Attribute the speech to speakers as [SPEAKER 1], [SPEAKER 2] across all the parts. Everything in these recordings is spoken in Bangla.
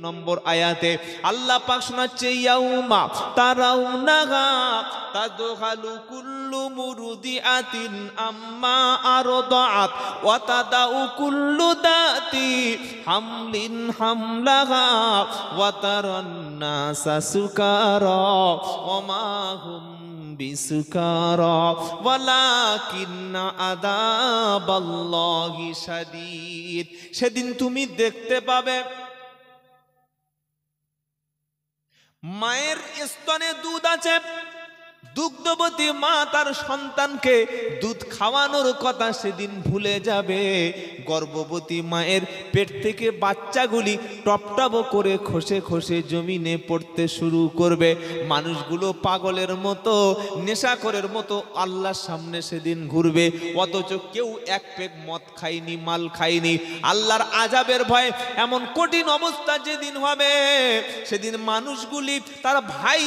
[SPEAKER 1] নম্বর আয়াতে আল্লাহ পাক শোনাচ্ছে ইয়াউমা তারাউনাহা তাদখালু কুল্লু মুরদিআতিন আম্মা আরদাআত ওয়া তাদাউ কুল্লু দাতি হামলিন হামলাহা ওয়া তারান নাসা সুকারা ওয়া মা হুম বিসুকারা ওয়ালাকিন্না আযাবাল্লাহি শাদীদ। সেদিন তুমি দেখতে পাবে মায়ের স্তনে দুধ আছে, দুগ্ধবতী মা তার সন্তানকে দুধ খাওয়ানোর কথা সেদিন ভুলে যাবে। গর্ভবতী মায়ের পেট থেকে বাচ্চাগুলি টপটপ করে খসে খসে জমিনে পড়তে শুরু করবে। মানুষগুলো পাগলের মতো নেশাখোরের মতো আল্লাহর সামনে সেদিন ঘুরবে, অথচ কেউ এক পেগ মদ খায়নি, মাল খায়নি। আল্লাহর আযাবের ভয়ে এমন কঠিন অবস্থা যেদিন হবে, সেদিন মানুষগুলি তার ভাই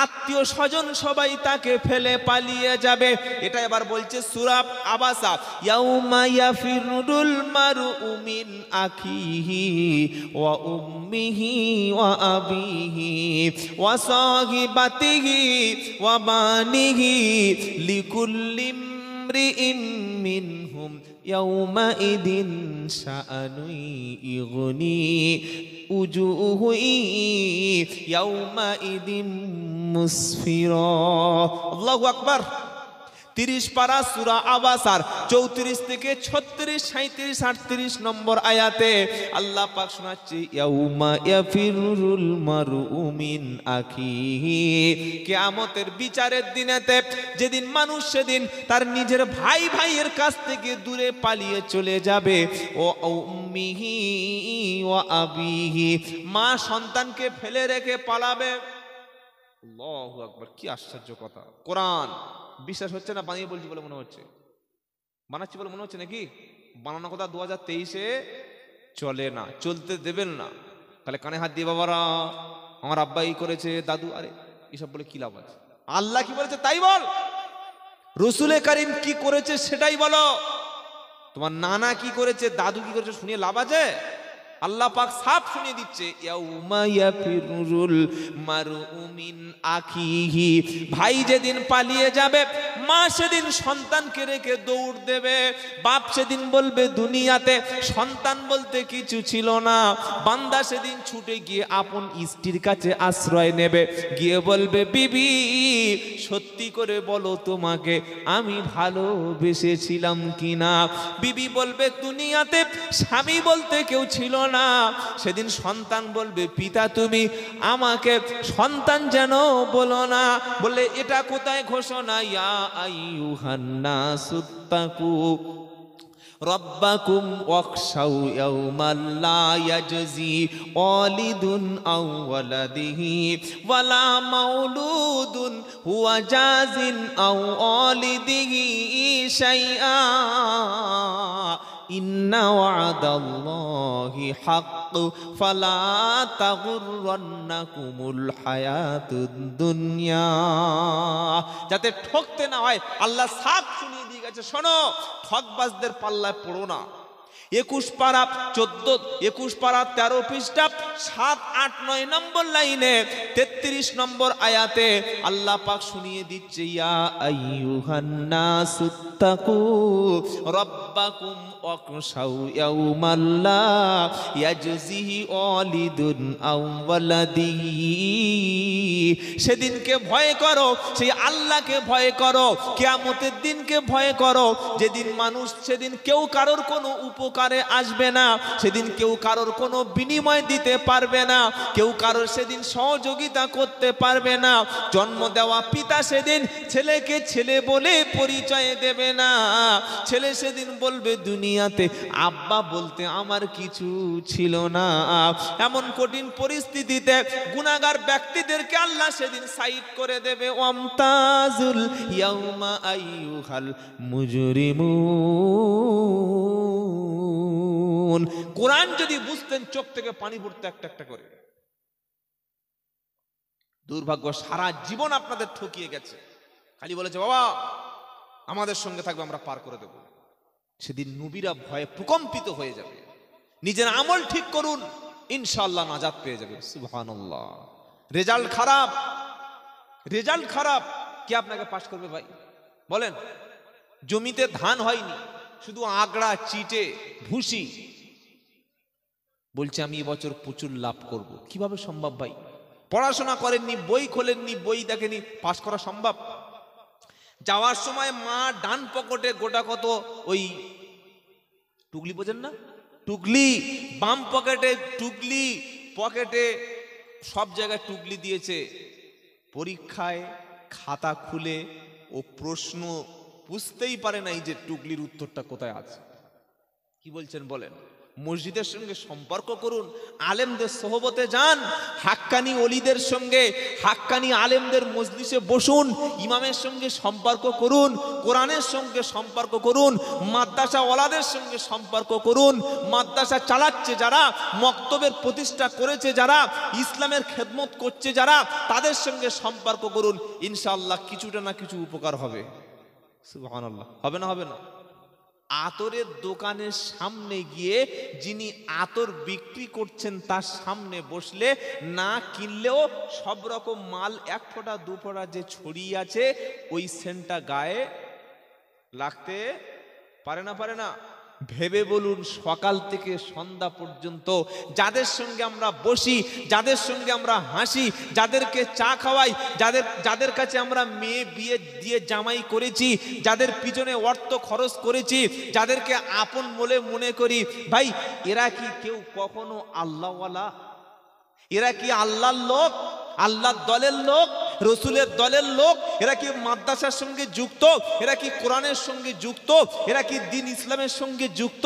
[SPEAKER 1] আত্মীয় স্বজন সবাই তাকে ফেলে পালিয়ে যাবে। এটা এবার বলছে সূরা আবাসা, ইয়াউমা ইয়াফিরুল মারউ মিন আখিহি ওয়া উম্মিহি ওয়া আবিহি ওয়া সাহিবাতিহি ওয়া বানিহি লিকুল্লি ইমরিইন মিনহুম ইয়াউমা ইদিন শাআনুন ইগনি উজুহু ইয়াউমা ইদিন মুসফিরা। আল্লাহু আকবার। 30 পারা সূরা আবাসার 34 থেকে 36, 37, 38 নম্বর আয়াতে আল্লাহ পাক শোনাচ্ছে ইয়াউমা ইয়াফিরুল মারউ মিন আখিহি। কিয়ামতের বিচারের দিনেতে যেদিন মানুষ সেদিন তার নিজের ভাইয়ের কাছ থেকে দূরে পালিয়ে চলে যাবে। ও উম্মিহি ওয়া আবিহি, মা সন্তানকে ফেলে রেখে পালাবে। আল্লাহু আকবার, কি আশ্চর্য কথা! কোরআন বিশ্বাস হচ্ছে না? বানিয়ে বলছি বলে মনে হচ্ছে, বানাচ্ছি বলে মনে হচ্ছে নাকি? বানানো কথা 2023-এ চলে না, চলতে দেবেন না। তাহলে কানে হাত দিয়ে বাবারা আমার আব্বা এই করেছে, দাদু, আরে এসব বলে কি লাভ আছে? আল্লাহ কি বলেছে তাই বল, রসুলে কারীম কি করেছে সেটাই বলো। তোমার নানা কি করেছে, দাদু কি করেছে শুনিয়ে লাভ আছে? আল্লাহ পাক সাফ শুনিয়ে দিচ্ছে ইয়াউমা ইয়াফিরুল মারউ মিন আখিহি। ভাই যেদিন পালিয়ে যাবে, মা সেদিন সন্তানকে রেখে দৌড় দেবে। বাপ সেদিন বলবে দুনিয়াতে সন্তান বলতে কিছু ছিল না। বান্দা সেদিন ছুটে গিয়ে আপন স্ত্রীর কাছে আশ্রয় নেবে, গিয়ে বলবে বিবি সত্যি করে বলো তোমাকে আমি ভালোবেসেছিলাম কিনা। বিবি বলবে দুনিয়াতে স্বামী বলতে কেউ ছিল না। সেদিন সন্তান বলবে পিতা তুমি আমাকে সন্তান যেন বলো না। বলে এটা কোথায় ঘোষণা, ইয়া আইয়ুহান নাসুত্তাকু রব্বাকুম ওয়াখশাউ ইয়াওমান লা ইয়াজজি ওয়ালিদুন আও ওয়ালাদিহি ওয়ালা মাউলুদুন হুয়া জাজিন আও ওয়ালিদিহি শাইআ ইন্না ওয়াদাল্লাহি হাক্ক ফালা তাগুররান্নাকুমুল হায়াতুদ দুনিয়া। যাতে ঠকতে না হয় আল্লাহ সাফ শুনিয়ে দিয়ে গেছে, শোনো ঠকবাজদের পাল্লায় পড়ো না। 21 পারা 13 পৃষ্ঠা 7, 8, 9 নম্বর লাইনে 33 নম্বর আয়াতে আল্লাহ পাক শুনিয়ে দিচ্ছে ইয়া আইয়ুহান নাসুত্তাকু রব্বাকুম ওয়াখশাউ ইয়াওমান লা ইয়াজজি ওয়ালিদুন আও ওয়ালাদিহি। সেদিনকে ভয় করো, সেই আল্লাহকে ভয় করো। কিয়ামতের দিনকে ভয় করো, যেদিন মানুষ সেদিন কেউ কারোর কোনো উপকারে আসবে না, সেদিন কেউ কারোর কোনো বিনিময় দিতে পারবে না, কেউ কারোর সেদিন সহযোগিতা করতে পারবে না। জন্ম দেওয়া পিতা সেদিন ছেলেকে ছেলে বলে পরিচয় দেবে না। ছেলে সেদিন বলবে দুনিয়াতে আব্বা বলতে আমার কিছু ছিল না। এমন কঠিন পরিস্থিতিতে গুনাহগার ব্যক্তিদেরকে আল্লাহ সেদিন সাইড করে দেবে। ওয়ামতাজুল ইয়াউমা আইয়ুহাল মুজরিমুন। কোরআন যদি বুঝতেন চোখ থেকে পানি পড়তো একটা একটা করে। দুর্ভাগ্য, সারা জীবন আপনাদের ঠকিয়ে গেছে, খালি বলেছে বাবা আমাদের সঙ্গে থাকবে আমরা পার করে দেব। সেদিন নবীরা ভয়ে প্রকম্পিত হয়ে যাবে। নিজের আমল ঠিক করুন, ইনশাআল্লাহ নাজাত পেয়ে যাবে। সুবহানাল্লাহ। রেজাল্ট খারাপ, রেজাল্ট খারাপ, কে আপনাকে পাস করবে ভাই বলেন? জমিতে ধান হয়নি, শুধু আগড়া, চিটে, ভুসি, বলছে আমি এবছর প্রচুর লাভ করব। কিভাবে সম্ভব ভাই? পড়াশোনা করেননি, বই খোলেননি, বই দেখেনি, পাস করা সম্ভব? যাওয়ার সময় মা ডান পকেটে গোটা কত ওই টুকলি, বোঝেন না, টুকলি, বাম পকেটে টুকলি, পকেটে সব জায়গায় টুকলি দিয়েছে। পরীক্ষায় খাতা খুলে ও প্রশ্ন বুঝতেই পারে না এই যে টুকলির উত্তরটা কোথায় আছে। কি বলছেন বলেন? মসজিদের সঙ্গে সম্পর্ক করুন, আলেমদের সোহবতে যান, হাক্কানি ওলিদের সঙ্গে, হাক্কানি আলেমদের মজলিসে বসুন, ইমামের সঙ্গে সম্পর্ক করুন, কোরআনের সঙ্গে সম্পর্ক করুন, মাদ্রাসা ওয়ালাদের সঙ্গে সম্পর্ক করুন, মাদ্রাসা চালাচ্ছে যারা, মক্তবের প্রতিষ্ঠা করেছে যারা, ইসলামের খেদমত করছে যারা, তাদের সঙ্গে সম্পর্ক করুন। ইনশাআল্লাহ কিছুটা না কিছু উপকার হবে। সুবহানাল্লাহ। হবে না? হবে না? আতরের দোকানের সামনে গিয়ে যিনি আতর বিক্রি করছেন তার সামনে বসলে না কিনলেও সব রকম মাল এক ফোঁটা দু ফোঁটা যে ছড়িয়ে আছে ওই সেন্টটা গায়ে লাগতে পারে না? পারে না? ভেবে বলুন, সকাল থেকে সন্ধ্যা পর্যন্ত যাদের সঙ্গে আমরা বসি, যাদের সঙ্গে আমরা হাসি, যাদেরকে চা খাওয়াই, যাদের কাছে আমরা মেয়ে বিয়ে দিয়ে জামাই করেছি, যাদের পিছনে অর্থ খরচ করেছি, যাদেরকে আপন বলে মনে করি, ভাই এরা কি কেউ কখনো আল্লাহওয়ালা? এরা কি আল্লাহর লোক, আল্লাহর দলের লোক, রসুলের দলের লোক? এরা কি মাদ্রাসার সঙ্গে যুক্ত? এরা কি কোরআনের সঙ্গে যুক্ত? এরা কি দ্বীন ইসলামের সঙ্গে যুক্ত?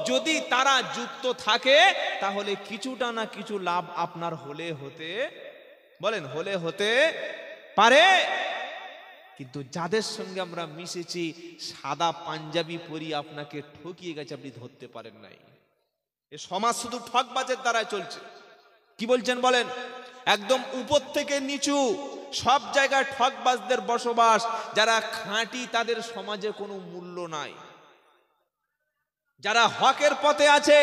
[SPEAKER 1] যদি তারা যুক্ত থাকে তাহলে কিছুটা না কিছু লাভ আপনার হলে হতে, বলেন, হলে হতে পারে। কিন্তু যাদের সঙ্গে আমরা মিশেছি, সাদা পাঞ্জাবি পরি আপনাকে ঠকিয়ে গেছে, আপনি ধরতে পারেন নাই। এ সমাজ শুধু ঠকবাজের দ্বারাই চলছে। কি বলছেন বলেন? একদম উপর থেকে নিচু সব জায়গায় ঠকবাজদের বসবাস। যারা খাঁটি তাদের সমাজে কোনো মূল্য নাই। যারা হকের পথে আছে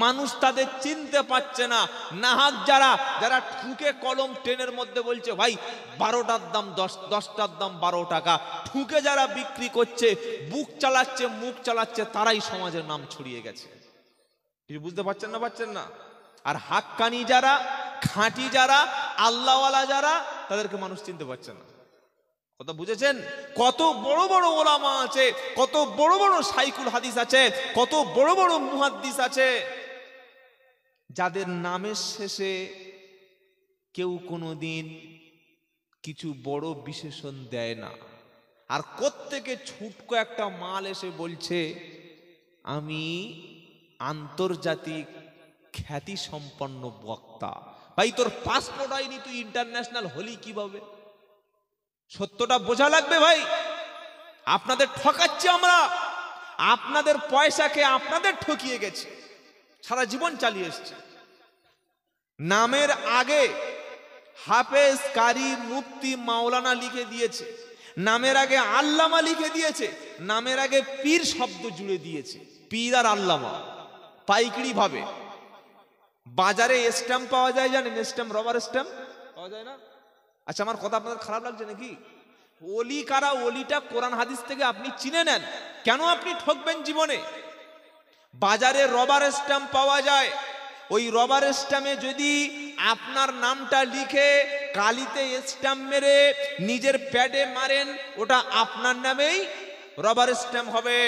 [SPEAKER 1] মানুষ তাদের চিনতে পারছে না। নাহাক যারা, যারা ঠুকে কলম ট্রেনের মধ্যে বলছে ভাই 12টার দাম 10টার দাম 12 টাকা, ঠুকে যারা বিক্রি করছে, বুক চালাচ্ছে, মুখ চালাচ্ছে, তারাই সমাজের নাম ছড়িয়ে গেছে। বুঝতে পারছেন না? পারছেন না? আর হাক্কানি যারা, খাঁটি যারা, আল্লাহওয়ালা যারা, তাদেরকে মানুষ চিনতে পারছে না। কথা বুঝেছেন? কত বড় বড় ওলামা আছে, কত বড় বড় শাইখুল হাদিস আছে, কত বড় বড় মুহাদ্দিস আছে, যাদের নামের শেষে কেউ কোনোদিন কিছু বড় বিশেষণ দেয় না। আর কোত্থেকে ছুটকো একটা মাল এসে বলছে আমি আন্তর্জাতিক খ্যাতি সম্পন্ন বক্তা। ভাই তোর পাসপোর্ট হয়নি, তুই ইন্টারন্যাশনাল হলি কিভাবে? সত্যটা বোঝা লাগবে ভাই। আপনাদের ঠকাচ্ছি আমরা, আপনাদের পয়সাকে আপনাদের ঠকিয়ে গেছে, সারা জীবন চালিয়ে এসছে। নামের আগে হাফেজ, কারি, মুফতি, মাওলানা লিখে দিয়েছে, নামের আগে আল্লামা লিখে দিয়েছে, নামের আগে পীর শব্দ জুড়ে দিয়েছে। পীর আর আল্লামা পাইকারি ভাবে বাজারে স্ট্যাম্প পাওয়া যায়, জানেন? স্ট্যাম্প, রবার স্ট্যাম্প পাওয়া যায় না? আচ্ছা, আমার কথা আপনাদের খারাপ লাগছে নাকি? ওলি কারা? ওলিটা কোরআন হাদিস থেকে আপনি চিনে নেন। কেন আপনি ঠকবেন জীবনে? বাজারে রবার স্ট্যাম্প পাওয়া যায়, ওই রবার স্ট্যাম্পে যদি আপনার নামটা লিখে কালিতে স্ট্যাম্প মেরে নিজের প্যাডে মারেন, ওটা আপনার নামেই রবার স্ট্যাম্প হবে।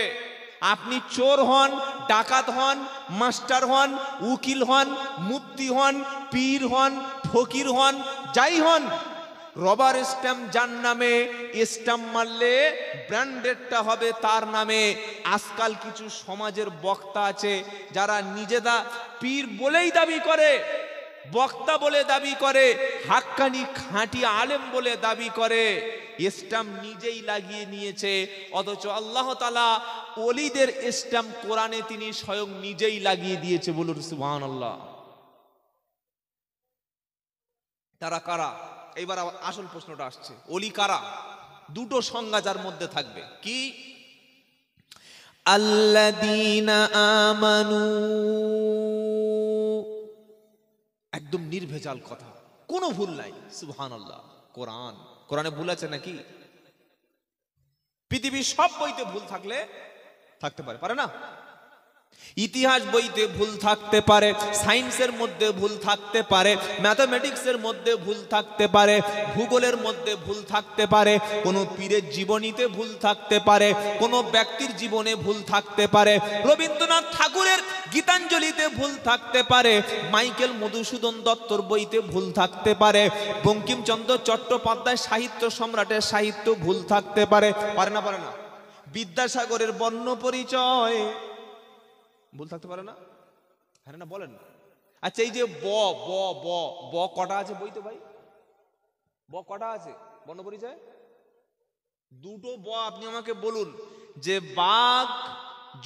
[SPEAKER 1] আপনি চোর হন, ডাকাত হন, মাস্টার হন, উকিল হন, মুফতি হন, পীর হন, ফকির হন, যাই হন, রবার স্ট্যাম্প যার নামে স্ট্যাম্প মারলে ব্র্যান্ডেডটা হবে তার নামে। আজকাল কিছু সমাজের বক্তা আছে যারা নিজেরা পীর বলেই দাবি করে, বক্তা বলে দাবি করে, হাক্কানি খাঁটি আলেম বলে দাবি করে, স্ট্যাম্প নিজেই লাগিয়ে নিয়েছে। অথচ আল্লাহ তাআলা ওলিদের স্ট্যাম্প কোরআনে তিনি স্বয়ং নিজেই লাগিয়ে দিয়েছে। বলুন সুবহানাল্লাহ। তারা কারা? এবার আসল প্রশ্নটা আসছে, ওলি কারা? দুটো সংজ্ঞা যার মধ্যে থাকবে। কি? আল্লাযীনা আমানু একদম নির্ভেজাল কথা, কোনো ভুল নাই। সুবহানাল্লাহ। কোরআন, কোরআনে ভুল আছে নাকি? পৃথিবীর সব বইতে ভুল থাকলে থাকতে পারে, পারে না? ইতিহাস বইতে ভুল থাকতে পারে, সায়েন্সের মধ্যে ভুল থাকতে পারে, ম্যাথমেটিক্সের মধ্যে ভুল থাকতে পারে, ভূগোলের মধ্যে ভুল থাকতে পারে, কোনো পীরের জীবনীতে ভুল থাকতে পারে, কোনো ব্যক্তির জীবনে ভুল থাকতে পারে, রবীন্দ্রনাথ ঠাকুরের গীতাঞ্জলিতে ভুল থাকতে পারে, মাইকেল মধুসূদন দত্তর বইতে ভুল থাকতে পারে, বঙ্কিমচন্দ্র চট্টোপাধ্যায় সাহিত্য সম্রাটের সাহিত্য ভুল থাকতে পারে, পারে না? পারে না? বিদ্যাসাগরের বর্ণ পরিচয় ভুল থাকতে পারে না? হ্যাঁ না বলেন? আচ্ছা, এই যে ব ব ব ব কটা আছে বইতে ভাই? ব কটা আছে বর্ণ পরিচয়? দুটো ব আপনি আমাকে বলুন। যে বাঘ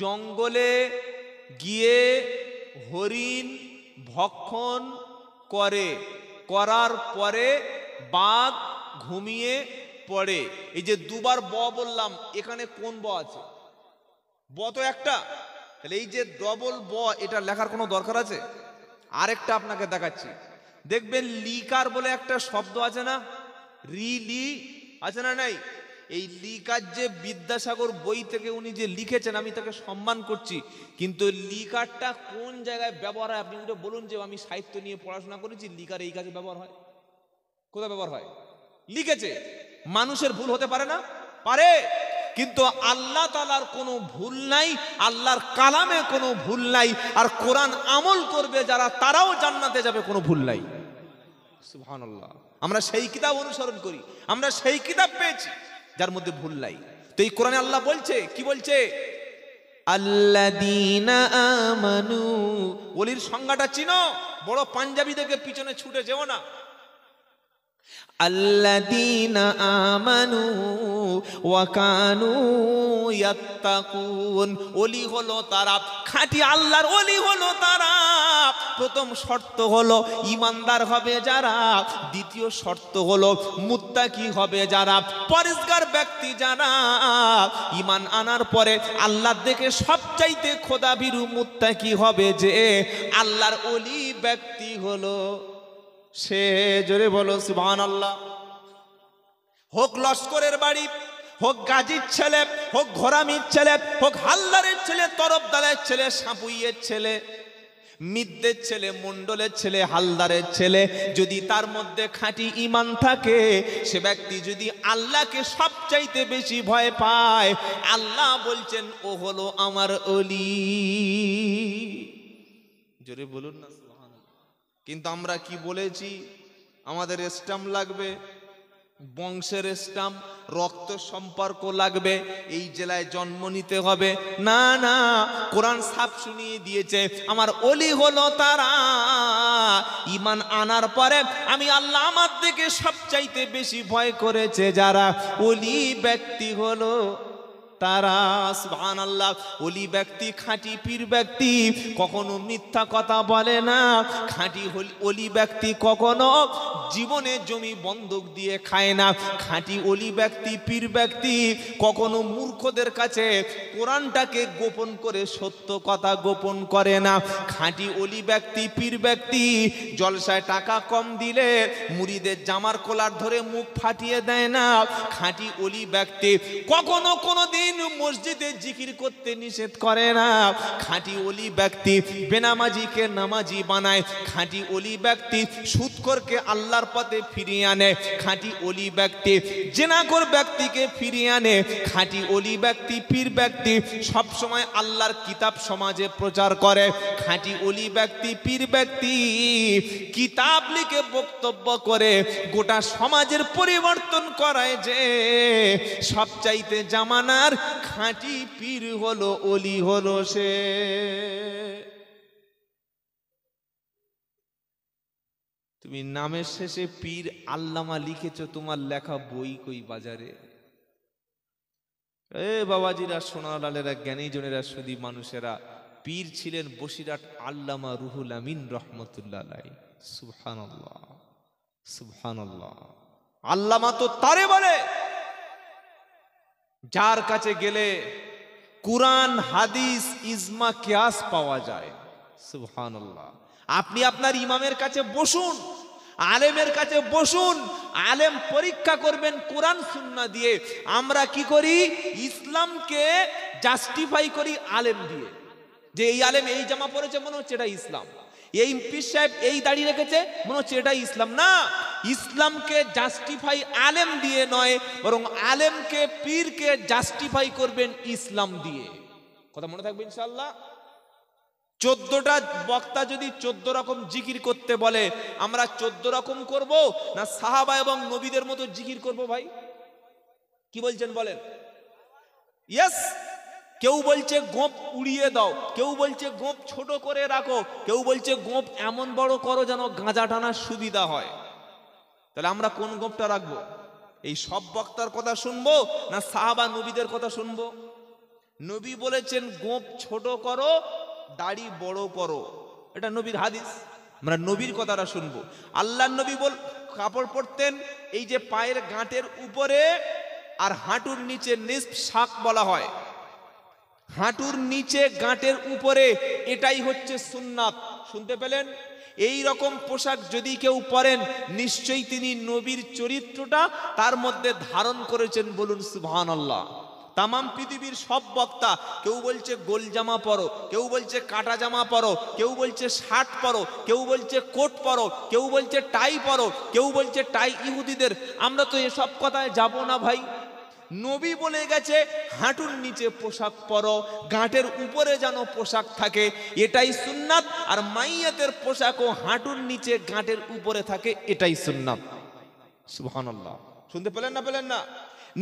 [SPEAKER 1] জঙ্গলে গিয়ে হরিণ ভক্ষণ করে, করার পরে বাঘ ঘুমিয়ে পড়ে, এই যে দুবার ব বললাম, এখানে কোন ব আছে? ব তো একটা, তাহলে এই যে ডবল ব, এটা লেখার কোনো দরকার আছে? আরেকটা আপনাকে দেখাচ্ছি, দেখবেন লিকার বলে একটা শব্দ আছে না, রি লি আছে না নাই? এই লিকার যে বিদ্যাসাগর বই থেকে উনি যে লিখেছেন, আমি তাকে সম্মান করছি, কিন্তু লিকারটা কোন জায়গায় ব্যবহার হয় আপনি বলুন। যে আমি সাহিত্য নিয়ে পড়াশোনা করেছি, লিকার এই কাজে ব্যবহার হয়? কোথায় ব্যবহার হয়? লিখেছে। মানুষের ভুল হতে পারে না? পারে। কিন্তু আল্লাহ তাআলার কোনো ভুল নাই, আল্লাহর কালামে কোনো ভুল নাই, আর কোরআন আমল করবে যারা, তারাও জান্নাতে যাবে, কোনো ভুল নাই। সুবহানাল্লাহ। আমরা সেই কিতাব অনুসরণ করি, আমরা সেই কিতাব পেয়েছি যার মধ্যে ভুল নাই। তো এই কোরআনে আল্লাহ বলছে, কি বলছে? আল্লাযীনা আমানু। ওলির সংজ্ঞাটা চিনো? বড় পাঞ্জাবি দেখে পিছনে ছুটে যেও না। আল্লাযীনা আমানু ওয়া কানু ইয়াত্তাকুন। ওলি হলো তারা, খাঁটি আল্লাহর ওলি হলো তারা। প্রথম শর্ত হলো ঈমানদার হবে যারা, দ্বিতীয় শর্ত হলো মুত্তাকি হবে যারা, পরেজগার ব্যক্তি যারা। ঈমান আনার পরে আল্লাহর দেখে সবচাইতে খোদাভীরু মুত্তাকি হবে যে আল্লাহর ওলি ব্যক্তি হলো সে। জোরে বলো সুবহানাল্লাহ। হোক লস্করের বাড়ি, হোক গাজীর ছেলে, হোক ঘোরামির ছেলে, হোক হালদারের ছেলে, তরফদারের ছেলে, সাপুইয়ের ছেলে, মিদ্দের ছেলে, মন্ডলের ছেলে, হালদারের ছেলে, যদি তার মধ্যে খাঁটি ঈমান থাকে, সে ব্যক্তি যদি আল্লাহকে সবচাইতে বেশি ভয় পায়, আল্লাহ বলছেন ও হলো আমার ওলি। জোরে বলুন না। কিন্তু আমরা কি বলেছি? আমাদের স্ট্যাম্প লাগবে, বংশের স্ট্যাম্প, রক্ত সম্পর্ক লাগবে, এই জেলায় জন্ম নিতে হবে। না না, কোরআন সাফ শুনিয়ে দিয়েছে আমার ওলি হলো তারা ঈমান আনার পরে আমি আল্লাহ আমার দিকে সবচাইতে বেশি ভয় করেছে যারা, ওলি ব্যক্তি হলো তারা। সুবহানাল্লাহ। ওলি ব্যক্তি, খাঁটি পীর ব্যক্তি কখনো মিথ্যা কথা বলে না। খাঁটি ওলি ব্যক্তি কখনো জীবনে জমি বন্ধক দিয়ে খায় না। খাঁটি ওলি ব্যক্তি, পীর ব্যক্তি কখনো মূর্খদের কাছে কোরআনটাকে গোপন করে সত্য কথা গোপন করে না। খাঁটি ওলি ব্যক্তি, পীর ব্যক্তি জলসায় টাকা কম দিলে মুরিদের জামার কলার ধরে মুখ ফাটিয়ে দেয় না। খাঁটি ওলি ব্যক্তি কখনো কোনোদিন মসজিদে জিকির করতে নিষেধ করে না। খাঁটি ওলি ব্যক্তি বেনামাজিকে নামাজি বানায়। খাঁটি ওলি ব্যক্তি সুদখোরকে আল্লাহর পথে ফিরিয়ে আনে। খাঁটি ওলি ব্যক্তি জিনাখোর ব্যক্তিকে ফিরিয়ে আনে। খাঁটি ওলি ব্যক্তি, পীর ব্যক্তি সব সময় আল্লাহর কিতাব সমাজে প্রচার করে। খাঁটি ওলি ব্যক্তি, পীর ব্যক্তি কিতাব লিখে বক্তব্য করে গোটা সমাজের পরিবর্তন করায় যে সবচাইতে জামানার খাঁটি পীর হলো ওলি হলো সে। তুমি নামের শেষে পীর আল্লামা লিখেছো, তোমার লেখা বই কই বাজারে? এ বাবাজিরা, সোনালালেরা, জ্ঞানী জনেরা, সুদী মানুষেরা, পীর ছিলেন বসিরহাট আল্লামা রুহুল আমিন রহমতুল্লাহ আলাইহি। সুবহানাল্লাহ, সুবহানাল্লাহ। আল্লামা তো তারে বলে যার কাছে গেলে কুরআন, হাদিস, ইজমা, কিয়াস পাওয়া যায়। সুবহানাল্লাহ। আপনি আপনার ইমামের কাছে বসুন, আলেমের কাছে বসুন, আলেম পরীক্ষা করবেন কোরআন সুন্নাহ দিয়ে। আমরা কি করি? ইসলামকে জাস্টিফাই করি আলেম দিয়ে, যে এই আলেম এই জামা পরেছে মনে হচ্ছে এটা ইসলাম, এই পীর সাহেব এই দাড়ি রেখেছে মনে হচ্ছে এটা ইসলাম। না, ইসলামকে জাস্টিফাই আলেম দিয়ে নয়, বরং আলেমকে পীরকে জাস্টিফাই করবেন ইসলাম দিয়ে। কথা মনে থাকবে ইনশাআল্লাহ। 14টা বক্তা যদি 14 রকম জিকির করতে বলে, আমরা 14 রকম করব না সাহাবা এবং নবীদের মতো জিকির করব? ভাই কি বলছেন বলেন? ইয়েস। কেউ বলছে গোপ উড়িয়ে দাও, কেউ বলছে গোপ ছোট করে রাখো, কেউ বলছে গোপ এমন বড় করো যেন গাঁজা টানার সুবিধা হয়। তাহলে আমরা কোন গোপটা রাখবো? এই সব বক্তার কথা শুনবো না সাহাবা নবীদের কথা শুনবো? নবী বলেছেন গোপ ছোট করো, দাড়ি বড় করো, এটা নবীর হাদিস, আমরা নবীর কথাটা শুনবো। আল্লাহর নবী কাপড় পরতেন এই যে পায়ের গাঁটের উপরে আর হাঁটুর নিচে নিসফ শাক বলা হয়, হাঁটুর নিচে গাঁটের উপরে, এটাই হচ্ছে সুন্নাত। শুনতে পেলেন? এই রকম পোশাক যদি কেউ পরেন নিশ্চয়ই তিনি নবীর চরিত্রটা তার মধ্যে ধারণ করেছেন, বলুন সুবহানাল্লাহ। তামাম পৃথিবীর সব বক্তা, কেউ বলছে গোল জামা পরো, কেউ বলছে কাটা জামা পরো, কেউ বলছে শার্ট পরো, কেউ বলছে কোট পরো, কেউ বলছে টাই পরো, কেউ বলছে টাই ইহুদিদের। আমরা তো এসব কথায় যাব না ভাই। নবী বলে গেছে হাঁটুর নিচে পোশাক পরো, গাঁটের উপরে যেন পোশাক থাকে, এটাই সুন্নাত। আর মাইয়াতের পোশাকও হাঁটুর নিচে গাঁটের উপরে থাকে, এটাই সুন্নাত। সুবহানাল্লাহ। শুনতে পেলেন না? পেলেন না?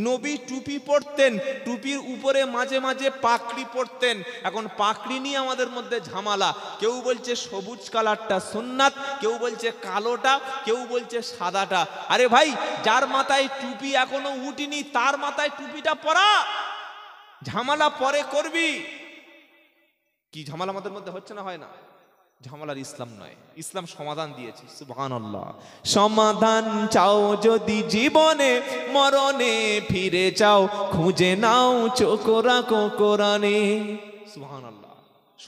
[SPEAKER 1] নবী টুপি পরতেন, টুপির উপরে মাঝে মাঝে পাকড়ি পরতেন। এখন পাকড়ি নিয়ে আমাদের মধ্যে ঝামেলা, কেউ বলছে সবুজ কালারটা সুন্নাত, কেউ বলছে কালোটা, কেউ বলছে সাদাটা। আরে ভাই, যার মাথায় টুপি এখনো উঠিনি তার মাথায় টুপিটা পরা, ঝামেলা পরে করবি। কি ঝামেলা আমাদের মধ্যে হচ্ছে না? হয় না? ঝামেলার ইসলাম নয়, ইসলাম সমাধান দিয়েছে। সুবহানাল্লাহ। সমাধান চাও যদি জীবনে, মরণে ফিরে যাও, খুঁজে নাও চোখ রাখো কোরআনে। সুবহানাল্লাহ।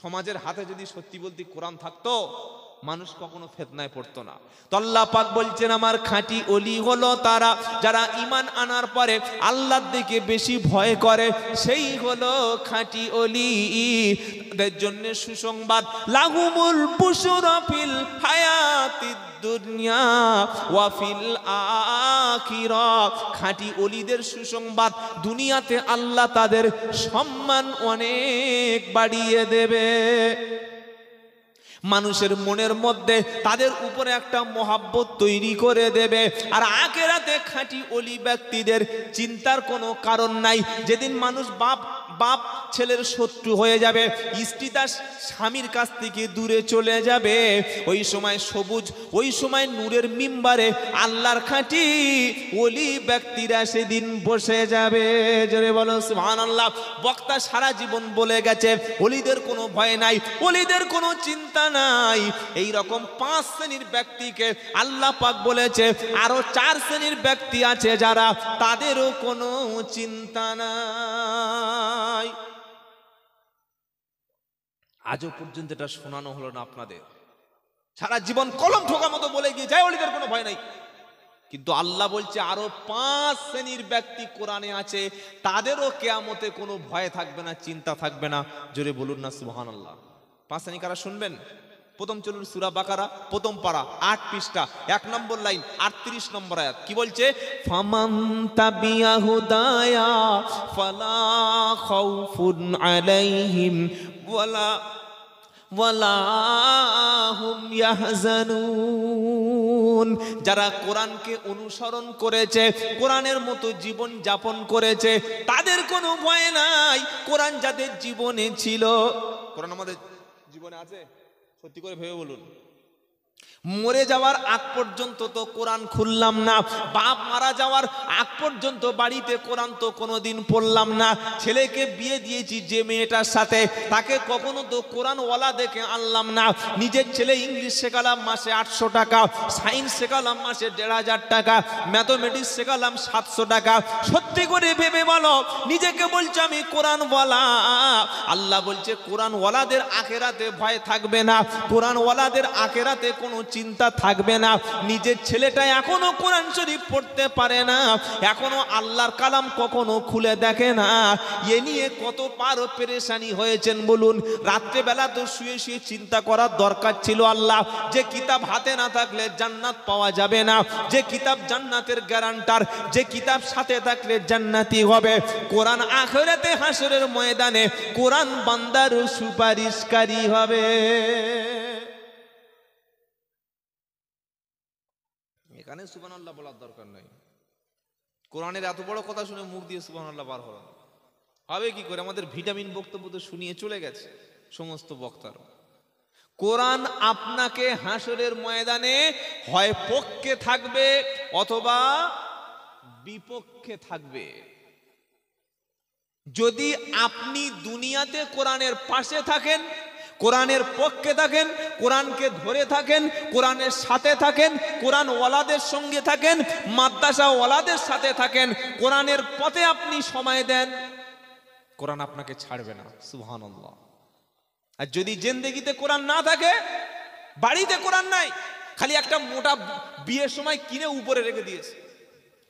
[SPEAKER 1] সমাজের হাতে যদি সত্যি বলতে কোরআন থাকতো, মানুষ কখনো ফিতনায় পড়তো না। তো আল্লাহ পাক বলছেন আমার খাঁটি ওলি হলো তারা যারা ঈমান আনার পরে আল্লাহর দিকে বেশি ভয় করে, সেই হলো খাঁটি ওলি। তাদের জন্য সুসংবাদ, লাহুমুল বুশরা ফিল হায়াতিদ দুনিয়া ওয়া ফিল আখিরাহ। খাঁটি ওলিদের সুসংবাদ, দুনিয়াতে আল্লাহ তাদের সম্মান অনেক বাড়িয়ে দেবে। মানুষের মনের মধ্যে তাদের উপরে একটা মহাব্বত তৈরি করে দেবে। আর আখিরাতে খাঁটি ওলি ব্যক্তিদের চিন্তার কোনো কারণ নাই। যেদিন মানুষ বাপ ছেলের শত্রু হয়ে যাবে, স্ত্রী তার স্বামীর কাছ থেকে দূরে চলে যাবে, ওই সময় সবুজ, ওই সময় নূরের মিম্বারে আল্লাহর খাঁটি ওলি ব্যক্তিরা সেদিন বসে যাবে। জোরে বলো সুবহানাল্লাহ। বক্তা সারা জীবন বলে গেছে ওলিদের কোনো ভয় নাই, ওলিদের কোনো চিন্তা নাই। এই রকম 5 শ্রেণীর ব্যক্তিকে আল্লাহ পাক বলেছে আরো 4 শ্রেণীর ব্যক্তি আছে যারা তাদেরও কোনো চিন্তা নাই। আজও পর্যন্ত এটা শোনানো হলো না আপনাদের। সারা জীবন কলম ঠোকা মতো বলে গিয়ে যায় ওলিদের কোনো ভয় নাই, কিন্তু আল্লাহ বলছে আরো 5 শ্রেণীর ব্যক্তি কোরআনে আছে, তাদেরও কিয়ামতে কোনো ভয় থাকবে না, চিন্তা থাকবে না। জোরে বলুন না সুবহানাল্লাহ। 5 শ্রেণী কারা শুনবেন? প্রথম চলুন সূরা বাকারা প্রথম পারা 8 পৃষ্ঠা 1 নম্বর লাইন 38 নম্বর আয়াত। কি বলছে? ফামান তাবিয়া হুদায়া ফালা খাউফুন আলাইহিম ওয়ালা হুম ইয়াহজানুন। যারা কোরআনকে অনুসরণ করেছে, কোরআনের মতো জীবন যাপন করেছে, তাদের কোনো ভয় নাই। কোরআন যাদের জীবনে ছিল, কোরআন আমাদের জীবনে আছে? সত্যি করে ভেবে বলুন। মরে যাওয়ার আগ পর্যন্ত তো কোরআন খুললাম না, বাপ মারা যাওয়ার আগ পর্যন্ত বাড়িতে কোরআন তো কোনোদিন পড়লাম না। ছেলেকে বিয়ে দিয়েছি যে মেয়েটার সাথে, তাকে কখনো তো কোরআনওয়ালা দেখে আনলাম না। নিজের ছেলে ইংলিশ শেখালাম মাসে 800 টাকা, সায়েন্স শেখালাম মাসে 1500 টাকা, ম্যাথমেটিক্স শেখালাম 700 টাকা। সত্যি করে ভেবে বলো, নিজেকে বলছে আমি কোরআনওয়ালা, আল্লাহ বলছে কোরআনওয়ালাদের আখেরাতে ভয় থাকবে না, কোরআনওয়ালাদের আখেরাতে কোনো চিন্তা থাকবে না। নিজের ছেলেটা এখনো কোরআন শরীফ পড়তে পারে না, এখনো আল্লাহর কালাম কখনো খুলে দেখে না। এ নিয়ে কত পার পেরেশানি হয়েছেন বলুন। রাত্রেবেলা তো শুয়ে শুয়ে চিন্তা করার দরকার ছিল, আল্লাহ যে কিতাব হাতে না থাকলে জান্নাত পাওয়া যাবে না, যে কিতাব জান্নাতের গ্যারান্টার, যে কিতাব সাথে থাকলে জান্নাতি হবে। কোরআন আখিরাতে হাসরের ময়দানে কোরআন বান্দার সুপারিশকারী হবে। এখানে সুবহানাল্লাহ বলার দরকার নাই। কোরআনের এত বড় কথা শুনে মুখ দিয়ে সুবহানাল্লাহ বার হলো না, হবে কি করে? আমাদের ভিটামিন বক্তব্য তো শুনিয়ে চলে গেছে সমস্ত বক্তারা। কোরআন আপনাকে হাসরের ময়দানে হয় পক্ষে থাকবে অথবা বিপক্ষে থাকবে। যদি আপনি দুনিয়াতে কোরআনের পাশে থাকেন, কোরআনের পক্ষে থাকেন, কোরআনকে ধরে থাকেন, কোরআনের সাথে থাকেন, কোরআন ওয়ালাদের সঙ্গে থাকেন, মাদ্রাসা ওয়ালাদের সাথে থাকেন, কোরআনের পথে আপনি সময় দেন, কোরআন আপনাকে ছাড়বে না। সুবহানাল্লাহ। আর যদি জিন্দেগিতে কোরআন না থাকে, বাড়িতে কোরআন নাই, খালি একটা মোটা বিয়ের সময় কিনে উপরে রেখে দিয়েছে,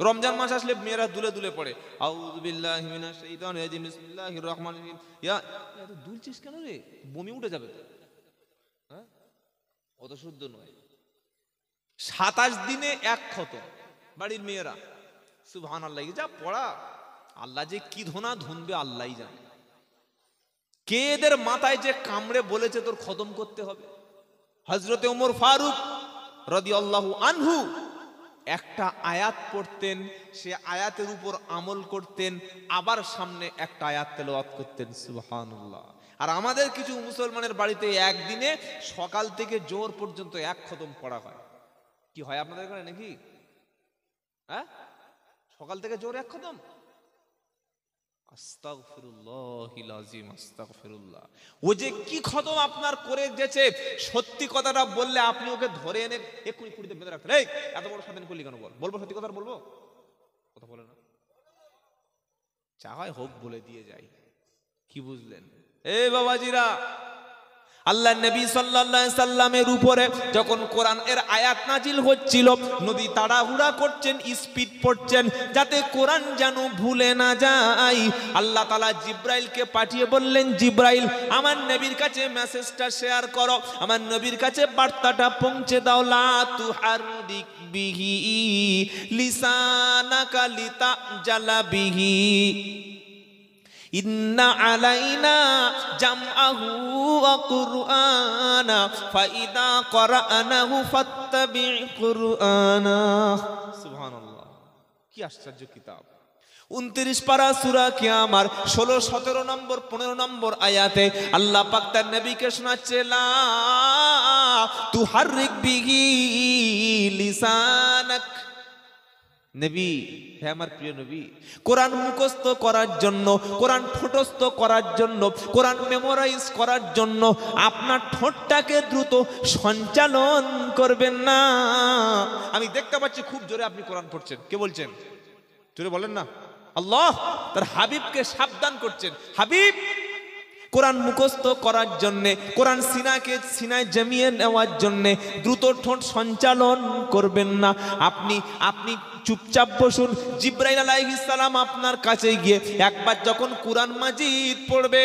[SPEAKER 1] রমজান মাস আসলে মেয়েরা দুলে দুলে পড়ে, আউযু বিল্লাহি মিনাশ শাইতানির রাজিম বিসমিল্লাহির রহমানির রহিম। এত দুলছিস কেন রে? বমি উঠে যাবে তো, হ্যাঁ? অত শুদ্ধ নয়। 27 দিনে এক খতম বাড়ির মেয়েরা। সুবহানাল্লাহ, যা পড়া, আল্লাহ যে কি ধোনা ধুনবে আল্লাহই জানে। কে এদের মাথায় যে কামড়ে বলেছে তোর খতম করতে হবে? হযরতে ওমর ফারুক রাদিয়াল্লাহু আনহু একটা আয়াত পড়তেন, সে আয়াতের উপর আমল করতেন, আবার সামনে একটা আয়াত তেলাওয়াত করতেন। সুবহানাল্লাহ। আর আমাদের কিছু মুসলমানের বাড়িতে একদিনে সকাল থেকে জোহর পর্যন্ত এক খতম পড়া হয়। কি হয় আপনাদের এখানে নাকি? হ্যাঁ, সকাল থেকে জোহর এক খতম। আস্তাগফিরুল্লাহিল আযীম, আস্তাগফিরুল্লাহ। ও যে কি খতম আপনার করে গেছে, সত্যি কথাটা বললে আপনি ওকে ধরে এনে এক্ষুনি কুড়িতে বেঁধে রাখতেন। এই এত বড় স্বাধীন করলি কেন? বলবো সত্যি কথা, বলবো কথা বলে না, চা হয় হোক বলে দিয়ে যাই। কি বুঝলেন? এই বাবাজিরা, আল্লাহ নবী সাল্লাল্লাহু আলাইহি সাল্লামের উপরে যখন কোরআন এর আয়াত নাজিল হচ্ছিল, নবী তাড়াহুড়া করছেন, স্পিড পড়ছেন, যাতে কোরআন যেন ভুলে না যায়। আল্লাহ তাআলা জিব্রাইলকে পাঠিয়ে বললেন, জিব্রাইল আমার নবীর কাছে মেসেজটা শেয়ার করো, আমার নবীর কাছে বার্তাটা পৌঁছে দাও। লা তুহাররিক বিহি লিসানাকা লিতাজালা বিহি ইন্না আলাইনা জামআহু ওয়া কুরআনা ফাইদা করানাহু ফাত্তাবি কুরআনা। সুবহানাল্লাহ, কি আশ্চর্য কিতাব। 29 পারা সূরা কিয়ামার 16, 17 নম্বর, 15 নম্বর আয়াতে আল্লাহ পাক তার নবীকে শোনাচ্ছে, লা তুহাররিক বিহি লিসানাক। নবী, হে আমার প্রিয় নবী, কোরআন মুখস্থ করার জন্য, কোরআন ঠোঁটস্থ করার জন্য, কোরআন মেমোরাইজ করার জন্য আপনার ঠোঁটটাকে দ্রুত সঞ্চালন করবেন না। আমি দেখতে পাচ্ছি খুব জোরে আপনি কোরআন পড়ছেন। কে বলছেন? জোরে বলেন না। আল্লাহ তার হাবিবকে সাবধান করছেন, হাবিব কোরআন মুখস্থ করার জন্যে, কোরআন সিনায় জমিয়ে নেওয়ার জন্যে দ্রুত ঠোঁট সঞ্চালন করবেন না। আপনি চুপচাপ বসুন। জিব্রাইল আলাইহিস সালাম আপনার কাছে গিয়ে একবার যখন কোরআন মাজিদ পড়বে,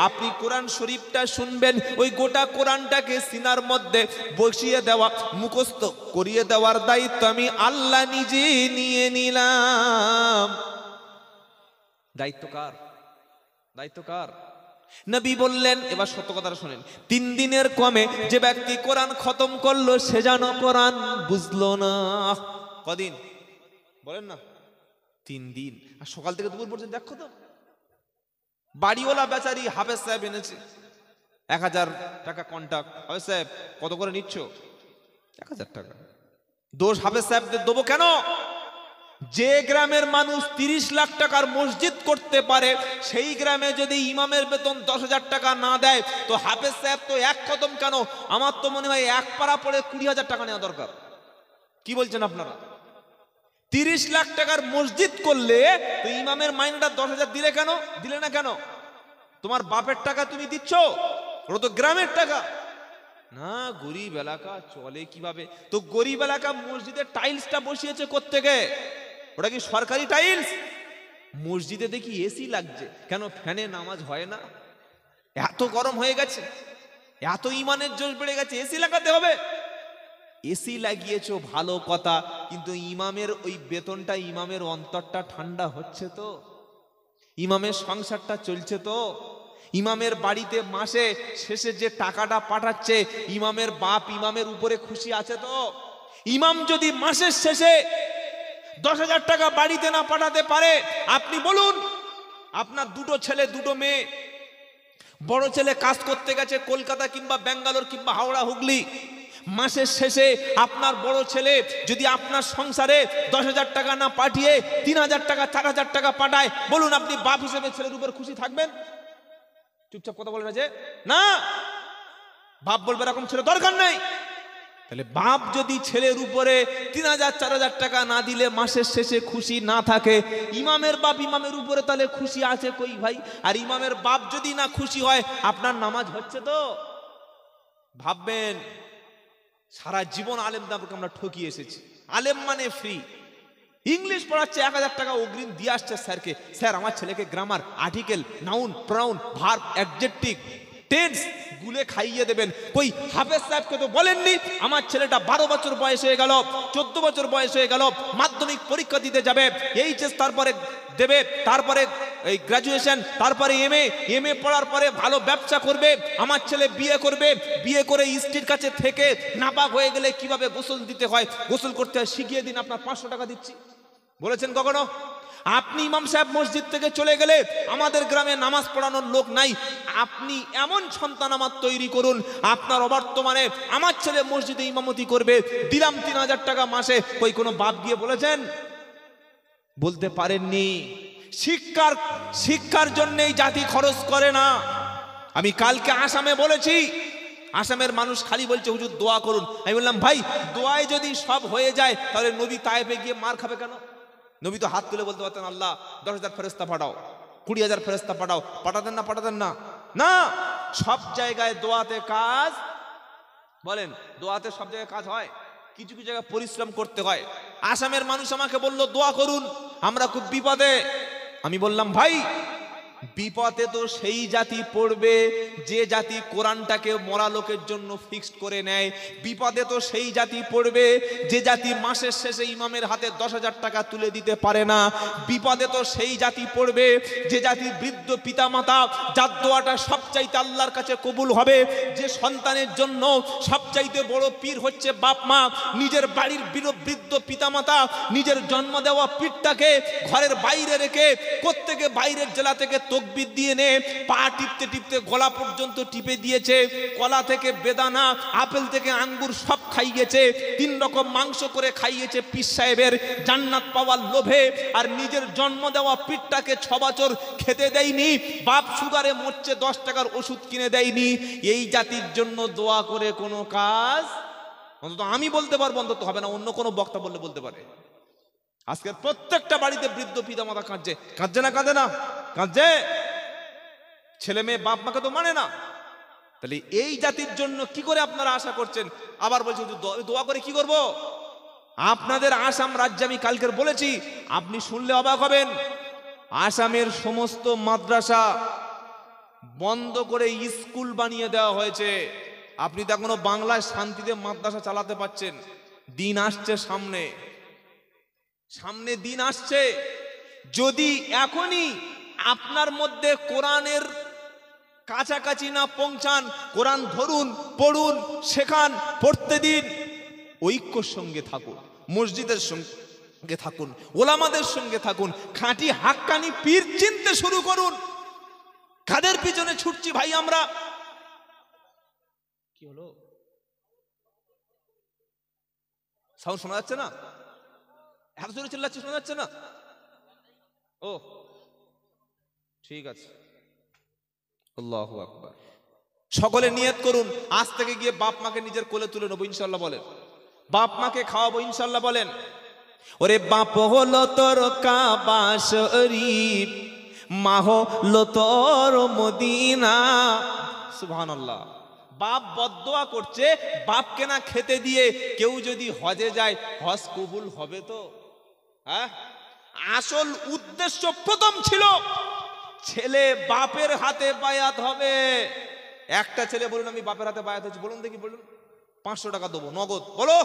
[SPEAKER 1] আপনি কোরআন শরীফটা শুনবেন। ওই গোটা কোরআনটাকে সিনার মধ্যে বসিয়ে দেওয়া, মুখস্থ করিয়ে দেওয়ার দায়িত্ব আমি আল্লাহ নিজে নিয়ে নিলাম। দায়িত্ব কার? দায়িত্ব কার? নবী বললেন, এবার সত্য কথাটা শুনেন, 3 দিনের কমে যে ব্যক্তি কোরআন খতম করলো সে যেন কোরআন বুঝলো না। কদিন বলেন না? 3 দিন। আর সকাল থেকে দুপুর পর্যন্ত দেখো তো, বাড়িওয়ালা বেচারি হাফেজ সাহেব এনেছে 1000 টাকা কন্টাক্ট। হাফেজ সাহেব কত করে নিচ্ছ? 1000 টাকা দোষ হাফেজ সাহেবদের দেবো কেন? যে গ্রামের মানুষ 30 লাখ টাকার মসজিদ করতে পারে সেই গ্রামে যদি ইমামের বেতন 10,000 টাকা না দেয় তো হাফেজ সাহেব তো এক কদম কেন, আমার তো মনে হয় এক পারা পড়ে 20,000 টাকা নেওয়া দরকার। কি বলছেন আপনারা? 30 লাখ টাকার মসজিদ করলে তো ইমামের মাইনেটা 10,000 দিলে কেন? দিলে না কেন? তোমার বাপের টাকা তুমি দিচ্ছ, ওটা তো গ্রামের টাকা না। গরিব এলাকা চলে কিভাবে? তো গরিব এলাকা মসজিদের টাইলসটা বসিয়েছে কোত্থেকে? ওটা কি সরকারি টাইলস? মসজিদে দেখি এসি লাগছে কেন? ফ্যানে নামাজ হয় না? এত গরম হয়ে গেছে, এত ইমানের জোশ বেড়ে গেছে, এসি লাগাতে হবে? এসি লাগিয়েছো ভালো কথা, কিন্তু ইমামের ওই বেতনটা, ইমামের অন্তরটা ঠান্ডা হচ্ছে তো? ইমামের সংসারটা চলছে তো? ইমামের বাড়িতে মাসে শেষে যে টাকাটা পাঠাচ্ছে ইমামের বাপ ইমামের উপরে খুশি আছে তো? ইমাম যদি মাসের শেষে 10,000 টাকা বাড়িতে না পাঠাতে পারে, আপনি বলুন, আপনার দুটো ছেলে দুটো মেয়ে, বড় ছেলে কাজ করতে গেছে কলকাতা কিংবা ব্যাঙ্গালোর কিংবা হাওড়া হুগলি, মাসের শেষে আপনার বড় ছেলে যদি আপনার সংসারে 10,000 টাকা না পাঠিয়ে 3,000 টাকা 4,000 টাকা পাঠায়, বলুন আপনি বাপ হিসেবে ছেলের উপর খুশি থাকবেন? চুপচাপ কথা বলবেন যে না, বাপ বলবে এরকম ছেলে দরকার নেই। তাহলে বাপ যদি ছেলের উপরে 3,000 4,000 টাকা না দিলে মাসের শেষে খুশি না থাকে, ইমামের বাপ ইমামের উপরে তাহলে খুশি আছে কই ভাই? আর ইমামের বাপ যদি না খুশি হয়, আপনার নামাজ হচ্ছে তো? ভাববেন সারা জীবন আলেমদারকে আমরা ঠকিয়ে এসেছি। আলেম মানে ফ্রি, ইংলিশ পড়াচ্ছে 1,000 টাকা অগ্রিম দিয়ে আসছে স্যারকে, স্যার আমার ছেলেকে grammar, article, noun, প্রাউন, verb, adjective, tense গুলে খাইয়ে দেবেন। কই হাফেজ সাহেবকে তো বলেননি আমার ছেলেটা 12 বছর বয়স হয়ে গেল, 14 বছর বয়স হয়ে গেল, মাধ্যমিক পরীক্ষা দিতে যাবে, এইচএস তারপরে দেবে, তারপরে এই গ্রাজুয়েশন, তারপরে এমএ পড়ার পরে ভালো ব্যবসা করবে, আমার ছেলে বিয়ে করবে, বিয়ে করে স্ত্রীর কাছে থেকে নাপাক হয়ে গেলে কিভাবে গোসল দিতে হয়, গোসল করতে হয় শিখিয়ে দিন, আপনার 500 টাকা দিচ্ছি। বলেছেন কখনো? আপনি ইমাম সাহেব মসজিদ থেকে চলে গেলে আমাদের গ্রামে নামাজ পড়ানোর লোক নাই, আপনি এমন সন্তান আমার তৈরি করুন, আপনার অবর্তমানে আমার ছেলে মসজিদে ইমামতি করবে, দিলাম 3,000 টাকা মাসে। কই কোনো বাপ গিয়ে বলেছেন? বলতে পারেননি। শিক্ষার জন্যই জাতি খরচ করে না। আমি কালকে আসামে বলেছি, আসামের মানুষ খালি বলছে হুজুর দোয়া করুন। আমি বললাম ভাই দোয়ায় যদি সব হয়ে যায় তাহলে নবী তায়েফে গিয়ে মার খাবে কেন? নবী তো হাত তুলে বলতে পারতেন আল্লাহ 10,000 ফেরেশতা পাঠাও, 20,000 ফেরেশতা পাঠাও। পাঠাতেন না? পাঠাতেন না? না, সব জায়গায় দোয়াতে কাজ। বলেন দোয়াতে সব জায়গায় কাজ হয়? কিছু কিছু জায়গায় পরিশ্রম করতে হয়। আসামের মানুষ আমাকে বলল দোয়া করুন, আমরা খুব বিপদে। আমি বললাম ভাই বিপদে তো সেই জাতি পড়বে যে জাতি কোরআনটাকে মরা লোকের জন্য ফিক্সড করে নেয়। বিপদে তো সেই জাতি পড়বে যে জাতি মাসের শেষে ইমামের হাতে 10,000 টাকা তুলে দিতে পারে না। বিপদে তো সেই জাতি পড়বে যে জাতি বৃদ্ধ পিতামাতা, যার দোয়াটা সবচাইতে আল্লাহর কাছে কবুল হবে, যে সন্তানের জন্য সবচাইতে বড় পীর হচ্ছে বাপ মা। নিজের বাড়ির বৃদ্ধ পিতামাতা নিজের জন্ম দেওয়া পীরটাকে ঘরের বাইরে রেখে প্রত্যেকে বাইরের জেলা থেকে তকবির দিয়ে নে পা টিপতে টিপতে গলা পর্যন্ত টিপে দিয়েছে, কলা থেকে বেদানা, আপেল থেকে আঙ্গুর সব খাইয়েছে, 3 রকম মাংস করে খাইয়েছে পীর সাহেবের জান্নাত পাওয়ার লোভে। আর নিজের জন্ম দেওয়া পীরটাকে 6 বছর খেতে দেয়নি, বাপ সুগারে মরছে 10 টাকার ওষুধ কিনে দেয়নি। এই জাতির জন্য দোয়া করে কোনো কাজ অন্তত আমি বলতে পারবো, অন্তত হবে না। অন্য কোনো বক্তা বললে বলতে পারে। আজকের প্রত্যেকটা বাড়িতে বৃদ্ধ পিতামাতা কাঁদছে, কাঁদছে না? কাঁদে না? কাঁদছে। ছেলে মেয়ে বাপ মাকে তো মানে না। তাহলে এই জাতির জন্য কি করে আপনারা আশা করছেন? আবার বলছি দোয়া করে কি করব? আপনাদের আসাম রাজ্যে আমি কালকের বলেছি, আপনি শুনলে অবাক হবেন, আসামের সমস্ত মাদ্রাসা বন্ধ করে স্কুল বানিয়ে দেওয়া হয়েছে। আপনি তো এখনো বাংলায় শান্তিতে মাদ্রাসা চালাতে পারছেন। দিন আসছে, সামনে দিন আসছে, যদি এখনই আপনার মধ্যে কোরআনের কাছাকাছি না পৌঁছান, কোরআন ধরুন, পড়ুন, শেখান, পড়তে দিন, ঐক্যর সঙ্গে থাকুন, মসজিদের সঙ্গে থাকুন, ওলামাদের সঙ্গে থাকুন, খাঁটি হাক্কানি পীর চিনতে শুরু করুন। কাদের পিছনে ছুটছি ভাই আমরা? কি হলো? সাউন্ড শোনা যাচ্ছে না? এত জোরে চিল্লাচ্ছে, শোনা যাচ্ছে না? ও ঠিক আছে। আল্লাহু আকবার। সকলে নিয়ত করুন, আজ থেকে গিয়ে বাপ মাকে নিজের কোলে তুলে নেবো ইনশাল্লাহ বলেন। বাপ মাকে খাওয়াবো ইনশাল্লাহ বলেন। ওরে বাপ হলো তোর কাবা শরীফ, মা হলো তোর মদিনা। সুবহানাল্লাহ। বাপ বদদোয়া করছে, বাপকে না খেতে দিয়ে কেউ যদি হজে যায়, হজ কবুল হবে তো? হ্যাঁ, আসল উদ্দেশ্য প্রথম ছিল ছেলে বাপের হাতে বায়াত হবে। একটা ছেলে বলুন আমি বাপের হাতে বায়াত হচ্ছি, বলুন দেখি, বলুন 500 টাকা দেবো নগদ, বলো।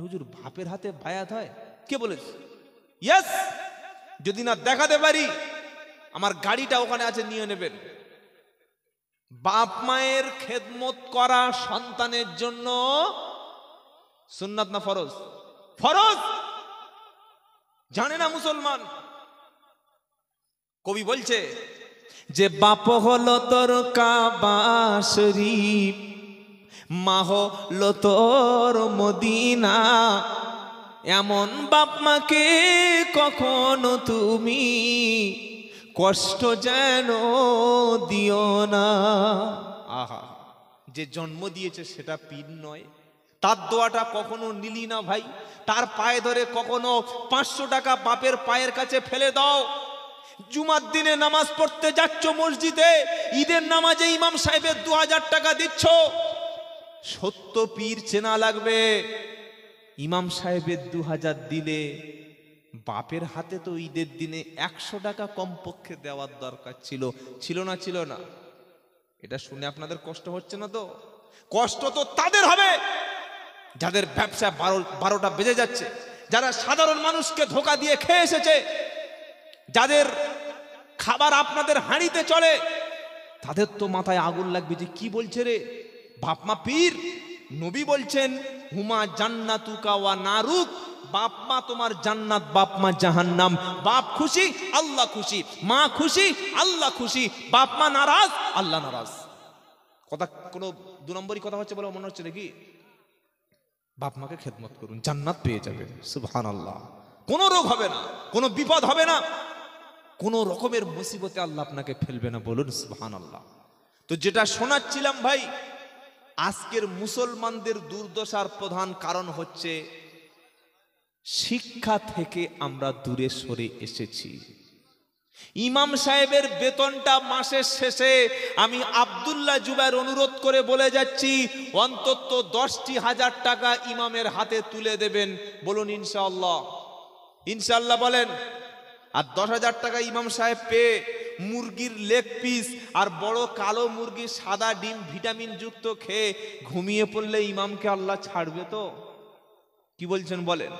[SPEAKER 1] হুজুর বাপের হাতে বায়াত হয়? কে বলেছে? ইয়েস, যদি না দেখাতে পারি আমার গাড়িটা ওখানে আছে, নিয়ে নেবেন। বাপ মায়ের খেদমত করা সন্তানের জন্য সুন্নাত না ফরজ? ফরজ। জানে না মুসলমান। কবি বলছে যে বাপ হলো তোর কাবা শরীফ, মা হলো তোর মদিনা। এমন বাপ মাকে কখনো তুমি কষ্ট যেন দিও না। আহা, যে জন্ম দিয়েছে সেটা পীর নয়, তার দোয়াটা কখনো নিলি না ভাই। তার পায়ে ধরে কখনো 500 টাকা বাপের পায়ের কাছে ফেলে দাও। জুমার দিনে নামাজ পড়তে যাচ্ছ মসজিদে, ঈদের নামাজে ইমাম সাহেবের 2000 টাকা দিচ্ছ। সত্য পীর চেনা লাগবে। ইমাম সাহেবের 2000 দিলে বাপের হাতে তো ঈদের দিনে 100 টাকা কমপক্ষে দেওয়ার দরকার ছিল। ছিল না? ছিল না? এটা শুনে আপনাদের কষ্ট হচ্ছে না তো? কষ্ট তো তাদের হবে যাদের ব্যবসা 12টা বেজে যাচ্ছে, যারা সাধারণ মানুষকে ধোকা দিয়ে খেয়ে এসেছে, যাদের খাবার আপনাদের হাঁড়িতে চলে, তাদের তো মাথায় আগুন লাগবে যে কি বলছে রে বাপ মা পীর। নবী বলছেন হুমা জান্নাতুকা ওয়া নারুক, বাপ মা তোমার জান্নাত, বাপ মা জাহান্নাম। বাপ খুশি আল্লাহ খুশি, মা খুশি আল্লাহ খুশি, বাপ মা নারাজ আল্লাহ নারাজ। কথা কোনো 2 নম্বরই কথা হচ্ছে বলে মনে হচ্ছে নাকি? বাপ মাকে খেদমত করুন, জান্নাত পেয়ে যাবেন। সুবহানাল্লাহ। কোনো রোগ হবে না, কোনো বিপদ হবে না, কোনো রকমের মুসিবতে আল্লাহ আপনাকে ফেলবে না, বলুন সুবহানাল্লাহ। তো যেটা শোনাচ্ছিলাম ভাই, আজকের মুসলমানদের দুর্দশার প্রধান কারণ হচ্ছে শিক্ষা থেকে আমরা দূরে সরে এসেছি। ইমাম সাহেবের বেতনটা মাসের শেষে আমি আব্দুল্লাহ জুবায়ের অনুরোধ করে বলে যাচ্ছি, অন্তত 10,000 টাকা ইমামের হাতে তুলে দেবেন, বলুন ইনশাআল্লাহ। ইনশাআল্লাহ বলেন। আর 10,000 টাকা ইমাম সাহেব পেয়ে মুরগির লেগ পিস আর বড় কালো মুরগির সাদা ডিম ভিটামিন যুক্ত খেয়ে ঘুমিয়ে পড়লে ইমামকে আল্লাহ ছাড়বে তো? কি বলছেন বলেন?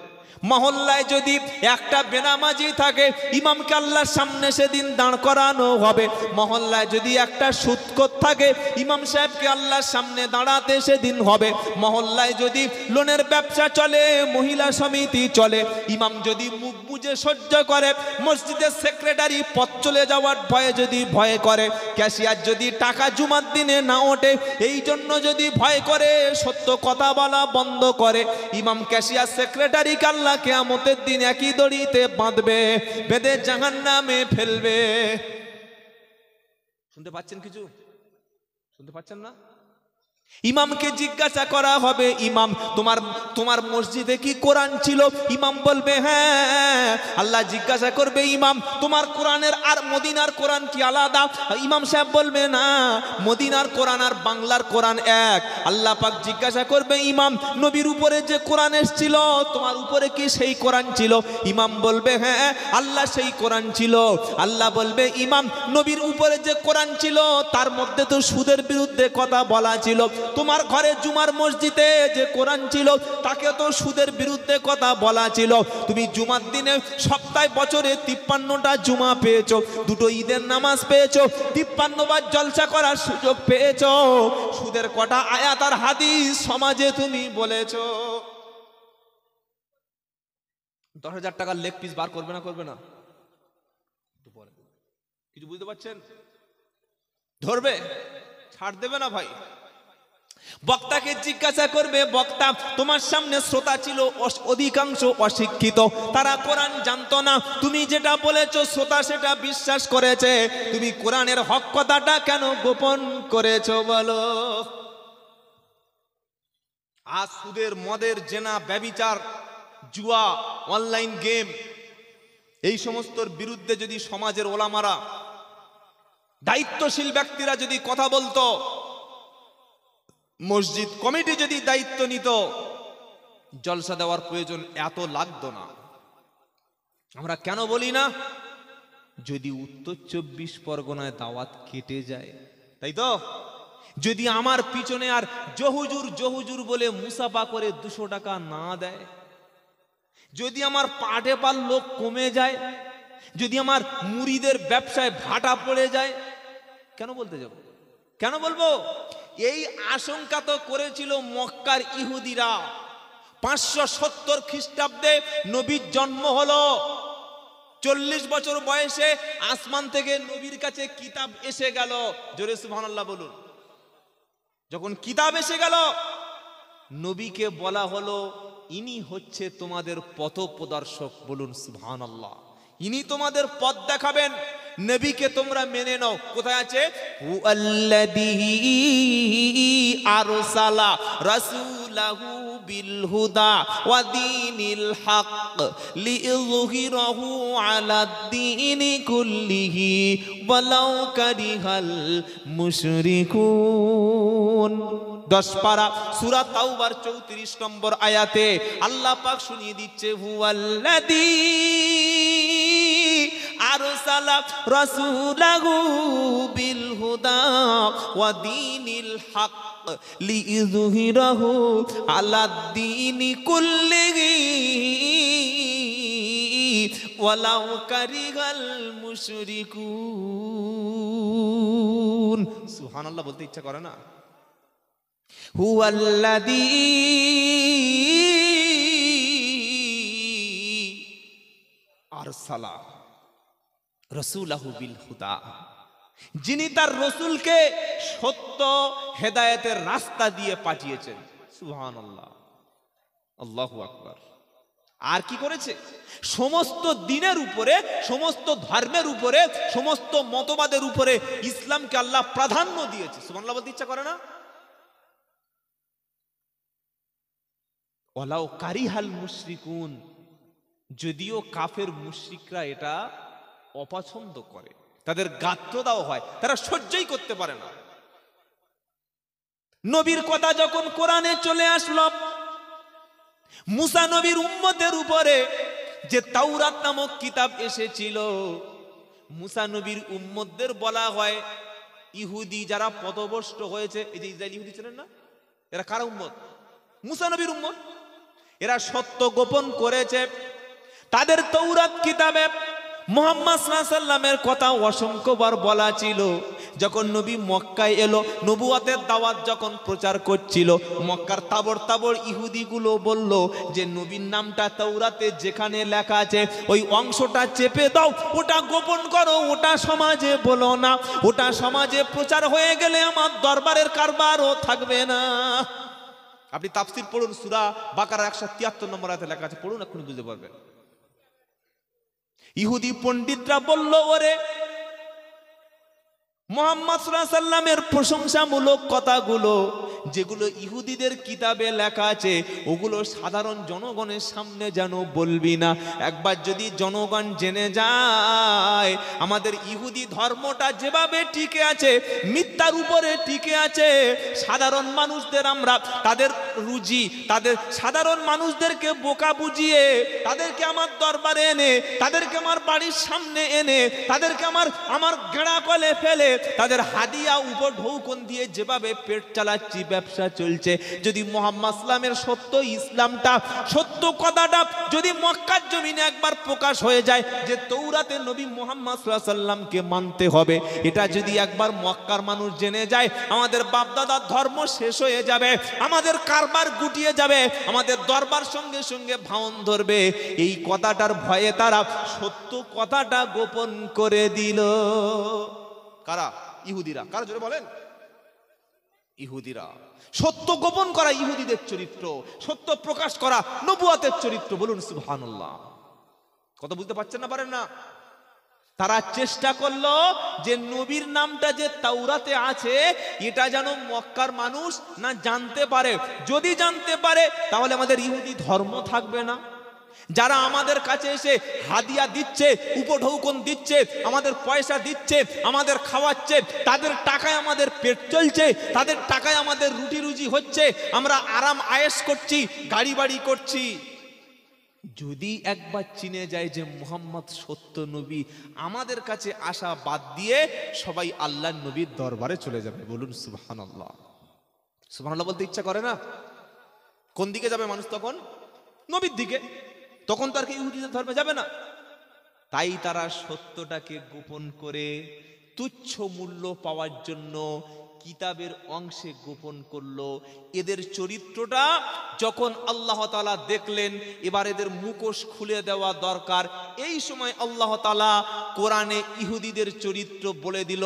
[SPEAKER 1] মহল্লায় যদি একটা বেনামাজি থাকে, ইমামকে আল্লাহর সামনে সেদিন দাঁড় করানো হবে। মহল্লায় যদি একটা সুদখোর থাকে, ইমাম সাহেবকে আল্লাহর সামনে দাঁড়াতে সেদিন হবে। মহল্লায় যদি লোনের ব্যবসা চলে, মহিলা সমিতি চলে, ইমাম যদি মুখ বুজে সহ্য করে, মসজিদের সেক্রেটারি পথ চলে যাওয়ার ভয়ে যদি ভয় করে, ক্যাশিয়ার যদি টাকা জুমার দিনে না ওঠে এই জন্য যদি ভয় করে, সত্য কথা বলা বন্ধ করে, ইমাম ক্যাশিয়ার সেক্রেটারি আল্লাহ কিয়ামতের দিন একই দড়িতে বাঁধবে, বেঁধে জাহান্নামে ফেলবে। শুনতে পাচ্ছেন কিছু? শুনতে পাচ্ছেন না? ইমামকে জিজ্ঞাসা করা হবে, ইমাম তোমার মসজিদে কি কোরআন ছিল? ইমাম বলবে হ্যাঁ। আল্লাহ জিজ্ঞাসা করবে, ইমাম তোমার কোরআনের আর মদিনার কোরআন কি আলাদা? ইমাম সাহেব বলবে না, মদিনার কোরআন আর বাংলার কোরআন এক। আল্লাহ পাক জিজ্ঞাসা করবে, ইমাম নবীর উপরে যে কোরআন এসেছিল তোমার উপরে কি সেই কোরআন ছিল? ইমাম বলবে হ্যাঁ আল্লাহ সেই কোরআন ছিল। আল্লাহ বলবে, ইমাম নবীর উপরে যে কোরআন ছিল তার মধ্যে তো সুদের বিরুদ্ধে কথা বলা ছিল। তোমার ঘরে জুমার মসজিদে যে কোরআন ছিল তাকে তো সুদের বিরুদ্ধে কথা বলা ছিল। তুমি জুমার দিনে সপ্তাহে বছরে 53টা জুমা পেয়েছো, 2টো ঈদের নামাজ পেয়েছো, 53 বার জলসা করার সুযোগ পেয়েছো। সুদের কটা আয়াত আর হাদিস সমাজে তুমি বলেছো। 10,000 টাকার লেগ পিস বার করবে না? করবে না? কিছু বুঝতে পারছেন? ধরবে, ছাড় দেবে না ভাই। বক্তাকে জিজ্ঞাসা করবে, বক্তা তোমার সামনে শ্রোতা ছিল অধিকাংশ অশিক্ষিত, তারা কোরআন জানতো না, তুমি যেটা বলেছো শ্রোতা সেটা বিশ্বাস করেছে, তুমি কোরআনের হক কথাটা কেন গোপন করেছো বলো? আজ সুদের, মদের, জেনা, ব্যভিচার, জুয়া, অনলাইন গেম, এই সমস্তর বিরুদ্ধে যদি সমাজের ওলামারা, দায়িত্বশীল ব্যক্তিরা যদি কথা বলতো, মসজিদ কমিটি যদি দায়িত্ব নিত, জলসা দেওয়ার প্রয়োজন এত লাগতো না। আমরা কেন বলি না? যদি উত্তর 24 পরগনায় দাওয়াত কেটে যায়, তাই তো? যদি আমার পিছনে আর জহুজুর জহুজুর বলে মুসাফা করে 200 টাকা না দেয়, যদি আমার পাটে পাল লোক কমে যায়, যদি আমার মুরিদের ব্যবসায় ভাটা পড়ে যায়, কেন বলতে যাব? কেন বলবো? এই আশঙ্কা তো করেছিল মক্কার ইহুদিরা। 570 খ্রিস্টাব্দে নবীর জন্ম হলো, 40 বছর বয়সে আসমান থেকে নবীর কাছে কিতাব এসে গেল। জোরে সুবহানাল্লাহ বলুন। যখন কিতাব এসে গেল, নবীকে বলা হলো ইনি হচ্ছে তোমাদের পথ প্রদর্শক। বলুন সুবহানাল্লাহ। ইনি তোমাদের পথ দেখাবেন, নবীকে তোমরা মেনে নাও। কোথায় আছে? হুয়াল্লাযী আরসালা রাসূলাহু বিল হুদা ওয়া দীনিল হক লিইযহিরাহু আলাদ দীনি কুল্লিহি ওয়ালাউ কারিহাল মুশরিকুন। 10 পারা সূরা তাওবার 34 নম্বর আয়াতে আল্লাহ পাক শুনিয়ে দিচ্ছে, হুয়াল্লাযী আরসালা রাসূলাহু বিল হুদা ওয়া দীনিল হক লিইযহিরাহু আলাদ দীনি কুল্লিহি ওয়ালাউ কারিহাল মুশরিকুন। সুবহানাল্লাহ বলতে ইচ্ছা করে না? হুয়াল্লাযী আরসালা রাসূলাহু বিল হুদা, যিনি তার রাসূলকে সত্য হেদায়েতের রাস্তা দিয়ে পাঠিয়েছেন। সুবহানাল্লাহ, আল্লাহু আকবার। আর কি করেছে? সমস্ত দিনের উপরে, সমস্ত ধর্মের উপরে, সমস্ত মতবাদের উপরে ইসলামকে আল্লাহ প্রাধান্য দিয়েছে। সুবহানাল্লাহ বলতে ইচ্ছা করে না? ওয়ালাউ কারিহাল মুশরিকুন, যদিও কাফের মুশরিকরা এটা অপছন্দ করে, তাদের গাত্রদাও হয়, তারা সহ্যই করতে পারে না। নবীর কথা যখন কোরআনে চলে আসলো, মুসা নবীর উম্মতের উপরে যে তাওরাত নামক কিতাব এসেছিল, মুসা নবীর উম্মতদের বলা হয় ইহুদি যারা পথভ্রষ্ট হয়েছে। এই যে ইসরায়েল ইহুদি ছিলেন না, এরা কারা উম্মত? মুসা নবীর উম্মত। এরা সত্য গোপন করেছে। তাদের তাওরাত কিতাবে মুহাম্মদ সাল্লাল্লাহু আলাইহি সাল্লামের কথা অসংখ্যবার বলা ছিল। যখন নবী মক্কায় এলো, নবুয়তের দাওয়াত যখন প্রচার করছিল, মক্কার তাবর তাবর ইহুদিগুলো বলল যে নবীর নামটা তাওরাতে যেখানে লেখা আছে ওই অংশটা চেপে দাও, ওটা গোপন করো, ওটা সমাজে বলো না, ওটা সমাজে প্রচার হয়ে গেলে আমার দরবারের কারবারও থাকবে না। আপনি তাফসীর পড়ুন, সূরা বাকারা 173 নম্বর আয়াতে লেখা আছে, পড়ুন, এক্ষুনি বুঝতে পারবেন। ইহুদি পণ্ডিতরা বলল, ওরে মুহাম্মদ সাল্লাল্লাহু আলাইহি সাল্লামের প্রশংসামূলক কথাগুলো যেগুলো ইহুদিদের কিতাবে লেখা আছে ওগুলো সাধারণ জনগণের সামনে যেন বলবি না। একবার যদি জনগণ জেনে যায় আমাদের ইহুদি ধর্মটা যেভাবে টিকে আছে, মিথ্যার উপরে টিকে আছে, সাধারণ মানুষদের আমরা তাদের রুজি, তাদের সাধারণ মানুষদেরকে বোকা বুঝিয়ে তাদেরকে আমার দরবারে এনে, তাদেরকে আমার বাড়ির সামনে এনে, তাদেরকে আমার গেড়া কলে ফেলে তাদের হাদিয়া উপর ঢৌকন দিয়ে যেভাবে পেট চালাচ্ছি, ব্যবসা চলছে, যদি মুহাম্মদ সাল্লামের সত্য ইসলামটা, সত্য কথাটা যদি মক্কার জমিনে একবার প্রকাশ হয়ে যায় যে তৌরাতে নবী মুহাম্মদ সাল্লাল্লাহু আলাইহি সাল্লামকে মানতে হবে, এটা যদি একবার মক্কার মানুষ জেনে যায়, আমাদের বাপদাদার ধর্ম শেষ হয়ে যাবে, আমাদের কারবার গুটিয়ে যাবে, আমাদের দরবার সঙ্গে সঙ্গে ভাঙন ধরবে। এই কথাটার ভয়ে তারা সত্য কথাটা গোপন করে দিল। কারা? ইহুদিরা। কারা? জোরে বলেন। ইহুদিরা। সত্য গোপন করা ইহুদিদের চরিত্র, সত্য প্রকাশ করা নবুয়াতের চরিত্র। বলুন সুবহানাল্লাহ। কথা বুঝতে পারছেন না, পারেন না? তারা চেষ্টা করলো যে নবীর নামটা যে তাওরাতে আছে এটা যেন মক্কার মানুষ না জানতে পারে। যদি জানতে পারে তাহলে আমাদের ইহুদি ধর্ম থাকবে না। যারা আমাদের কাছে এসে হাদিয়া দিচ্ছে, উপঢৌকন দিচ্ছে, আমাদের পয়সা দিচ্ছে, আমাদের খাওয়াচ্ছে, তাদের টাকায় আমাদের পেট চলছে, তাদের টাকায় আমাদের রুটি রুজি হচ্ছে, আমরা আরাম আয়েশ করছি, গাড়ি বাড়ি করছি। যদি একবার চিনে যায় যে মুহাম্মদ সত্য নবী, আমাদের কাছে আসা বাদ দিয়ে সবাই আল্লাহর নবীর দরবারে চলে যাবে। বলুন সুবহানাল্লাহ। সুবহানাল্লাহ বলতে ইচ্ছা করে না? কোন দিকে যাবে মানুষ তখন? নবীর দিকে। তখন তো আর কি ইহুদিদের ধর্মে যাবে না। তাই তারা সত্যটাকে গোপন করে তুচ্ছ মূল্য পাওয়ার জন্য কিতাবের অংশে গোপন করলো। এদের চরিত্রটা যখন আল্লাহ তাআলা দেখলেন এবার এদের মুখোশ খুলে দেওয়া দরকার, এই সময় আল্লাহ তাআলা কোরআনে ইহুদিদের চরিত্র বলে দিল।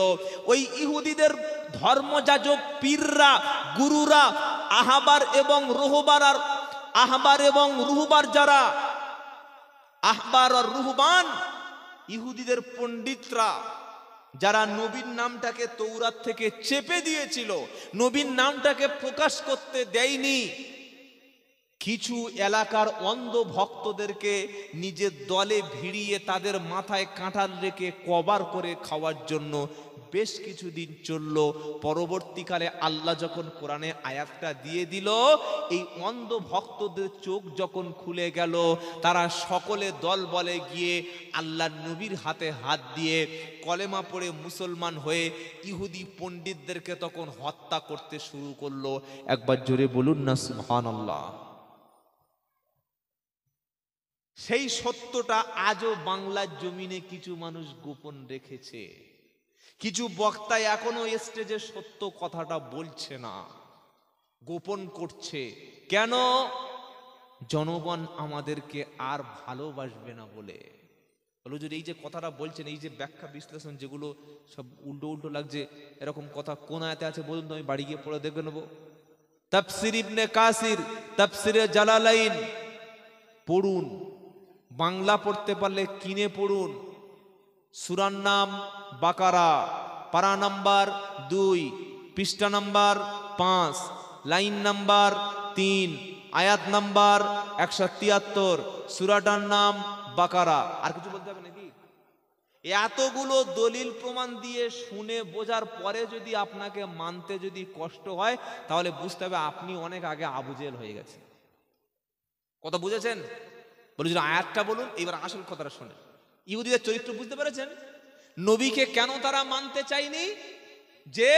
[SPEAKER 1] ওই ইহুদিদের ধর্মযাজক পীররা, গুরুরা, আহবার এবং রুহবার যারা আহবার আর রুহবান, ইহুদিদের পণ্ডিতরা যারা নবীর নামটাকে তৌরাত থেকে চেপে দিয়েছিল, নবীর নামটাকে প্রকাশ করতে দেয়নি, কিছু এলাকার অন্ধ ভক্তদেরকে নিজের দলে ভিড়িয়ে তাদের মাথায় কাঁঠাল রেখে কভার করে খাওয়ার জন্য বেশ কিছুদিন চলল। পরবর্তীকালে আল্লাহ যখন কোরআনে আয়াতটা দিয়ে দিল, এই অন্ধ ভক্তদের চোখ যখন খুলে গেল, তারা সকলে দল বলে গিয়ে আল্লাহর নবীর হাতে হাত দিয়ে কলেমা পড়ে মুসলমান হয়ে ইহুদি পণ্ডিতদেরকে তখন হত্যা করতে শুরু করলো। একবার জোরে বলুন না সুবহানাল্লাহ। সেই সত্যটা আজও বাংলার জমিনে কিছু মানুষ গোপন রেখেছে। কিছু বক্তা এখনো স্টেজে সত্য কথাটা বলছে না, গোপন করছে। কেন? জনগণ আমাদেরকে আর ভালোবাসবে না বলে। বলো যদি এই যে কথাটা বলছেন, এই যে ব্যাখ্যা বিশ্লেষণ যেগুলো সব উল্টো উল্টো লাগছে, এরকম কথা কোন আয়াতে আছে বলুন তো, আমি বাড়ি গিয়ে পড়ে দেখে নেবো। তাফসির ইবনে কাসির, তাফসিরে জালালাইন পড়ুন, বাংলা পড়তে পারলে কিনে পড়ুন। সূরার নাম বাকারা, পারা নাম্বার 2, পৃষ্ঠা নাম্বার 5, লাইন নাম্বার 3, আয়াত নাম্বার 173। সূরাটার নাম বাকারা। আর কিছু বলতে হবে নাকি? এতগুলো দলিল প্রমাণ দিয়ে শুনে বোঝার পরে যদি আপনাকে মানতে যদি কষ্ট হয়, তাহলে বুঝতে হবে আপনি অনেক আগে আবু জেহেল হয়ে গেছেন। কথা বুঝেছেন? বলে যদি আয়াতটা বলুন, এবার আসল কথাটা শুনে। ইহুদিদের চরিত্র বুঝতে পেরেছেন? নবীকে কেন তারা মানতে চায়নি? যে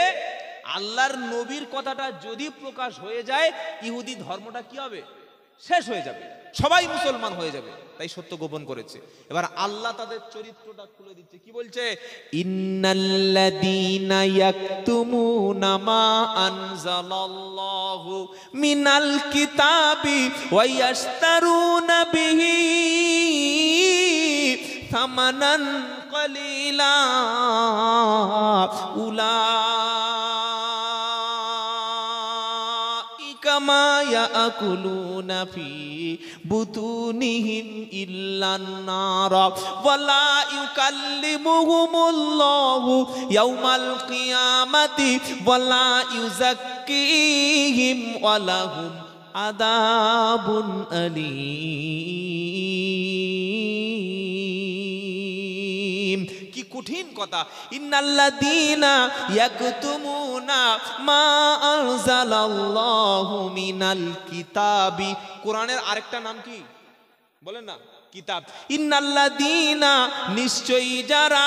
[SPEAKER 1] আল্লাহর নবীর কথাটা যদি প্রকাশ হয়ে যায়, ইহুদি ধর্মটা কি হবে? শেষ হয়ে যাবে, সবাই মুসলমান হয়ে যাবে। তাই সত্য গোপন করেছে। এবার আল্লাহ তাদের চরিত্রটা খুলে দিচ্ছে। কি বলছে? ইন্নাল্লাযীনা ইয়াকতুমুনা মা আনজালাল্লাহু মিনাল কিতাবি ওয়া ইয়াশতারুনা বিহি থামানান কলিলা উলাইকা মা ইয়াকুলুনা ফি বুতুনিহিম ইল্লান নার ওয়া লা ইউকাল্লিমুহুমুল্লাহু ইয়াওমাল কিয়ামাতি ওয়া লা ইউযাক্কিহিম ওয়া লাহুম আযাবুন আলীম। কি কঠিন কথা! ইন্নাল্লাযীনা ইয়াকতুমুনা মা আনজালাল্লাহু মিনাল কিতাবি। কোরআনের আরেকটা নাম কি বলেন না? কিতাব। ইন্নাল্লাযীনা, নিশ্চয়ই যারা,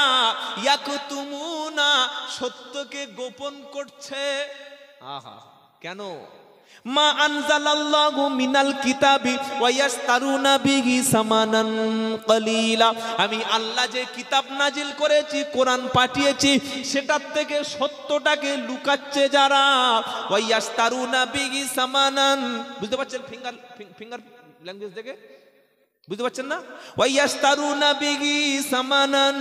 [SPEAKER 1] ইয়াকতুমুনা, সত্যকে গোপন করছে। আহা, কেন? মা আনজালাল্লাহু মিনাল কিতাবি ওয়া ইয়াশতারুনা বিহি সামানান কলিলা। আমি আল্লাহ যে কিতাব নাজিল করেছি, কোরআন পাঠিয়েছি, সেটার থেকে সত্যটাকে লুকাচ্ছে যারা। ওয়া ইয়াশতারুনা বিহি সামানান, বুঝতে পারছেন? ফিঙ্গার ল্যাঙ্গুয়েজ দেখে বুঝতে পারছেন না? ওয়াইয়াস্তারুনা বিহি সামানান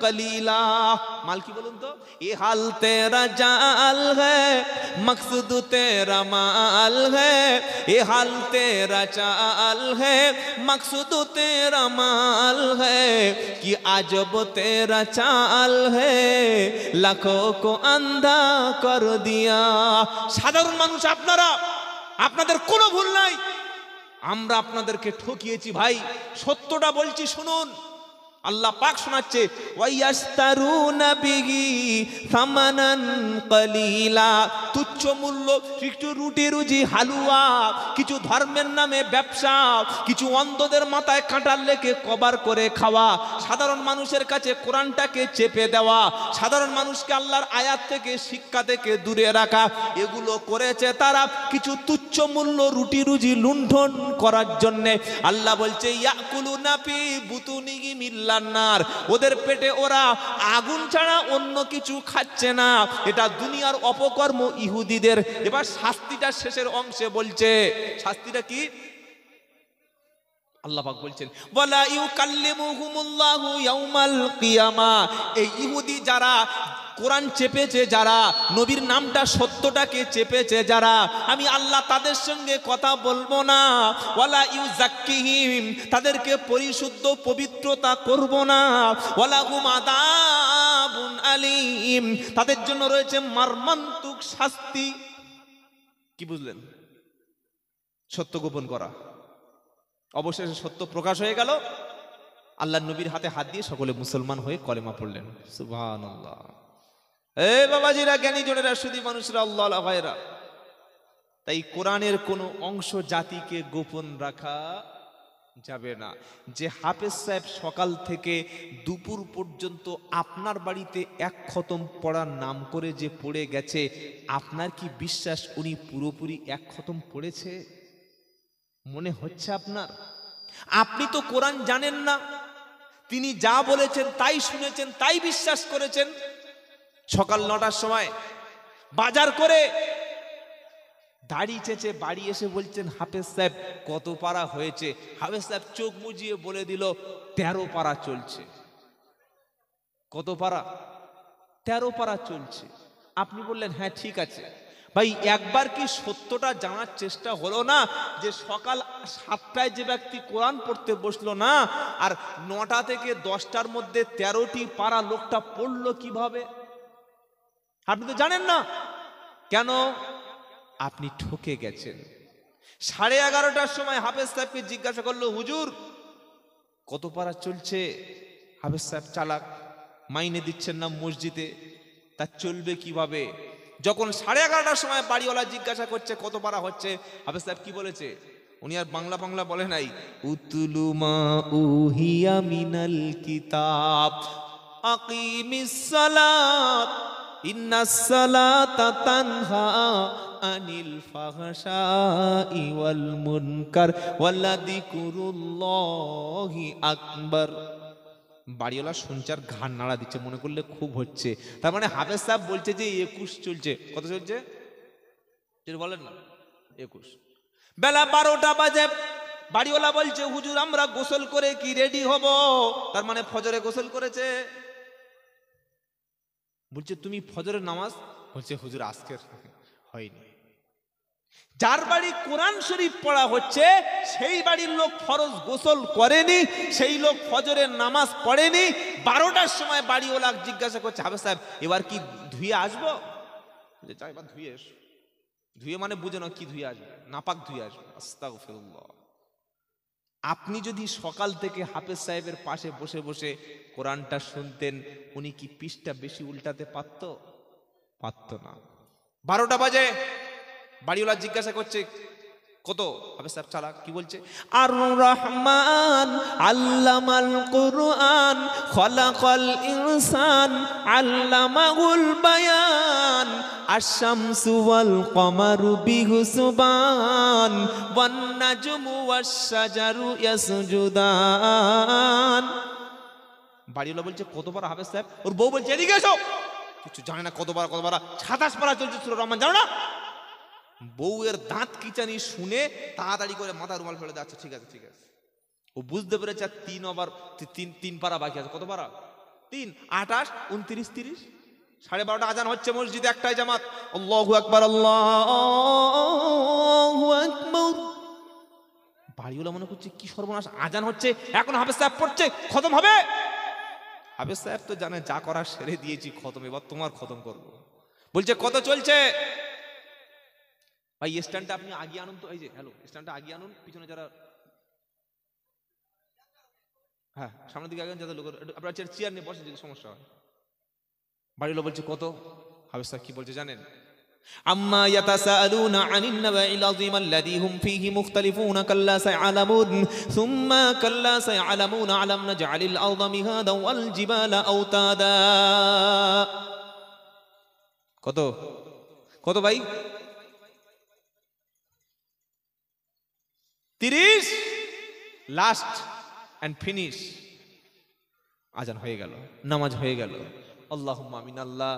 [SPEAKER 1] কালিলা, মাল কি বলুন তো? এ হাল তেরা জাল হ্যায় মকসুদ তেরা মাল হ্যায়, এ হাল তেরা চাল হ্যায় মকসুদ তেরা মাল হ্যায়, কি আজব তেরা চাল হ্যায় লাখো কো আন্ধা কর দিয়া। সাধারণ মানুষ আপনারা, আপনাদের কোনো ভুল নাই, আমরা আপনাদেরকে ঠকিয়েছি ভাই, সত্যটা বলছি শুনুন। আল্লাহ পাক শোনাচ্ছে, ওয়াইয়াস্তারুনা বিহি সামানান কালিলা, তুচ্ছ মূল্য কিছু রুটি রুজি হালুয়া, কিছু ধর্মের নামে ব্যবসা, কিছু অন্ধদের মাথায় কাঁটার লেকে কভার করে খাওয়া, সাধারণ মানুষের কাছে কোরআনটাকে চেপে দেওয়া, সাধারণ মানুষকে আল্লাহর আয়াত থেকে শিক্ষা থেকে দূরে রাখা, এগুলো করেছে তারা কিছু তুচ্ছ মূল্য রুটি রুজি লুণ্ঠন করার জন্যে। আল্লাহ বলছে, ইয়াকুলুনা ফি বুতুনিহি মিল্লা নার, ওদের পেটে ওরা আগুন ছাড়া অন্য কিছু খাচ্ছে না। এটা দুনিয়ার অপকর্ম ইহুদিদের। এবার শাস্তিটা শেষের অংশে বলছে, শাস্তিটা কি? আল্লাহ পাক বলছেন, ওয়ালা ইউকাল্লিমুহুমুল্লাহু ইয়াউমাল কিয়ামা, এই ইহুদি যারা কোরআন চেপেছে, যারা নবীর নামটা সত্যটাকে চেপেছে, যারা, আমি আল্লাহ তাদের সঙ্গে কথা বলবো না। ওয়ালা ইউজাক্কিহিম, তাদেরকে পরিশুদ্ধ পবিত্রতা করব না। ওয়ালা হুম আযাবুন আলীম, তাদের জন্য রয়েছে মর্মান্তিক শাস্তি। কি বুঝলেন? সত্য গোপন করা, অবশেষে সত্য প্রকাশ হয়ে গেল। আল্লাহ নবীর হাতে হাত দিয়ে সকলে মুসলমান হয়ে কলেমা পড়লেন। সুবহানাল্লাহ। এই বাবাজিরা, জ্ঞানী জনেরা, সুধী মানুষরা, আল্লাহ ভাইরা, তাই কোরআনের কোনো অংশ জাতিকে গোপন রাখা যাবে না। যে হাফেজ সাহেব সকাল থেকে দুপুর পর্যন্ত আপনার বাড়িতে এক খতম পড়ার নাম করে যে পড়ে গেছে, আপনার কি বিশ্বাস উনি পুরোপুরি এক খতম পড়েছে মনে হচ্ছে আপনার? আপনি তো কোরআন জানেন না, তিনি যা বলেছেন তাই শুনেছেন, তাই বিশ্বাস করেছেন। সকাল 9টার সময় বাজার করে দাড়ি চেঁচে বাড়ি এসে বলছেন, হাফেজ সাহেব কত পারা হয়েছে? হাফেজ সাহেব চোখ মুজিয়ে বলে দিল 13 পারা চলছে। কত পারা? 13 পারা চলছে। আপনি বললেন হ্যাঁ ঠিক আছে। ভাই, একবার কি সত্যটা জানার চেষ্টা হলো না যে সকাল 7টায় যে ব্যক্তি কোরআন পড়তে বসলো না, আর 9টা থেকে 10টার মধ্যে 13টি পারা লোকটা পড়লো কিভাবে? আপনি তো জানেন না। কেন? আপনি ঠকে গেছেন। 11:30টার সময় হাফেজ সাহেবকে জিজ্ঞাসা করলো, হুজুর কত পারা চলছে? হাফেজ সাহেব চালাক, মাইনে দিচ্ছেন না মসজিদে, তা চলবে কিভাবে? যখন 11:30টার সময় বাড়িওয়ালা জিজ্ঞাসা করছে কত পারা হচ্ছে, হাফেজ সাহেব কি বলেছে? উনি আর বাংলা বাংলা বলে নাই, উতলু মা উহিয়া মিনাল কিতাব আকিমিস সালাত ইন্নাস সালাতা তানহা আনিল ফাহশাই ওয়াল মুনকার ওয়ালাযিকরুল্লাহি আকবার। বাড়িওয়ালা শুনচার ঘাড় নাড়া দিচ্ছে, মনে করলে খুব হচ্ছে। তার মানে হাফেজ সাহেব বলছে যে 21 চলছে। কত চলছে বলেন না? 21। বেলা 12টা বাজে, বাড়িওয়ালা বলছে, হুজুর আমরা গোসল করে কি রেডি হব? তার মানে ফজরে গোসল করেছে। বলছে তুমি ফজরের নামাজ? বলছে হুজুর আজকের হয়নি। যার বাড়ি কোরআন শরীফ পড়া হচ্ছে সেই বাড়ির লোক ফরজ গোসল করেনি, সেই লোক ফজরের নামাজ পড়েনি। 12টার সময় বাড়িওয়ালা জিজ্ঞাসা করছে, হাফেজ সাহেব এবার কি ধুয়ে আসবো? যাই এবার ধুয়ে এসো। ধুয়ে মানে বুঝে না কি ধুয়ে আসবে? নাপাক ধুয়ে আসবে। আস্তাগফিরুল্লাহ। আপনি যদি সকাল থেকে হাফেজ সাহেবের পাশে বসে বসে কোরআনটা শুনতেন, উনি কি পৃষ্ঠা বেশি উল্টাতে পারত? পারত না। 12টা বাজে, বাড়িওয়ালা জিজ্ঞাসা করছে কত? হাফেজ সাহেব চালাক, কি বলছে? আর রহমান আল্লামাল কুরআন খলাকাল ইনসান আল্লামাহুল বায়ান আশ-শামসু ওয়াল কমারু বিহুসবান ওয়ান নাজমু ওয়াশ শাজারু ইয়াসজুদান। বাড়িওয়ালা বলছে কতবার হাফেজ সাহেব? ওর বউ বলছে এদিকে এসো, কিছু জানে না। কতবার 27 পারা চলছে সূরা রহমান, জানো না? বউয়ের দাঁত কিচানি শুনে তাড়াতাড়ি করে মাথা রুমাল ফেলে দেয়। আচ্ছা ঠিক আছে ঠিক আছে। ও বুঝতে পেরেছে 3 ওভার 3 পারা বাকি আছে। কত পারা? 3, 28, 29, 30। 12:30 আজান হচ্ছে মসজিদে, একটাই জামাত। আল্লাহু আকবার, আল্লাহু আকবার। বাড়িওয়ালা মনে করছে কি সর্বনাশ, আজান হচ্ছে, এখন হাফেজ সাহেব পড়ছে, খতম হবে। হাফেজ সাহেব তো জানে যা করার সেরে দিয়েছি, খতম, এবার তোমার খতম করবো। বলছে কত চলছে? ভাই স্ট্যান্ডটা আপনি আগিয়ে আনুন তো, এই যে হ্যালো, স্ট্যান্ডটা আগিয়ে আনুন, পিছনে যারা, হ্যাঁ সামনের দিকে আগে যাদের লোক, আপনার চেয়ার নিয়ে বসে যদি সমস্যা হয়। বাড়ির লোক বলছে কত? হাফেজ সাহেব কি বলছে জানেন? আম্মা ইয়াতাসাআলুনা আনিন নাবাইল আযীম আল্লাযী হুম ফীহি মুখতালিফুন কাল্লা সায়ালামুন সুম্মা কাল্লা সায়ালামুন আলাম নাজআলিল আরদা মিহাদা ওয়াল জিবালা আওতাদা। কত কত ভাই? 30, লাস্ট এন্ড ফিনিশ। আজান হয়ে গেল, নামাজ হয়ে গেল। আল্লাহুম্মা আমিন। আল্লাহ,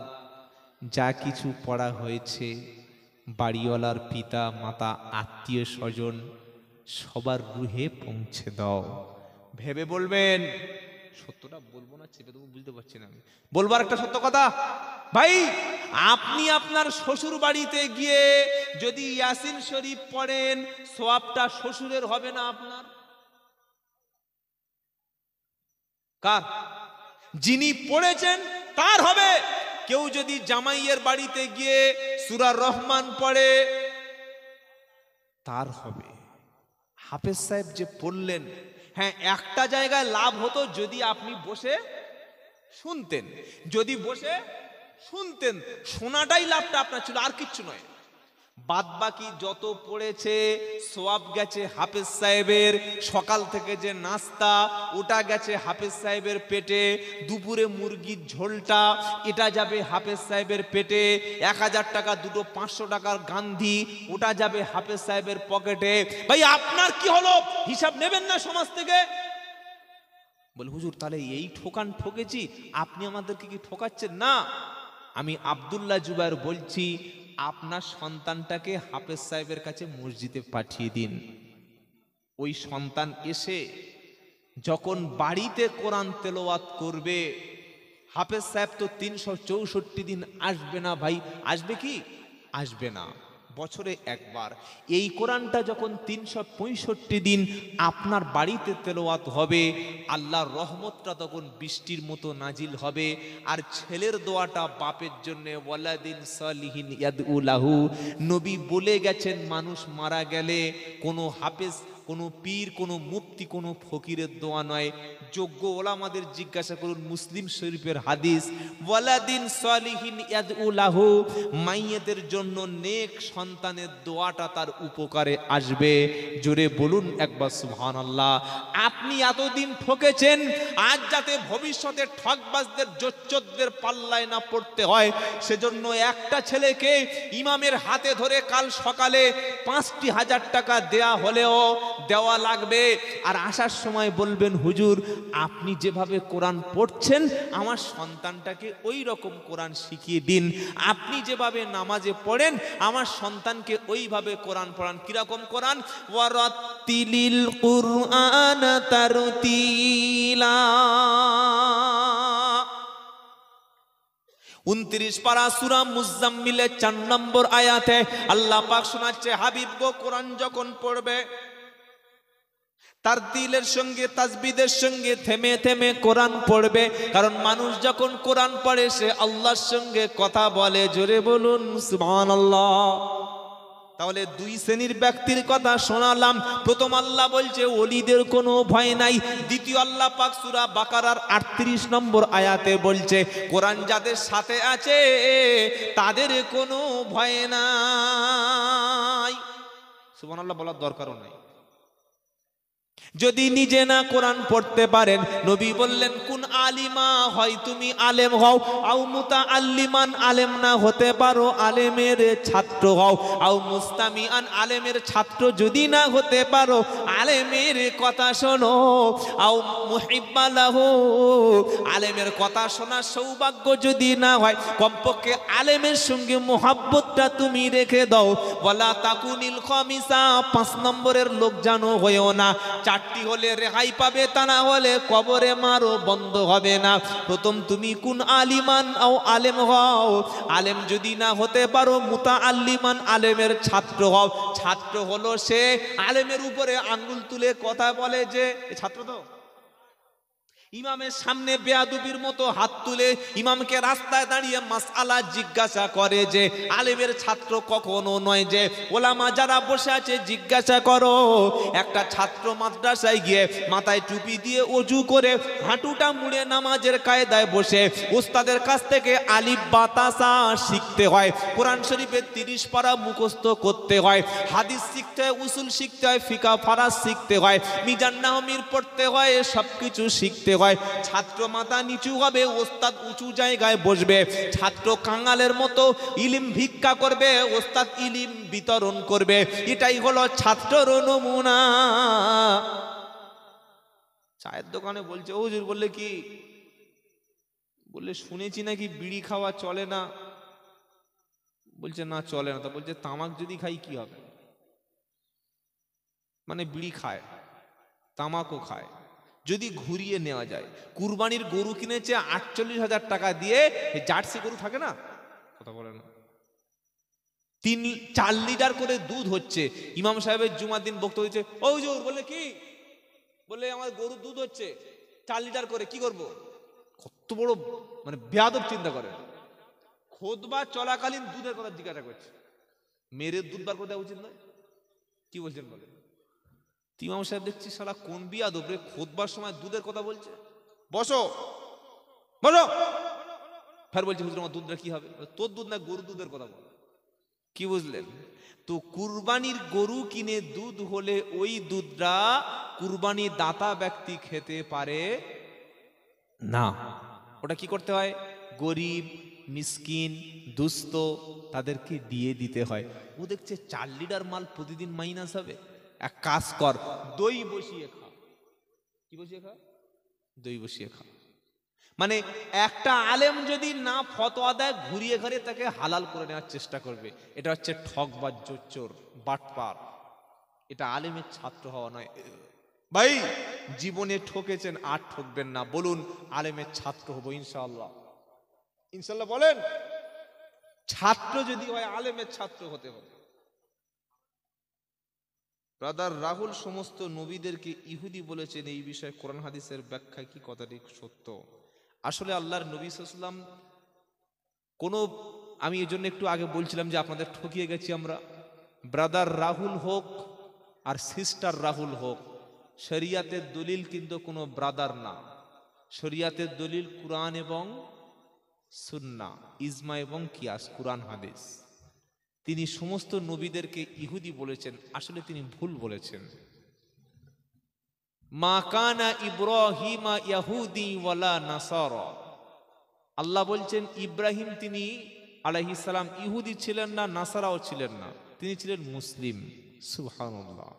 [SPEAKER 1] যা কিছু পড়া হয়েছে বাড়িওয়ালার পিতা মাতা আত্মীয় স্বজন সবার রুহে পৌঁছে দাও। ভেবে বলবেন, সত্যটা বলবো না চেপে দেবো, বুঝতে পারছি না আমি। বলবার একটা সত্য কথা ভাই, আপনি আপনার শ্বশুর বাড়িতে গিয়ে যদি ইয়াসিন শরীফ পড়েন, সওয়াবটা শ্বশুরের হবে না আপনার? কার? যিনি পড়েছেন তার হবে। কেউ যদি জামাইয়ের বাড়িতে গিয়ে সূরা রহমান পড়ে, তার হবে। হাফেজ সাহেব যে পড়লেন, হ্যাঁ একটা জায়গায় লাভ হতো যদি আপনি বসে শুনতেন, যদি বসে শুনতেন, শোনাটাই লাভটা আপনার ছিল, আর কিচ্ছু নয়। বাদ বাকি যত পড়েছে সওয়াব গেছে হাফেজ সাহেবের। সকাল থেকে যে নাস্তা, ওটা গেছে হাফেজ সাহেবের পেটে। দুপুরে মুরগির ঝোলটা, এটা যাবে হাফেজ সাহেবের পেটে। 1000 টাকা দুটো 500 টাকার গান্ধী, ওটা যাবে হাফেজ সাহেবের পকেটে। ভাই আপনার কি হলো? হিসাব নেবেন না সমাজ থেকে? বলে হুজুর তাহলে এই ঠকান ঠকেছি, আপনি আমাদেরকে কি ঠকাচ্ছেন? না, আমি আব্দুল্লাহ জুবায়ের বলছি, আপনার সন্তানটাকে হাফেজ সাহেবের কাছে মসজিদে পাঠিয়ে দিন। ওই সন্তান এসে যখন বাড়িতে কোরআন তেলাওয়াত করবে, হাফেজ সাহেব তো 364 দিন আসবে না ভাই। আসবে কি? আসবে না, বছরে একবার। এই কোরআনটা যখন 365 দিন আপনার বাড়িতে তেলাওয়াত হবে, আল্লাহর রহমতটা তখন বৃষ্টির মতো নাজিল হবে। আর ছেলের দোয়াটা বাপের জন্য, ওয়ালাদিন সালিহিন ইয়াদউ লাহু। নবী বলে গেছেন, মানুষ মারা গেলে কোনো হাফেজ, কোনো পীর, কোনো মুফতি, কোনো ফকিরের দোয়া নয়, যোগ্য ওলামাদের জিজ্ঞাসা করুন, মুসলিম শরীফের হাদিস, ওয়ালাদিন সালিহিন ইয়াদউ লাহু। মাইয়েতের জন্য নেক সন্তানের দোয়াটা তার উপকারে আসবে। জোরে বলুন একবার সুবহানাল্লাহ। আপনি এতদিন ঠকেছেন, আজ যাতে ভবিষ্যতে ঠকবাজদের জোচ্চোরদের পাল্লায় না পড়তে হয়, সেজন্য একটা ছেলেকে ইমামের হাতে ধরে কাল সকালে 5,000 টাকা দেয়া হলেও দেওয়া লাগবে। আর আসার সময় বলবেন, হুজুর আপনি যেভাবে কোরআন পড়ছেন আমার সন্তানটাকে ওই রকম কোরআন শিখিয়ে দিন। আপনি যেভাবে নামাজে পড়েন আমার সন্তানকে ওইভাবে কোরআন পড়ান। কিরকম কোরআন? ওয়ারাত্তিলিল কুরআন তারতিলা। 29 পারা সূরা মুজাম্মিলের 4 নম্বর আয়াতে আল্লাহ পাক শোনাচ্ছে, হাবিব গো কোরআন যখন পড়বে তার দিলের সঙ্গে, তাসবিদের সঙ্গে থেমে থেমে কোরআন পড়বে। কারণ মানুষ যখন কোরআন পড়ে সে আল্লাহর সঙ্গে কথা বলে। জোরে বলুন সুবহানাল্লাহ। তাহলে 2 শ্রেণীর ব্যক্তির কথা শোনালাম। প্রথম আল্লাহ বলছে ওলিদের কোনো ভয় নাই। দ্বিতীয় আল্লাহ পাক সূরা বাকারার 38 নম্বর আয়াতে বলছে কোরআন যাদের সাথে আছে তাদের কোনো ভয় নাই। সুবহানাল্লাহ বলার দরকারও নাই। যদি নিজে না কোরআন পড়তে পারেন, নবী বললেন কুন আলিমা, হয় তুমি আলেম হও, আও মুতাআল্লিমান, আলেম না হতে পারো আলেমের ছাত্র হও, আও মুস্তামিআন, আলেমের ছাত্র যদি না হতে পারো আলেমের কথা শোনো, আও মুহিব্বা লাহু, আলেমের কথা শোনার সৌভাগ্য যদি না হয় কমপক্ষে আলেমের সঙ্গে মোহাব্বতটা তুমি রেখে দাও। ওয়ালা তাকুনিল খামিসা, 5 নম্বরের লোক জানো হয়েও না। 4 চারটি হলে রেহাই পাবে, তা না হলে কবরে মারো বন্ধ হবে না। প্রথম তুমি কুন আলিমান ও আলেম হও, আলেম যদি না হতে পারো মুতাআল্লিমান, আলেমের ছাত্র হও। ছাত্র হলো সে আলেমের উপরে আঙ্গুল তুলে কথা বলে যে ছাত্র তো ইমামের সামনে বেয়াদবির মতো হাত তুলে ইমামকে রাস্তায় দাঁড়িয়ে মাসআলা জিজ্ঞাসা করে যে আলেমের ছাত্র কখনো নয়। যে ওলামা যারা বসে আছে জিজ্ঞাসা করো, একটা ছাত্র মাদ্রাসায় গিয়ে মাথায় টুপি দিয়ে ওযু করে হাঁটুটা মুড়ে নামাজের কায়দায় বসে উস্তাদের কাছ থেকে আলিফ বাতাসা শিখতে হয়, কোরআন শরীফের 30 পারা মুখস্থ করতে হয়, হাদিস শিখতে হয়, উসুল শিখতে হয়, ফিকা ফারাজ শিখতে হয়, মিজান নাহমির পড়তে হয়, সবকিছু শিখতে হয়। ছাত্র মাথা নিচু হবে, ওস্তাদ উঁচু জায়গায় বসবে। ছাত্র কাঙালের মতো ইলিম ভিক্ষা করবে, ওস্তাদ ইলিম বিতরণ করবে। এটাই হলো ছাত্রর নমুনা। চায়ের দোকানে বলছে, ও হুজুর বললে কি, বললে শুনেছি নাকি বিড়ি খাওয়া চলে না। বলছে না চলে না। তা বলছে তামাক যদি খাই কি হবে? মানে বিড়ি খায়, তামাকও খায়, যদি ঘুরিয়ে নেওয়া যায়। কুরবানির গরু কিনেছে 48,000 টাকা দিয়ে, জার্সি গরু থাকে না, কথা বলে না, 3-4 লিটার করে দুধ হচ্ছে। ইমাম সাহেবের জুমার দিন বক্তব্য দিচ্ছে, ও হুজুর বললে কি, বললে আমার গরুর দুধ হচ্ছে 4 লিটার করে, কি করব? কত বড় মানে বেয়াদব চিন্তা করে। খুতবা চলাকালীন দুধের কথা জিজ্ঞাসা করছে, মেরে দুধ বার করে দেওয়া উচিত নয়? কি বলছেন বলে? ইমাম সাহেব দেখছি শালা কোন বিয়াদব রে, খুতবার সময় দুধের কথা বলছে। বসো বসো। ফের বলছে হুজুর আমার দুধটা কি হবে? তোর দুধ না, গরু দুধের কথা বল। কি বুঝলেন? তো কুরবানির গরু কিনে দুধ হলে ওই দুধটা কুরবানি দাতা ব্যক্তি খেতে পারে না। ওটা কি করতে হয়? গরিব, মিসকিন, দুস্থ তাদেরকে দিয়ে দিতে হয়। ও দেখছে 4 লিটার মাল প্রতিদিন মাইনাস হবে। এক কাজ কর, দই বসিয়ে খা। কি বসিয়ে খা? দই বসিয়ে খা। মানে একটা আলেম যদি না ফতোয়া দেয়, ঘুরিয়ে ঘুরিয়ে তাকে হালাল করে নেওয়ার চেষ্টা করবে। এটা হচ্ছে ঠকবাজ, জোচ্চোর, বাটপার। এটা আলেমের ছাত্র হওয়া নয়। ভাই জীবনে ঠকেছেন, আর ঠকবেন না। বলুন আলেমের ছাত্র হবো ইনশাআল্লাহ। ইনশাআল্লাহ বলেন। ছাত্র যদি হয় আলেমের ছাত্র হতে হবে। ব্রাদার রাহুল সমস্ত নবীদেরকে ইহুদি বলেছেন, এই বিষয়ে কোরআন হাদিসের ব্যাখ্যা কি কথাটি সত্য? আসলে আল্লাহর নবী সাল্লাল্লাহু আলাইহি ওয়াসাল্লাম কোনো, আমি এই জন্য একটু আগে বলছিলাম যে আপনাদের ঠকিয়ে গেছি আমরা। ব্রাদার রাহুল হোক আর সিস্টার রাহুল হোক, শরিয়াতের দলিল কিন্তু কোনো ব্রাদার না। শরিয়াতের দলিল কুরআন এবং সুন্নাহ, ইজমা এবং কিয়াস, কুরআন হাদিস। তিনি সমস্ত নবীদেরকে ইহুদি বলেছেন, আসলে তিনি ভুল বলেছেন। মা কানা ইব্রাহিমা ইয়াহুদি ওয়ালা নাসারা। আল্লাহ বলছেন ইব্রাহিম তিনি আলাইহিস সালাম ইহুদি ছিলেন না, নাসারাও ছিলেন না, তিনি ছিলেন মুসলিম। সুবহানাল্লাহ।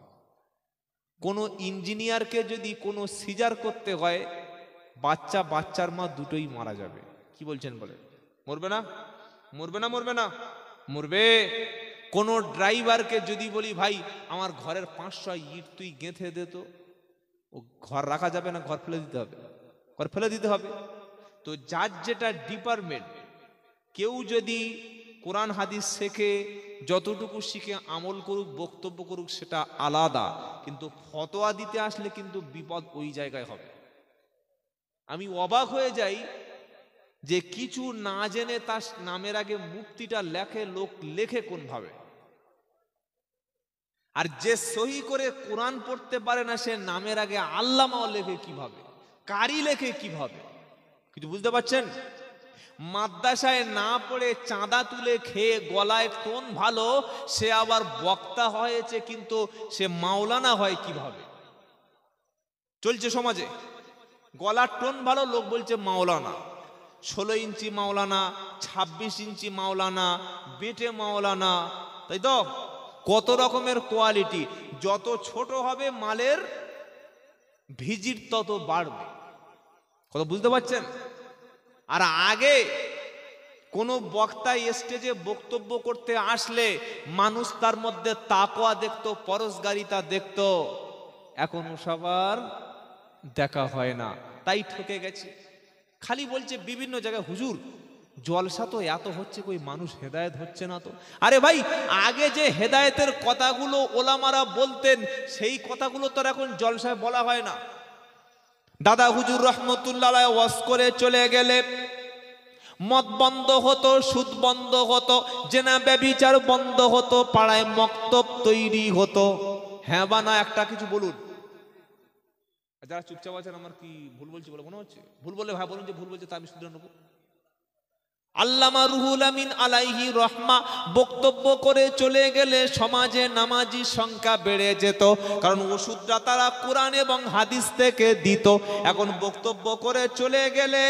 [SPEAKER 1] কোন ইঞ্জিনিয়ারকে যদি কোনো সিজার করতে হয়, বাচ্চা বাচ্চার মা দুটোই মারা যাবে। কি বলছেন বলে? মরবে না? মরবে না? মরবে না? মরবে। কোন ড্রাইভারকে যদি বলি ভাই আমার ঘরের 500 ইট তুই গেঁথে দে, তো ও ঘর রাখা যাবে না, ঘর ফেলে দিতে হবে, ঘর ফেলে দিতে হবে। তো যার যেটা ডিপার্টমেন্ট, কেউ যদি কোরআন হাদিস শেখে, যতটুকু শিখে আমল করুক, বক্তব্য করুক, সেটা আলাদা। কিন্তু ফতোয়া দিতে আসলে কিন্তু বিপদ ওই জায়গায় হবে। আমি অবাক হয়ে যাই যে কিছু না জেনে তার নামের আগে মুফতিটা লেখে, লোক লেখে কোন ভাবে। আর যে সহি করে কোরআন পড়তে পারে না, সে নামের আগে আল্লামাও লেখে কিভাবে, কারি লেখে কিভাবে? কিছু বুঝতে পারছেন? মাদ্রাসায় না পড়ে চাঁদা তুলে খেয়ে গলায় টোন ভালো, সে আবার বক্তা হয়েছে, কিন্তু সে মাওলানা হয় কিভাবে? চলছে সমাজে। গলার টোন ভালো, লোক বলছে মাওলানা। 16 ইঞ্চি মাওলানা, 26 ইঞ্চি মাওলানা, বেটে মাওলানা, তাই তো? কত রকমের কোয়ালিটি। যত ছোট হবে মালের ভিজিট তত বাড়বে। কত বুঝতে পারছেন? আর আগে কোনো বক্তা স্টেজে বক্তব্য করতে আসলে মানুষ তার মধ্যে তাকওয়া দেখতো, পরহেজগারিতা দেখতো। এখনো সবার দেখা হয় না, তাই ঠকে গেছে। খালি বলছে বিভিন্ন জায়গায় হুজুর জলসা তো এত হচ্ছে, কই মানুষ হেদায়েত হচ্ছে না তো। আরে ভাই, আগে যে হেদায়েতের কথাগুলো ওলামারা বলতেন সেই কথাগুলো তো এখন জলসায় বলা হয় না। দাদা হুজুর রহমতুল্লাহ আলাইহি ওয়াজ করে চলে গেলে মদ বন্ধ হতো, সুদ বন্ধ হতো, জেনা ব্যভিচার বন্ধ হতো, পাড়ায় মক্তব তৈরি হতো। হ্যাঁ বা না একটা কিছু বলুন। যারা চুপচাপ আছেন, আমার কি ভুল বলছি বলে মনে হচ্ছে? ভুল বলে ভাই বলুন যে ভুল বলছে, তা আমি শুধরে নেব। আল্লামা রুহুল আমিন আলাইহি রহমা বক্তব্য করে চলে গেলে সমাজে নামাজি সংখ্যা বেড়ে যেত, কারণ ওষুধটা তারা কোরআন এবং হাদিস থেকে দিত। এখন বক্তব্য করে চলে গেলে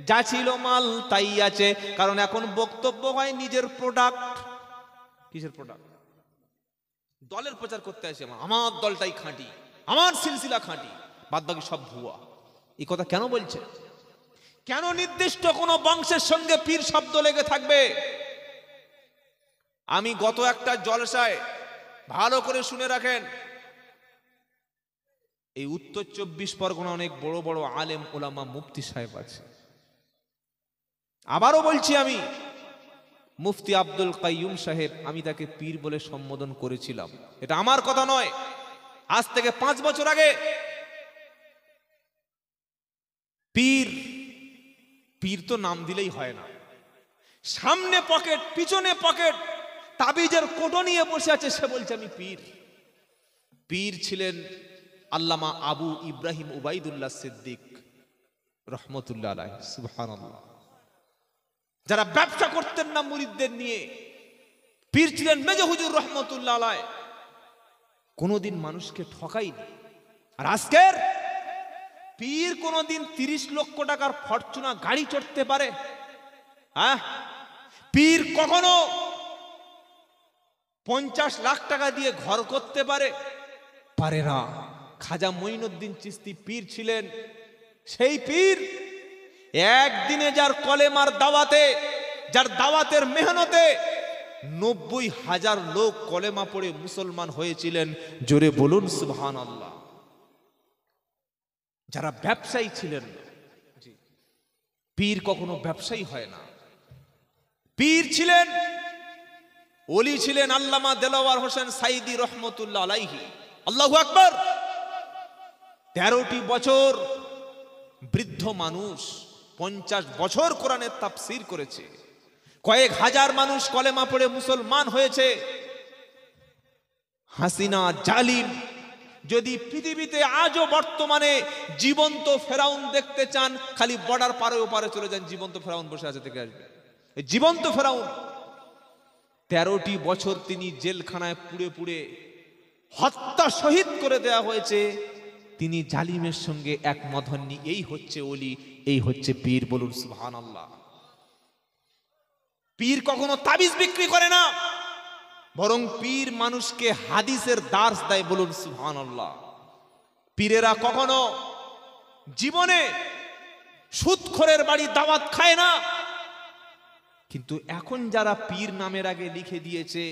[SPEAKER 1] যা ছিল মাল তাই আছে, কারণ এখন বক্তব্য হয় নিজের প্রোডাক্ট। কিসের প্রোডাক্ট? দলের প্রচার করতে আসে, আমার দলটাই খাঁটি, আমার সিলসিলা খাঁটি, বাদ বাকি সব ভুয়া। এই কথা কেন বলছে? কেন নির্দিষ্ট কোন বংশের সঙ্গে পীর শব্দ লেগে থাকবে? আমি গত একটা জলসায়, ভালো করে শুনে রাখেন, এই উত্তর 24 পরগনা অনেক বড় বড় আলেম ওলামা মুফতি সাহেব আছে। আবারও বলছি, আমি মুফতি আব্দুল কাইয়ুম সাহেব, আমি তাকে পীর বলে সম্বোধন করেছিলাম। এটা আমার কথা নয়, আজ থেকে 5 বছর আগে। পীর পীর তো নাম দিলেই হয় না, সামনে পকেট পিছনে পকেট তাবিজের কোটো নিয়ে বসে আছে, সে বলছে আমি পীর। পীর ছিলেন আল্লামা আবু ইব্রাহিম উবাইদুল্লাহ সিদ্দিক রহমতুল্লাহ আলাইহি। সুবহানাল্লাহ। যারা ব্যবসা করতেন না মুরিদদের নিয়ে, পীর ছিলেন মেজো হুজুর রহমতুল্লাহ আলাইহি, কোনোদিন মানুষকে ঠকাইনি। আর আজকের পীর কোনোদিন 30 লক্ষ টাকার ফরচুনা গাড়ি চড়তে পারে? হ্যাঁ, পীর কখনো 50 লাখ টাকা দিয়ে ঘর করতে পারে? পারে না। খাজা মঈনুদ্দিন চিশতি পীর ছিলেন, সেই পীর একদিনে যার কলেমার দাওয়াতে, যার দাওয়াতের মেহনতে 90,000 লোক কলেমা পড়ে মুসলমান হয়েছিলেন। জোরে বলুন সুবহানাল্লাহ। যারা ব্যবসায়ী ছিলেন, পীর কখনো ব্যবসায়ী হয় না। পীর ছিলেন, ওলি ছিলেন আল্লামা দেলাওয়ার হোসেন সাইদি রহমতুল্লাহ আলাইহি। আল্লাহু আকবার। 13টি বছর বৃদ্ধ মানুষ 50 বছর কোরআনের তাফসীর করেছে, কয়েক হাজার মানুষ কলেমা পড়ে মুসলমান হয়েছে। হাসিনা জালিম যদি পৃথিবীতে আজও বর্তমানে জীবন্ত ফেরাউন দেখতে চান, খালি বর্ডার পারে ওপারে চলে যান, জীবন্ত ফেরাউন বসে আছে, থেকে আসবে জীবন্ত ফেরাউন। 13টি বছর তিনি জেলখানায় পুড়ে পুড়ে হত্যা শহীদ করে দেয়া হয়েছে। তিনি জালিমের সঙ্গে একমত হননি। এই হচ্ছে ওলি, এই হচ্ছে পীর। বলুন সুবহানাল্লাহ। পীর কখনো তাবিজ বিক্রি করে না, বরং পীর মানুষকে হাদিসের দার্স দেয়। বলুন সুবহানাল্লাহ। পীরেরা কখনো জীবনে সুদখোরের বাড়ি দাওয়াত খায় না। কিন্তু এখন যারা পীর নামের আগে লিখে দিয়েছে,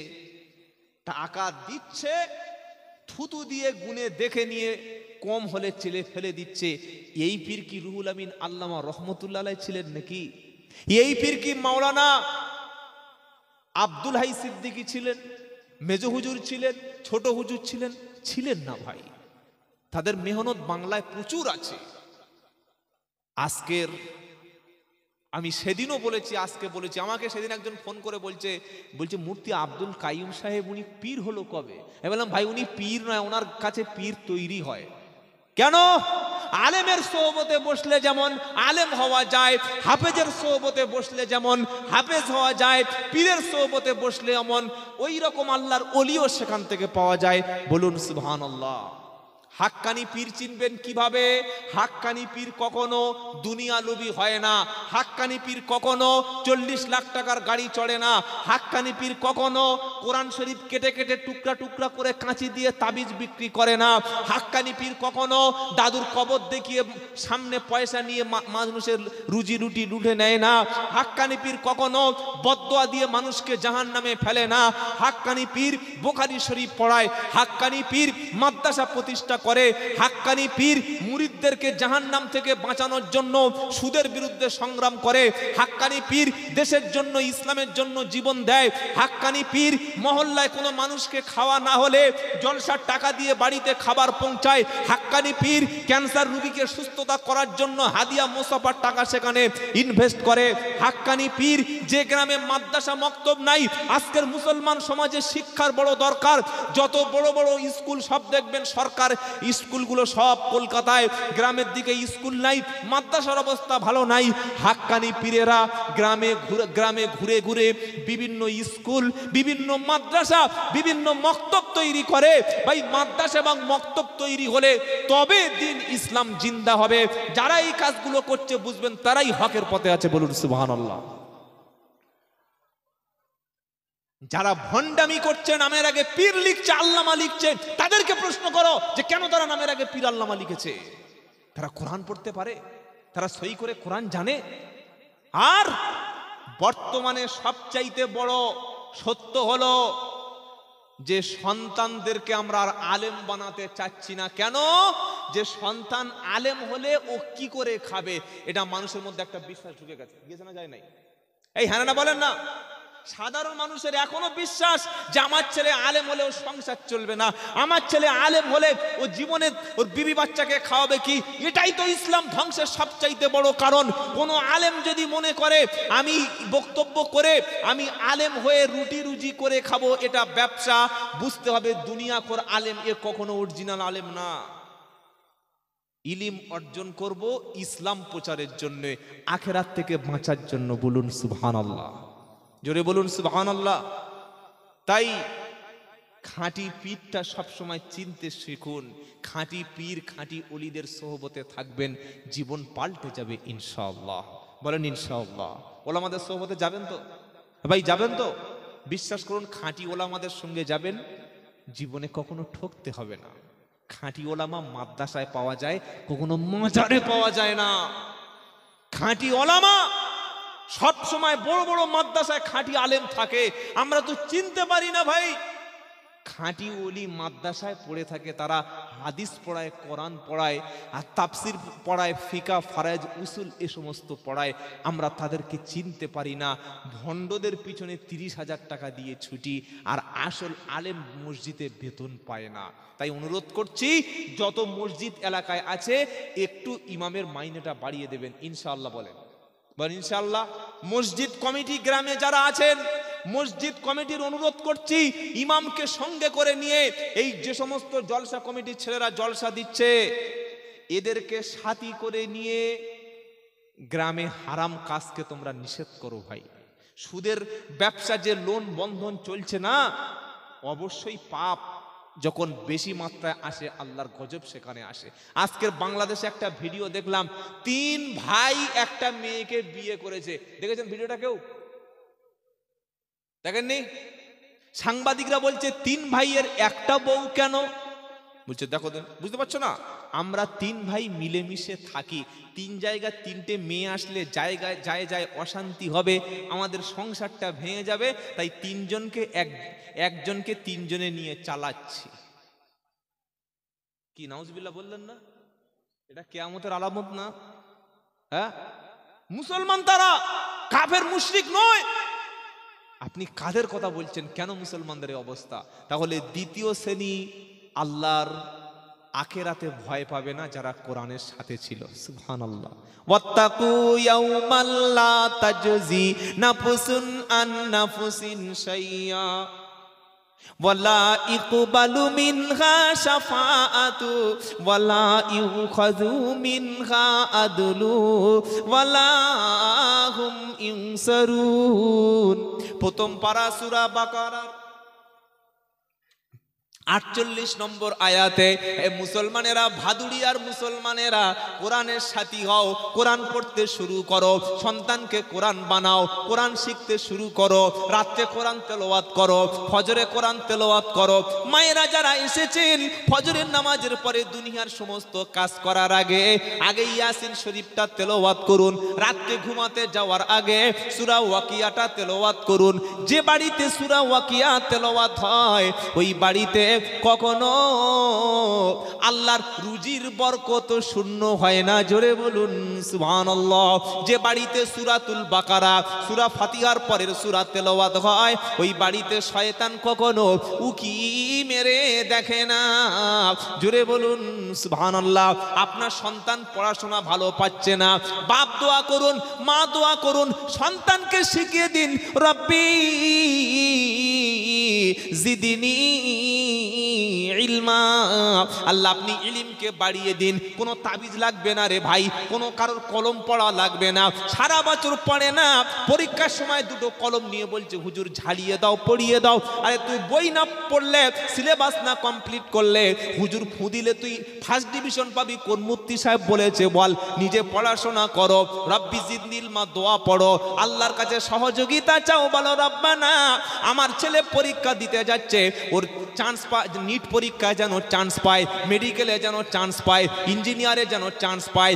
[SPEAKER 1] টাকা দিচ্ছে, থুতু দিয়ে গুনে দেখে নিয়ে কম হলে ছেলে ফেলে দিচ্ছে। এই পীর কি রুহুল আমিন আল্লামা রহমতুল্লাহ আলাইহি ছিলেন নাকি? এই পীর কি মাওলানা আব্দুল হাই সিদ্দিকী ছিলেন? মেজো হুজুর ছিলেন? ছোট হুজুর ছিলেন? ছিলেন না ভাই। তাদের মেহনত বাংলায় প্রচুর আছে। আজকের, আমি সেদিনও বলেছি, আজকে বলেছি, আমাকে সেদিন একজন ফোন করে বলছে মুফতি আব্দুল কাইয়ুম সাহেব উনি পীর হলো কবে? আমি বললাম ভাই উনি পীর নয়, ওনার কাছে পীর তৈরি হয়। কেন? আলেমের সোহবতে বসলে যেমন আলেম হওয়া যায়, হাফেজের সোহবতে বসলে যেমন হাফেজ হওয়া যায়, পীরের সোহবতে বসলে এমন ওই রকম আল্লাহর ওলিও সেখান থেকে পাওয়া যায়। বলুন সুবহানাল্লাহ। হাক্কানি পীর চিনবেন কিভাবে? হাক্কানি পীর কখনো দুনিয়া লোভী হয় না। হাক্কানি পীর কখনো 40 লাখ টাকার গাড়ি চড়ে না। হাক্কানি পীর কখনো কোরআন শরীফ কেটে কেটে টুকরা টুকরা করে কাঁচি দিয়ে তাবিজ বিক্রি করে না। হাক্কানি পীর কখনো দাদুর কবর দেখিয়ে সামনে পয়সা নিয়ে মানুষের রুজি রুটি লুটে নেয় না। হাক্কানি পীর কখনো বদদোয়া দিয়ে মানুষকে জাহান্নামে ফেলে না। হাক্কানি পীর বুখারী শরীফ পড়ায়। হাক্কানি পীর মাদ্রাসা প্রতিষ্ঠা করে। হাক্কানি পীর মুরিদদেরকে জাহান্নাম থেকে বাঁচানোর জন্য সুদের বিরুদ্ধে সংগ্রাম করে। হাক্কানি পীর দেশের জন্য ইসলামের জন্য জীবন দেয়। হাক্কানি পীর মহল্লায় কোনো মানুষকে খাওয়া না হলে জলসার টাকা দিয়ে বাড়িতে খাবার পৌঁছায়। হাক্কানি পীর ক্যান্সার রোগীকে সুস্থতা করার জন্য হাদিয়া মোসাফার টাকা সেখানে ইনভেস্ট করে। হাক্কানি পীর যে গ্রামে মাদ্রাসা মক্তব নাই, আজকের মুসলমান সমাজে শিক্ষার বড় দরকার। যত বড় বড় স্কুল সব দেখবেন সরকার স্কুলগুলো সব কলকাতায়, গ্রামের দিকে স্কুল নাই, মাদ্রাসার অবস্থা ভালো নাই। হাক্কানি পীরেরা গ্রামে ঘুরে ঘুরে বিভিন্ন স্কুল, বিভিন্ন মাদ্রাসা, বিভিন্ন মক্তব তৈরি করে। ভাই মাদ্রাসা এবং মক্তব তৈরি হলে তবে দিন ইসলাম জিন্দা হবে। যারা এই কাজগুলো করছে বুঝবেন তারাই হকের পথে আছে, বলুন সুবহানাল্লাহ। যারা ভণ্ডামি করছে, নামের আগে পীর লিখছে, আল্লামা লিখছে, তাদেরকে প্রশ্ন করো যে কেন তারা নামের আগে পীর আল্লামা লিখেছে। তারা কোরআন পড়তে পারে, তারা সই করে কোরআন জানে। আর বর্তমানে সবচাইতে বড় সত্য হলো যে সন্তানদেরকে আমরা আর আলেম বানাতে চাচ্ছি না। কেন? যে সন্তান আলেম হলে ও কি করে খাবে, এটা মানুষের মধ্যে একটা বিশ্বাস ঢুকে গেছে না, যায় নাই? এই হ্যাঁ না বলেন না? সাধারণ মানুষের এখনো বিশ্বাস যে আমার ছেলে আলেম হলে ওর সংসার চলবে না, আমার ছেলে আলেম হলে ও জীবনে ওর বিবি বাচ্চাকে খাওয়াবে কি। এটাই তো ইসলাম ধ্বংসের সবচাইতে বড় কারণ। কোনো আলেম যদি মনে করে আমি বক্তব্য করে আমি আলেম হয়ে রুটি রুজি করে খাবো, এটা ব্যবসা, বুঝতে হবে দুনিয়া কর আলেম এ কখনো অরিজিনাল আলেম না। ইলম অর্জন করব ইসলাম প্রচারের জন্য, আখেরাত থেকে বাঁচার জন্য, বলুন সুবহানাল্লাহ, জোরে বলুন সুবহানাল্লাহ। তাই খাঁটি পীরটা সবসময় চিনতে শিখুন। খাঁটি পীর খাঁটি ওলিদের সোহবতে থাকবেন, জীবন পাল্টে যাবে ইনশাআল্লাহ, বলেন ইনশাআল্লাহ। ওলামাদের সোহবতে যাবেন তো ভাই? যাবেন তো? বিশ্বাস করুন, খাঁটি ওলামাদের সঙ্গে যাবেন, জীবনে কখনো ঠকতে হবে না। খাঁটি ওলামা মাদ্রাসায় পাওয়া যায়, কখনো মাজারে পাওয়া যায় না। খাঁটি ওলামা সব সময় বড় বড় মাদ্রাসায় খাঁটি আলেম থাকে, আমরা তো চিনতে পারি না ভাই। খাঁটি ওলি মাদ্রাসায় পড়ে থাকে, তারা হাদিস পড়ায়, কোরআন পড়ায়, আর তাফসির পড়ায়, ফিকা ফারাজ উসুল এ সমস্ত পড়ায়। আমরা তাদেরকে চিনতে পারি না। ভণ্ডদের পিছনে 30,000 টাকা দিয়ে ছুটি, আর আসল আলেম মসজিদে বেতন পায় না। তাই অনুরোধ করছি, যত মসজিদ এলাকায় আছে একটু ইমামের মাইনেটা বাড়িয়ে দেবেন ইনশাআল্লাহ, বলেন ইনশাআল্লাহ। মসজিদ কমিটি গ্রামে যারা আছেন, মসজিদ কমিটির অনুরোধ করছি, ইমামকে সঙ্গে করে নিয়ে এই যে সমস্ত জলসা কমিটির ছেলেরা জলসা দিচ্ছে, এদেরকে সাথী করে নিয়ে গ্রামে হারাম কাজকে তোমরা নিষেধ করো ভাই। সুদের ব্যবসা, যে লোন বন্ধন চলছে না, অবশ্যই পাপ। যখন বেশি মাত্রায় আসে আল্লাহর গজব সেখানে আসে। আজকের বাংলাদেশে একটা ভিডিও দেখলাম, 3 ভাই একটা মেয়েকে বিয়ে করেছে। দেখেছেন ভিডিওটা? কেউ দেখেননি? সাংবাদিকরা বলছে 3 ভাইয়ের একটা বউ কেন? বলছে দেখো, বুঝতে পারছো না, আমরা 3 ভাই মিলেমিশে থাকি, 3 জায়গায় 3টে মেয়ে আসলে জায়গায় যায় যায় অশান্তি হবে, আমাদের সংসারটা ভেঙে যাবে, তাই 3 জনকে একজনকে 3 জনে নিয়ে চালাচ্ছি। কি নাউজুবিল্লাহ বললেন না? এটা কিয়ামতের আলামত না? হ্যাঁ, মুসলমান তারা, কাফের মুশরিক নয়। আপনি কাদের কথা বলছেন? কেন মুসলমানদের অবস্থা? তাহলে দ্বিতীয় শ্রেণী আল্লাহর আখিরাতে ভয় পাবে না যারা কোরআনের সাথে ছিল। সুবহানাল্লাহ। ওয়াত্তাকু ইয়াওমান লা তাজজি নাফসুন আন নাফসিন শাইয়া ওয়ালা ইকবালু মিনহা শাফাআতু ওয়ালা ইউখাযু মিনহা আদলু ওয়ালা হুম ইনসারুন। প্রথম পারা সূরা বাকারার 48 নম্বর আয়াতে মুসলমানেরা, ভাদুড়িয়ার মুসলমানেরা কোরআনের সাথী হও, কোরআন পড়তে শুরু করো, সন্তানকে কোরআন বানাও, কোরআন শিখতে শুরু করো, রাত্রে কোরআন তেলাওয়াত করো, ফজরে কোরআন তেলাওয়াত করো। মায়েরা যারা এসেছেন ফজরের নামাজের পরে দুনিয়ার সমস্ত কাজ করার আগে ইয়াসিন শরীফটা তেলাওয়াত করুন। রাত্রে ঘুমাতে যাওয়ার আগে সূরা ওয়াকিয়াটা তেলাওয়াত করুন। যে বাড়িতে সূরা ওয়াকিয়া তেলাওয়াত হয় ওই বাড়িতে কখনো আল্লাহর রুজির বরকত শূন্য হয় না। জোরে বলুন সুবহানাল্লাহ। যে বাড়িতে সূরাতুল বাকারা, সূরা ফাতিহার পরের সূরা তেলাওয়াত হয় ওই বাড়িতে শয়তান কখনো উকি মেরে দেখে না। জোরে বলুন সুবহানাল্লাহ। আপনার সন্তান পড়াশোনা ভালো পাচ্ছে না, বাপ দোয়া করুন, মা দোয়া করুন, সন্তানকে শিখিয়ে দিন রব্বি জিদনি ইলমা। আল্লাহ আপনি ইলমকে বাড়িয়ে দিন। কোনো তাবিজ লাগবে না রে ভাই, কোনো কারোর কলম পড়া লাগবে না। সারা বছর পড়ে না, পরীক্ষার সময় দুটো কলম নিয়ে বলছে হুজুর ঝাড়িয়ে দাও, পড়িয়ে দাও। আরে তুই বই না পড়লে, সিলেবাস না কমপ্লিট করলে, হুজুর ফু দিলে তুই ফার্স্ট ডিভিশন পাবি? কোন মুফতি সাহেব বলেছে বল? নিজে পড়াশোনা করো, রব্বি জিদনি ইলমা দোয়া পড়ো, আল্লাহর কাছে সহযোগিতা চাও, বলো রব্বানা আমার ছেলে পরীক্ষা দিতে যাচ্ছে, ওর চান্স পায়, নিট পরীক্ষায় যেন চান্স পায়, মেডিকেলে যেন চান্স পায়, ইঞ্জিনিয়ারে যেন চান্স পায়,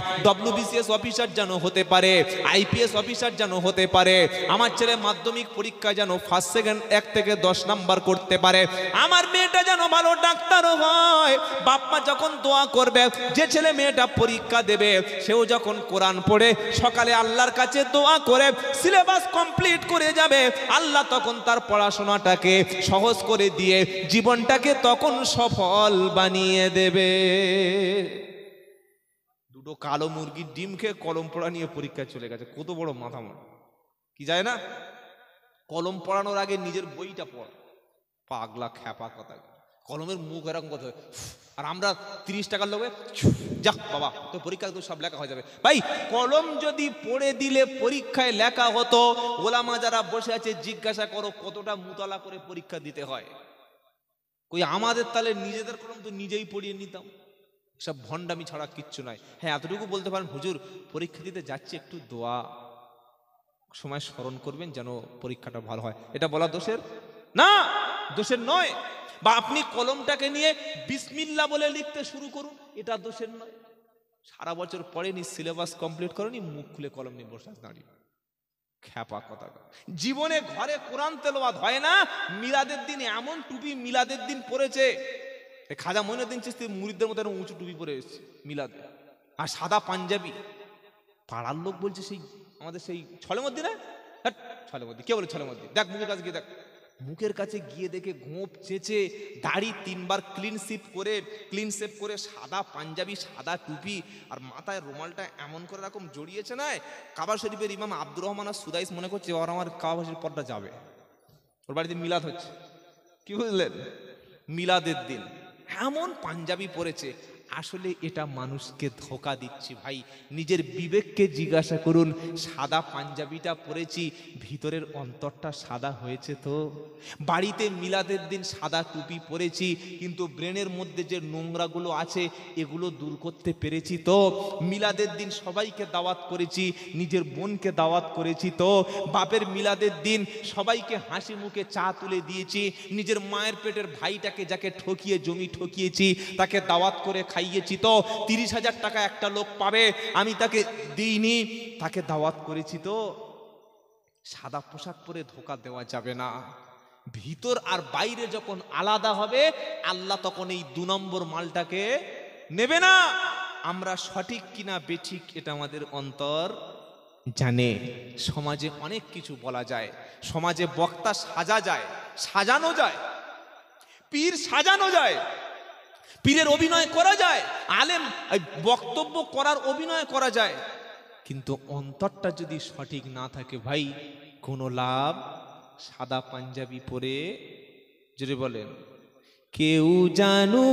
[SPEAKER 1] WBCS অফিসার যেন হতে পারে, IPS অফিসার যেন হতে পারে, আমার ছেলে মাধ্যমিক পরীক্ষায় যেন ফার্স্ট সেকেন্ড 1 থেকে 10 নাম্বার করতে পারে, আমার মেয়েটা যেন ভালো ডাক্তারও হয়। বাপমা যখন দোয়া করবে, যে ছেলে মেয়েটা পরীক্ষা দেবে সেও যখন কোরআন পড়ে সকালে আল্লাহর কাছে দোয়া করে সিলেবাস কমপ্লিট করে যাবে, আল্লাহ তখন তার পড়াশোনাটাকে সহজ করে দিয়ে জীবনটাকে তখন সফল বানিয়ে দেবে। দুটো কালো মুরগির ডিম খেয়ে কলম পড়া নিয়ে পরীক্ষায় চলে গেছে, কত বড় মাথা মার কি যায় না? কলম পড়ানোর আগে নিজের বইটা পড়। পাগলা খ্যাপা কথা, কলমের মুখ এরকম কথা। আর আমরা 30 টাকার লোকে যা বাবা তো পরীক্ষা তো সব লেখা হয়ে যাবে। ভাই কলম যদি পড়ে দিলে পরীক্ষায় লেখা হতো, ওলামা যারা বসে আছে জিজ্ঞাসা করো কতটা মুতালা করে পরীক্ষা দিতে হয়। কই আমাদের তাহলে নিজেদের কলম তো নিজেই পড়িয়ে নিতাম। সব ভণ্ডামি ছাড়া কিচ্ছু নাই। হ্যাঁ এতটুকু বলতে পারেন হুজুর পরীক্ষা দিতে যাচ্ছি, একটু দোয়া সময় স্মরণ করবেন যেন পরীক্ষাটা ভালো হয়। এটা বলা দোষের না, দোষের নয়। বা আপনি কলমটাকে নিয়ে বিসমিল্লাহ বলে লিখতে শুরু করুন, এটা দোষের নয়। সারা বছর পড়েনি, সিলেবাস কমপ্লিট করেনি, মুখ খুলে কলম নিয়ে বসে দাঁড়িয়ে খ্যাপা কথা। জীবনে ঘরে কোরআন তেলাওয়াত হয় না, মিলাদের দিন এমন টুপি মিলাদের দিন পরেছে, খাজা মঈনুদ্দিন চিশতি মুরিদদের মতো উঁচু টুপি পরে এসেছে মিলাদে, আর সাদা পাঞ্জাবি। পাড়ার লোক বলছে সেই আমাদের সেই ছলেমদ্দি না, ছলেমদ্দি কে বলে ছলেমদ্দি, দেখ মুখের কাছে গিয়ে দেখ, মুখের কাছে গিয়ে দেখে গোঁপ চেঁচে দাড়ি 3 বার ক্লিন শেভ করে সাদা পাঞ্জাবি, সাদা টুপি, আর মাথায় রুমালটা এমন করে এরকম জড়িয়েছে না। কাবা শরীফের ইমাম আব্দুর রহমান আর সুদাইস মনে করছে ওর আমার কাবা শরীফ পর্দা যাবে, ওর বাড়িতে মিলাদ হচ্ছে, কি বুঝলেন? মিলাদের দিন এমন পাঞ্জাবি পরেছে। আসলে এটা মানুষকে ধোঁকা দিচ্ছি ভাই। নিজের বিবেককে জিজ্ঞাসা করুন, সাদা পাঞ্জাবিটা পরেছি, ভিতরের অন্তরটা সাদা হয়েছে তো? বাড়িতে মিলাদের দিন সাদা টুপি পরেছি, কিন্তু ব্রেনের মধ্যে যে নোংরাগুলো আছে এগুলো দূর করতে পেরেছি তো? মিলাদের দিন সবাইকে দাওয়াত করেছি, নিজের বোনকে দাওয়াত করেছি তো? বাপের মিলাদের দিন সবাইকে হাসি মুখে চা তুলে দিয়েছি, নিজের মায়ের পেটের ভাইটাকে যাকে ঠকিয়ে জমি ঠকিয়েছি তাকে দাওয়াত করে খাইয়েছি তো? 30,000 টাকা একটা লোক পাবে, আমি তাকে দিইনি, তাকে দাওয়াত করেছি তো? সাদা পোশাক পরে ধোকা দেওয়া যাবে না। ভিতর আর বাইরে যখন আলাদা হবে আল্লাহ তখন এই 2 নম্বর মালটাকে নেবে না। আমরা সঠিক কিনা বেঠিক এটা আমাদের অন্তর জানে। সমাজে অনেক কিছু বলা যায়, সমাজে বক্তা সাজানো যায়, পীর সাজানো যায়, পীরের অভিনয় করা যায়, আলেম বক্তব্য করার অভিনয় করা যায়, কিন্তু অন্তরটা যদি সঠিক না থাকে ভাই কোনো লাভ। সাদা পাঞ্জাবি পরে যদি বলেন কেউ জানু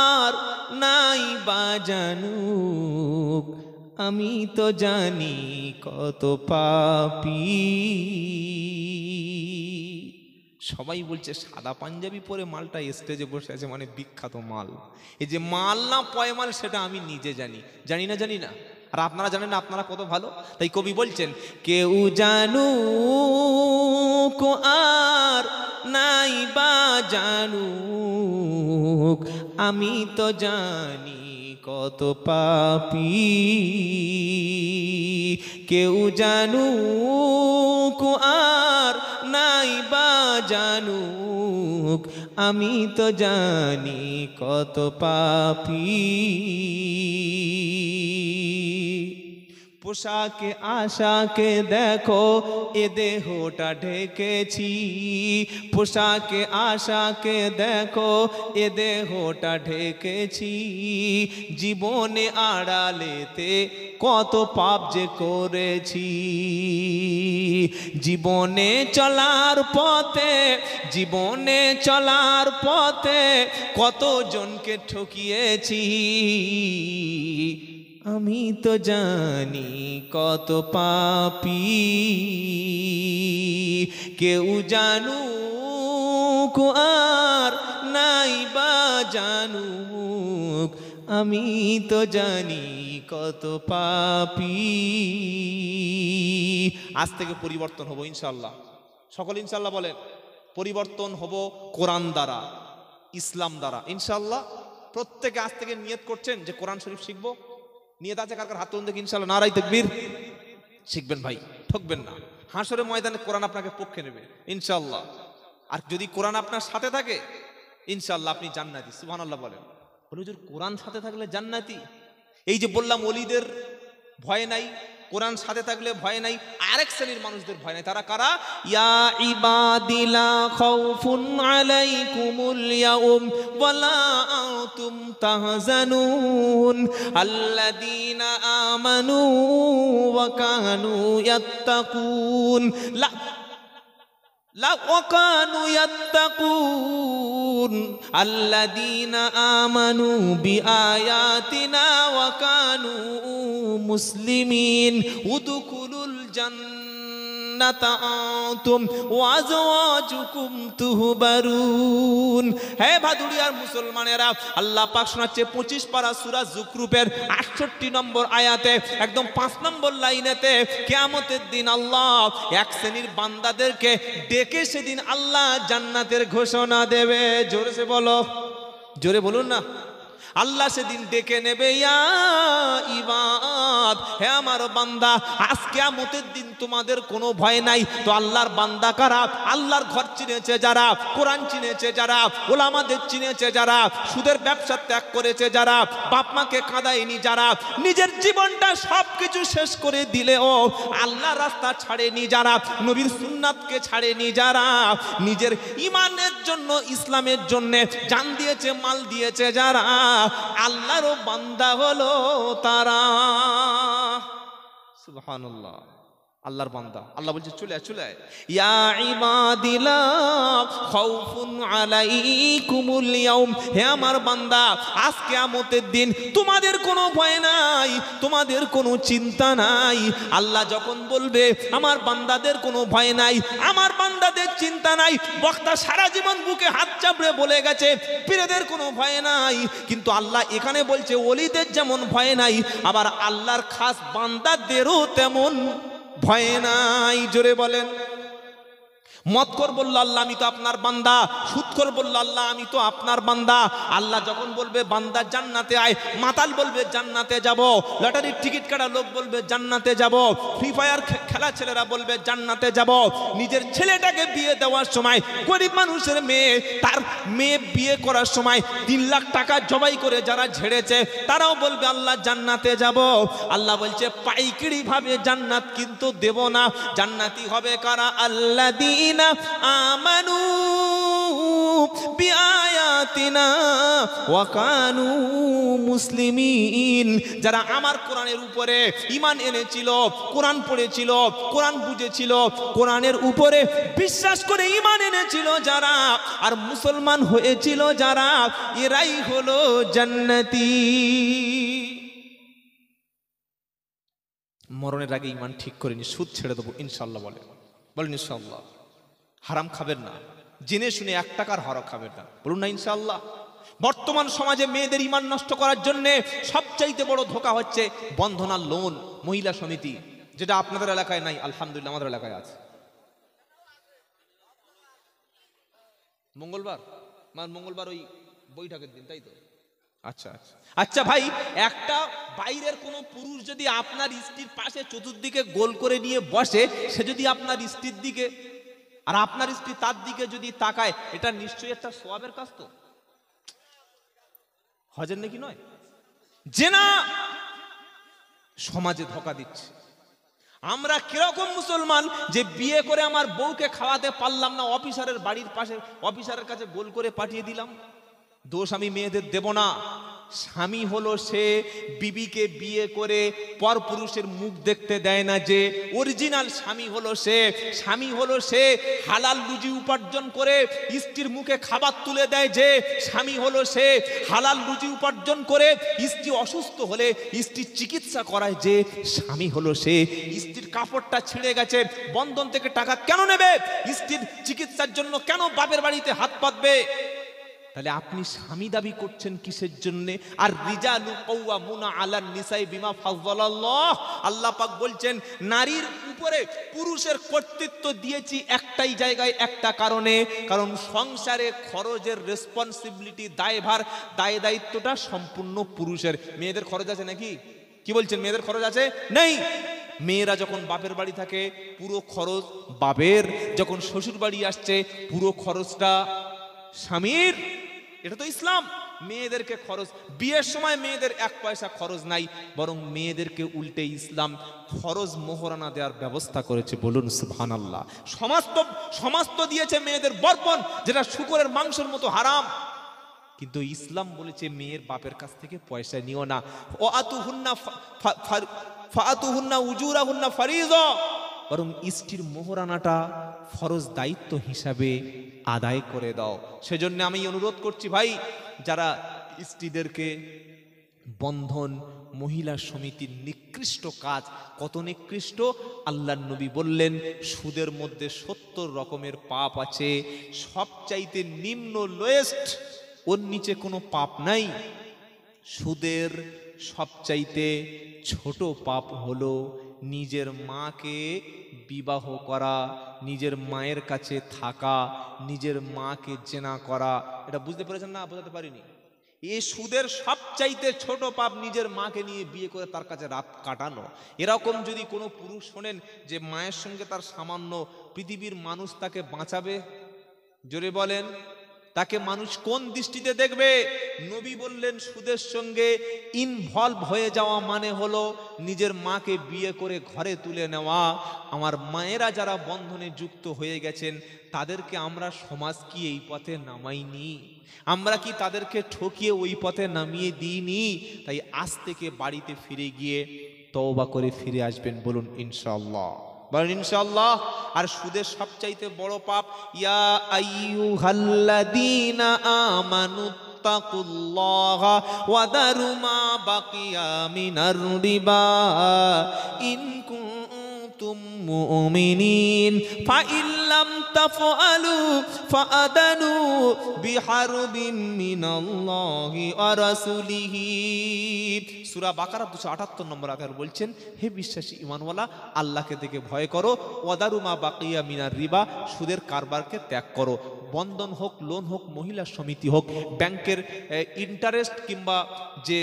[SPEAKER 1] আর নাই বা জানুক, আমি তো জানি কত পাপী। সবাই বলছে সাদা পাঞ্জাবি পরে মালটা স্টেজে বসে আছে মানে বিখ্যাত মাল। এই যে মাল না পয়মাল সেটা আমি নিজে জানি, জানি না জানি না, আর আপনারা জানেন না, আপনারা কত ভালো। তাই কবি বলছেন, কেউ জানুক আর নাই বা জানুক, আমি তো জানি কত পাপী। কেউ জানুক আর নাই বা জানুক, আমি তো জানি কত পাপী। পোশাকে আশাকে দেখো এ দেহটা ঢেকেছি, পোশাকে আশাকে দেখো এ দেহটা ঢেকেছি, জীবনে আড়ালেতে কত পাপ যে করেছি। জীবনে চলার পথে, জীবনে চলার পথে কতজনকে ঠকিয়েছি, আমি তো জানি কত পাপী। কেউ জানুক আর নাই বা জানুক, আমি তো জানি কত পাপী। আজ থেকে পরিবর্তন হব ইনশাল্লাহ, সকল ইনশাল্লাহ বলেন। পরিবর্তন হব কোরআন দ্বারা, ইসলাম দ্বারা ইনশাল্লাহ। প্রত্যেকে আজ থেকে নিয়ত করছেন যে কোরআন শরীফ শিখবো। নিয়ত আছে কার কার? হাত তুলুন দেখি ইনশাআল্লাহ। নারায়ে তাকবীর। শিখবেন ভাই, ঠকবেন না। হাসরের ময়দানে কোরআন আপনাকে পক্ষে নেবে ইনশাআল্লাহ। আর যদি কোরআন আপনার সাথে থাকে ইনশাআল্লাহ আপনি জান্নাতি। সুবহানাল্লাহ বলেন। হুজুর কোরআন সাথে থাকলে জান্নাতি? এই যে বললাম ওলিদের ভয় নাই, কোরআন সাথে থাকলে ভয় নাই। আরেক শ্রেণীর মানুষদের ভয় নাই, তারা কারা? ইয়া ইবাদিলা খাউফুন আলাইকুমুল ইয়াউম ওয়ালা আনতুম তাহজানুন আল্লাযীনা আমানু ওয়া কানু ইয়াত্তাকুন وَكَانُوا يَتَّقُونَ الَّذِينَ آمَنُوا بِآيَاتِنَا وَكَانُوا مُسْلِمِينَ ادْخُلُوا الْجَنَّةَ أَنْتُمْ وَأَزْوَاجُكُمْ تُحْبَرُونَ। হে ভাদুড়িয়ার মুসলমানেরা, আল্লাহ পাক শোনাচ্ছে 25 পারা সূরা যুকরুফের 68 নম্বর আয়াতে, একদম 5 নম্বর লাইনেতে, কিয়ামতের দিন আল্লাহ এক শ্রেণীর বান্দাদেরকে ডেকে সেদিন আল্লাহ জান্নাতের ঘোষণা দেবে। জোরে সে বলো, জোরে বলুন না। আল্লাহ সেদিন ডেকে নেবে, ইয়া ইবাদ, হে আমার বান্দা, আজ কিয়ামতের দিন তোমাদের কোনো ভয় নাই। তো আল্লাহর বান্দা কারা? আল্লাহর ঘর চিনেছে যারা, কোরআন চিনেছে যারা, ওলামাদের চিনেছে যারা, সুদের ব্যবসা ত্যাগ করেছে যারা, বাপ মাকে কাঁদায়নি যারা, নিজের জীবনটা সবকিছু শেষ করে দিলেও আল্লাহ রাস্তা ছাড়েনি যারা, নবীর সুন্নাতকে ছাড়েনি যারা, নিজের ইমানের জন্য, ইসলামের জন্য জান দিয়েছে, মাল দিয়েছে যারা, আল্লাহর বান্দা হলো তারা। সুবহানাল্লাহ, আল্লাহর বান্দা। আল্লাহ বলছে চলে আয়, চলে আয়। ইয়া ইবাদিলা খাউফুন আলাইকুমুল ইয়াউম, হে আমার বান্দা, আজ কিয়ামতের দিন তোমাদের কোনো ভয় নাই, তোমাদের কোনো চিন্তা নাই। আল্লাহ যখন বলবে আমার বান্দাদের কোনো ভয় নাই, আমার বান্দাদের চিন্তা নাই, বক্তা সারা জীবন বুকে হাত চাপড়ে বলে গেছে পীরদের কোনো ভয় নাই, কিন্তু আল্লাহ এখানে বলছে ওলিদের যেমন ভয় নাই, আবার আল্লাহর খাস বান্দাদেরও তেমন ভয় নাই। জোরে বলেন। মদখোর বলল আল্লাহ আমি তো আপনার বান্দা, সুদখোর বলল আল্লাহ আমি তো আপনার বান্দা। আল্লাহ যখন বলবে বান্দা জান্নাতে আয়, মাতাল বলবে জান্নাতে যাব, লটারির টিকিট কাটা লোক বলবে জান্নাতে যাব, ফ্রি ফায়ার খেলা ছেলেরা বলবে জান্নাতে যাব। নিজের ছেলেটাকে বিয়ে দেওয়ার সময়, গরিব মানুষের মেয়ে, তার মেয়ে বিয়ে করার সময় 3 লাখ টাকা জবাই করে যারা ঝেড়েছে তারাও বলবে আল্লাহ জান্নাতে যাব। আল্লাহ বলছে পাইকারি ভাবে জান্নাত কিন্তু দেব না, জান্নাতি হবে কারা? আল্লাযীনা আমানু বিআয়াতিনা ওয়া কানু মুসলিমিন, যারা আমার কোরআনের উপরে ঈমান এনেছিল, কোরআন পড়েছিল, কোরআন বুঝেছিল, কোরআনের উপরে বিশ্বাস করে ঈমান এনেছিল যারা, আর মুসলমান হয়েছিল যারা, এরাই হলো জান্নাতি। মরণের আগে ঈমান ঠিক করে নি, সুদ ছেড়ে দেবো ইনশাআল্লাহ। বলেন ইনশাআল্লাহ। হারাম খাবেন না, জেনে শুনে 1 টাকার হরক খাবেন না, বলুন না ইনশাআল্লাহ। বর্তমান সমাজে মেয়েদের ইমান নষ্ট করার জন্য সবচাইতে বড় ধোঁকা হচ্ছে বন্ধনা লোন, মহিলা সমিতি, যেটা আপনাদের এলাকায় নাই, আলহামদুলিল্লাহ আমাদের এলাকায় আছে। মঙ্গলবার ওই বৈঠকের দিন, তাই তো? আচ্ছা আচ্ছা আচ্ছা ভাই, একটা বাইরের কোনো পুরুষ যদি আপনার স্ত্রীর পাশে চতুর্দিকে গোল করে নিয়ে বসে, সে যদি আপনার স্ত্রীর দিকে আর আপনার স্ত্রী তার দিকে যদি তাকায়, এটা নিশ্চয়ই একটা সওয়াবের কাজ, তো হজের নাকি নয়? জেনা সমাজে ধোঁকা দিচ্ছে। আমরা কিরকম মুসলমান যে বিয়ে করে আমার বউকে খাওয়াতে পারলাম না, অফিসারের বাড়ির পাশে অফিসারের কাছে গোল করে পাঠিয়ে দিলাম। দোষ আমি মেয়েদের দেব না। স্বামী হলো সে বিবিকে বিয়ে করে পর পুরুষের মুখ দেখতে দেয় না, যে অরিজিনাল স্বামী হলো সে। স্বামী হলো সে হালাল রুজি উপার্জন করে স্ত্রীর মুখে খাবার তুলে দেয়, যে স্বামী হলো সে হালাল রুজি উপার্জন করে স্ত্রী অসুস্থ হলে স্ত্রীর চিকিৎসা করায়, যে স্বামী হলো সে। স্ত্রীর কাপড়টা ছিঁড়ে গেছে, বন্ধন থেকে টাকা কেন নেবে? স্ত্রীর চিকিৎসার জন্য কেন বাপের বাড়িতে হাত পাতবে? তাহলে আপনি স্বামী দাবি করছেন কিসের জন্য? আর রিজালু কাওয়ামুনা আলান নিসাই বিমা ফাযযালাল্লাহ, আল্লাহ পাক বলছেন নারীর উপরে পুরুষের কর্তৃত্ব দিয়েছি একটাই জায়গায়, একটা কারণে, কারণ সংসারে খরচের রেসপন্সিবিলিটি, দায়ভার, দায়িত্বটা সম্পূর্ণ পুরুষের। মেয়েদের খরচ আছে নাকি? কি বলছেন, মেয়েদের খরচ আছে? নেই। মেয়েরা যখন বাপের বাড়ি থাকে পুরো খরচ বাপের, যখন শ্বশুর বাড়ি আসছে পুরো খরচটা স্বামীর। এটা তো ইসলাম। মেয়েদেরকে খরচ, বিয়ের সময় মেয়েদের 1 পয়সা খরচ নাই, বরং মেয়েদেরকে উল্টে ইসলাম খরচ মোহরানা দেওয়ার ব্যবস্থা করেছে, বলুন সুবহানাল্লাহ। সমাজ তো দিয়েছে মেয়েদের বর্পণ, যেটা শূকরের মাংসের মতো হারাম, কিন্তু ইসলাম বলেছে মেয়ের বাপের কাছ থেকে পয়সা নিও না। ও ফাতুহুন্না উজুরাহুন্না ফারিযা, বরং স্ত্রীর মোহরানাটা ফরজ দায়িত্ব হিসাবে আদায় করে দাও। সেজন্য আমি অনুরোধ করছি ভাই, যারা স্ত্রীদেরকে বন্ধন মহিলা সমিতির নিকৃষ্ট কাজ, কত নিকৃষ্ট! আল্লাহর নবী বললেন সুদের মধ্যে 70 রকমের পাপ আছে, সবচাইতে নিম্ন লোয়েস্ট, ওর নিচে কোনো পাপ নাই। সুদের সবচাইতে ছোট পাপ হলো নিজের মাকে বিবাহ করা, নিজের মায়ের কাছে থাকা, নিজের মাকে জেনা করা। এটা বুঝতে পেরেছেন না? বোঝাতে পারিনি। এই সুদের সবচাইতে ছোট পাপ নিজের মাকে নিয়ে বিয়ে করে তার কাছে রাত কাটানো। এরকম যদি কোনো পুরুষ শোনেন যে মায়ের সঙ্গে তার সামান্য, পৃথিবীর মানুষ তাকে বাঁচাবে? জোরে বলেন, তাকে মানুষ কোন দৃষ্টিতে দেখবে? নবী বললেন সুদের সঙ্গে ইনভলভ হয়ে যাওয়া মানে হলো নিজের মাকে বিয়ে করে ঘরে তুলে নেওয়া। আমার মায়েরা যারা বন্ধনে যুক্ত হয়ে গেছেন, তাদেরকে আমরা সমাজ কি এই পথে নামাইনি? আমরা কি তাদেরকে ঠকিয়ে ওই পথে নামিয়ে দিইনি? তাই আজ থেকে বাড়িতে ফিরে গিয়ে তওবা করে ফিরে আসবেন, বলুন ইনশাআল্লাহ, বলুন ইনশাআল্লাহ। আর সুদের সবচাইতে বড় পাপ, ইয়া আইয়ুহাল্লাযীনা আমানুত্তাকুল্লাহা ওয়া দারু মা বাকিয়া মিনার রিবা ইন কুনতুম মুমিনিন ফাইন লাম তাফআলু ফাআদানু বিহারবিন মিনাল্লাহি ওয়া রাসূলিহি। সূরা বাকারা 278 নম্বর আয়াত বলছেন, হে বিশ্বাসী ঈমানওয়ালা, আল্লাহকে দেখে ভয় করো, ওয়াদারু মা বাকিয়া মিনার রিবা, সুদের কারবারকে ত্যাগ করো। বন্ধন হোক, লোন হোক, মহিলা সমিতি হোক, ব্যাংকের ইন্টারেস্ট কিংবা যে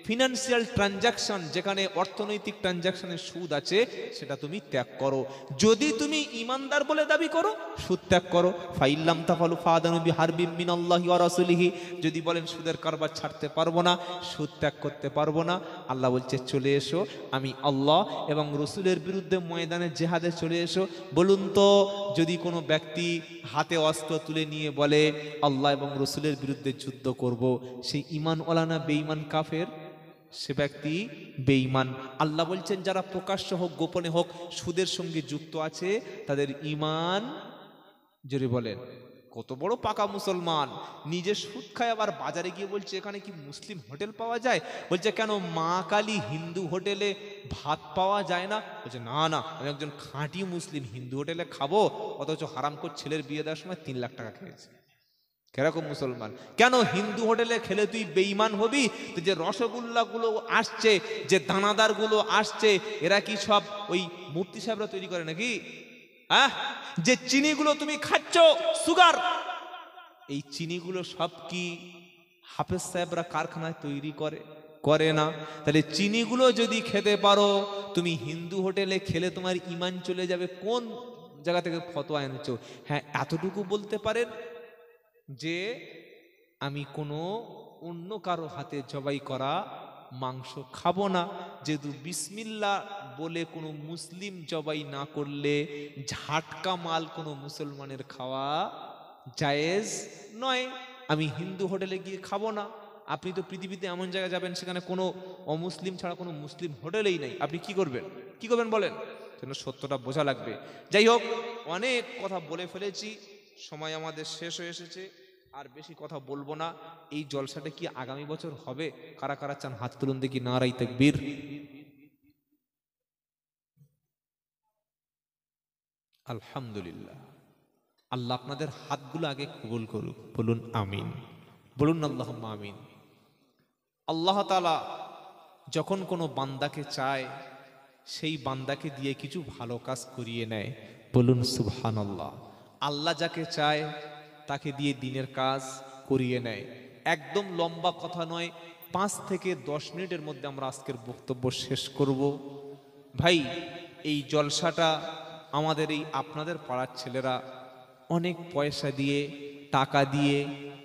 [SPEAKER 1] ফিনান্সিয়াল ট্রানজাকশন, যেখানে অর্থনৈতিক ট্রানজাকশনের সুদ আছে, সেটা তুমি ত্যাগ করো। যদি তুমি ইমানদার বলে দাবি করো, সুদ ত্যাগ করো। ফাইল্লাম তাফালু ফাদানু বিহারবিম মিনাল্লাহি ওয়া রাসূলিহি, যদি বলেন সুদের কারবার ছাড়তে পারবো না, সুদ ত্যাগ করতে পারবো না, আল্লাহ বলছে চলে এসো, আমি আল্লাহ এবং রসুলের বিরুদ্ধে ময়দানে জেহাদে চলে এসো। বলুন তো, যদি কোনো ব্যক্তি হাতে অস্ত্র তুলে নিয়ে বলে আল্লাহ এবং রসুলের বিরুদ্ধে যুদ্ধ করব, সেই ঈমানওয়ালা না বেঈমান কাফের? সে ব্যক্তি বেঈমান। আল্লাহ বলছেন যারা প্রকাশ্য হোক গোপনে হোক সুদের সঙ্গে যুক্ত আছে, তাদের ঈমান, জোরে বলেন, কত বড় পাকা মুসলমান, নিজে সুদ খায় আবার বাজারে গিয়ে বলছে এখানে কি মুসলিম হোটেল পাওয়া যায়? বলছে কেন মা কালী হিন্দু হোটেলে ভাত পাওয়া যায় না? বলছে না না, আমি একজন খাঁটি মুসলিম, হিন্দু হোটেলে খাবো, অথচ হারামখোর ছেলের বিয়ে দেওয়ার সময় 3 লাখ টাকা খেয়েছে। কেরকম মুসলমান? কেন হিন্দু হোটেলে খেলে তুই বেঈমান হবি? তো যে রসগোল্লা গুলো আসছে, যে দানাদার গুলো আসছে, এরা কি সব ওই মুফতি সাহেবরা তৈরি করে নাকি? যে চিনিগুলো তুমি খাচ্ছ সুগার, এই চিনিগুলো সব কি হাফেজ সাহেবরা কারখানায় তৈরি করে না? তাহলে চিনিগুলো যদি খেতে পারো, তুমি হিন্দু হোটেলে খেলে তোমার ঈমান চলে যাবে। কোন জায়গা থেকে ফতোয়া এনেছো? হ্যাঁ, এতটুকু বলতে পারেন যে আমি কোনো অন্য কারো হাতে জবাই করা মাংস খাবো না, যেহেতু বিসমিল্লাহ বলে কোনো মুসলিম জবাই না করলে ঝাটকা মাল কোনো মুসলমানের খাওয়া জায়েজ নয়। আমি হিন্দু হোটেলে গিয়ে খাবো না। আপনি তো পৃথিবীতে এমন জায়গায় যাবেন সেখানে কোনো অমুসলিম ছাড়া কোনো মুসলিম হোটেলেই নাই, আপনি কি করবেন? কি করবেন বলেন? সেজন্য সত্যটা বোঝা লাগবে। যাই হোক, অনেক কথা বলে ফেলেছি, সময় আমাদের শেষ হয়ে এসেছে, আর বেশি কথা বলবো না। এই জলসাটা কি আগামী বছর হবে? কারা কারা চান হাত তুলুন দেখি, নারাই তাকবীর। আলহামদুলিল্লাহ। আল্লাহ আপনাদের হাতগুলো আগে কবুল করুক, বলুন আমিন, বলুন আল্লাহুম্মা আমিন। আল্লাহ তাআলা যখন কোনো বান্দাকে চায়, সেই বান্দাকে দিয়ে কিছু ভালো কাজ করিয়ে নেয়, বলুন সুবহানাল্লাহ। আল্লাহ যাকে চায় তাকে দিয়ে দিনের কাজ করিয়ে নেয়। একদম লম্বা কথা নয়, 5 থেকে 10 মিনিটের মধ্যে আমরা আজকের বক্তব্য শেষ করব। ভাই, এই জলসাটা আমাদের এই আপনাদের পাড়ার ছেলেরা অনেক পয়সা দিয়ে, টাকা দিয়ে,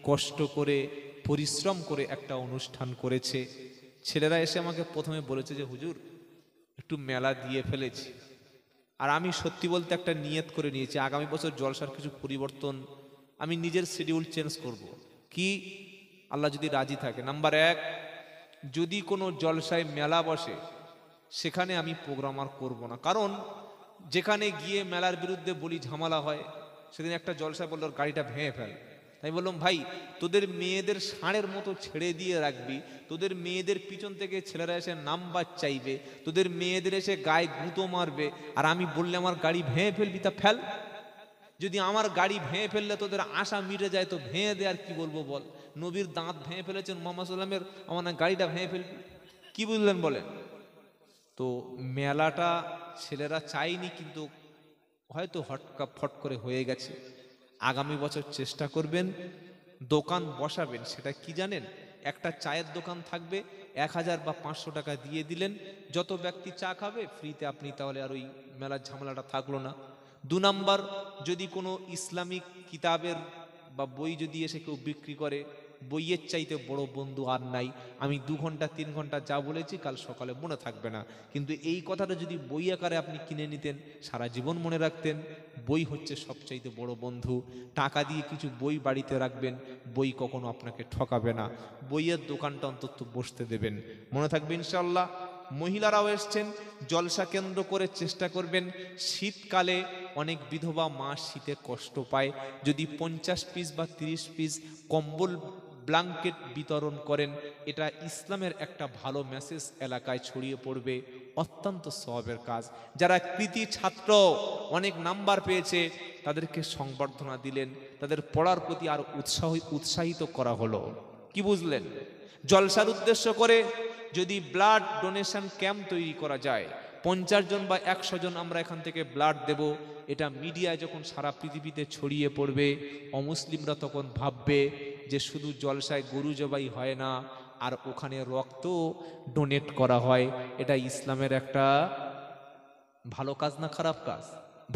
[SPEAKER 1] কষ্ট করে, পরিশ্রম করে একটা অনুষ্ঠান করেছে। ছেলেরা এসে আমাকে প্রথমে বলেছে যে হুজুর একটু মেলা দিয়ে ফেলেছি। আর আমি সত্যি বলতে একটা নিয়ত করে নিয়েছি, আগামী বছর জলসার কিছু পরিবর্তন, আমি নিজের শিডিউল চেঞ্জ করব। কি? আল্লাহ যদি রাজি থাকে। নাম্বার 1, যদি কোনো জলসায় মেলা বসে সেখানে আমি প্রোগ্রাম আর করবো না। কারণ যেখানে গিয়ে মেলার বিরুদ্ধে বলি ঝামেলা হয়, সেদিন একটা জলসায় বললো গাড়িটা ভেঙে ফেল। তাই বললাম ভাই, তোদের মেয়েদের ষাঁড়ের মতো ছেড়ে দিয়ে রাখবি, তোদের মেয়েদের পিছন থেকে ছেলেরা এসে নাম্বার চাইবে, তোদের মেয়েদের এসে গায়ে গুঁতো মারবে, আর আমি বললে আমার গাড়ি ভেঙে ফেলবি, তা ফেল। যদি আমার গাড়ি ভেঙে ফেললে তোদের আশা মিটে যায় তো ভেঙে দে, আর কি বলবো বল? নবীর দাঁত ভেঙে ফেলেছেন মোহাম্মদ সাল্লামের, আমার না গাড়িটা ভেঙে ফেলবি? কি বুঝলেন বলেন? তো মেলাটা ছেলেরা চাইনি, কিন্তু হয়তো ফট করে হয়ে গেছে। আগামী বছর চেষ্টা করবেন, দোকান বসাবেন। সেটা কি জানেন? একটা চায়ের দোকান থাকবে, 1000 বা 500 টাকা দিয়ে দিলেন, যত ব্যক্তি চা খাবে ফ্রিতে আপনি, তাহলে আর ওই মেলার ঝামেলাটা থাকলো না। 2 নাম্বার, যদি কোনো ইসলামিক কিতাবের বা বই যদি এসে কেউ বিক্রি করে, বইয়ের চাইতে বড় বন্ধু আর নাই। আমি 2 ঘন্টা 3 ঘন্টা যা বলেছি কাল সকালে মনে থাকবে না, কিন্তু এই কথাটা যদি বই আকারে আপনি কিনে নিতেন, সারা জীবন মনে রাখতেন। বই হচ্ছে সবচাইতে বড় বন্ধু। টাকা দিয়ে কিছু বই বাড়িতে রাখবেন, বই কখনো আপনাকে ঠকাবে না। বইয়ের দোকানটা অন্তত বসতে দেবেন, মনে থাকবে ইনশাআল্লাহ। মহিলারাও এসছেন, জলসা কেন্দ্র করে চেষ্টা করবেন। শীতকালে অনেক বিধবা মা শীতে কষ্ট পায়, যদি 50 পিস বা 30 পিস কম্বল ব্ল্যাঙ্কেট বিতরণ করেন, এটা ইসলামের একটা ভালো মেসেজ এলাকায় ছড়িয়ে পড়বে, অত্যন্ত সওয়াবের কাজ। যারা কৃতি ছাত্র, অনেক নাম্বার পেয়েছে, তাদেরকে সংবর্ধনা দিলেন, তাদের পড়ার প্রতি আর উৎসাহিত করা হলো। কি বুঝলেন? জলসার উদ্দেশ্য করে যদি ব্লাড ডোনেশন ক্যাম্প তৈরি করা যায়, 50 জন বা 100 জন আমরা এখান থেকে ব্লাড দেব, এটা মিডিয়ায় যখন সারা পৃথিবীতে ছড়িয়ে পড়বে, অমুসলিমরা তখন ভাববে যে শুধু জলসায় গরু জবাই হয় না, আর ওখানে রক্ত ডোনেট করা হয়। এটা ইসলামের একটা ভালো কাজ না খারাপ কাজ?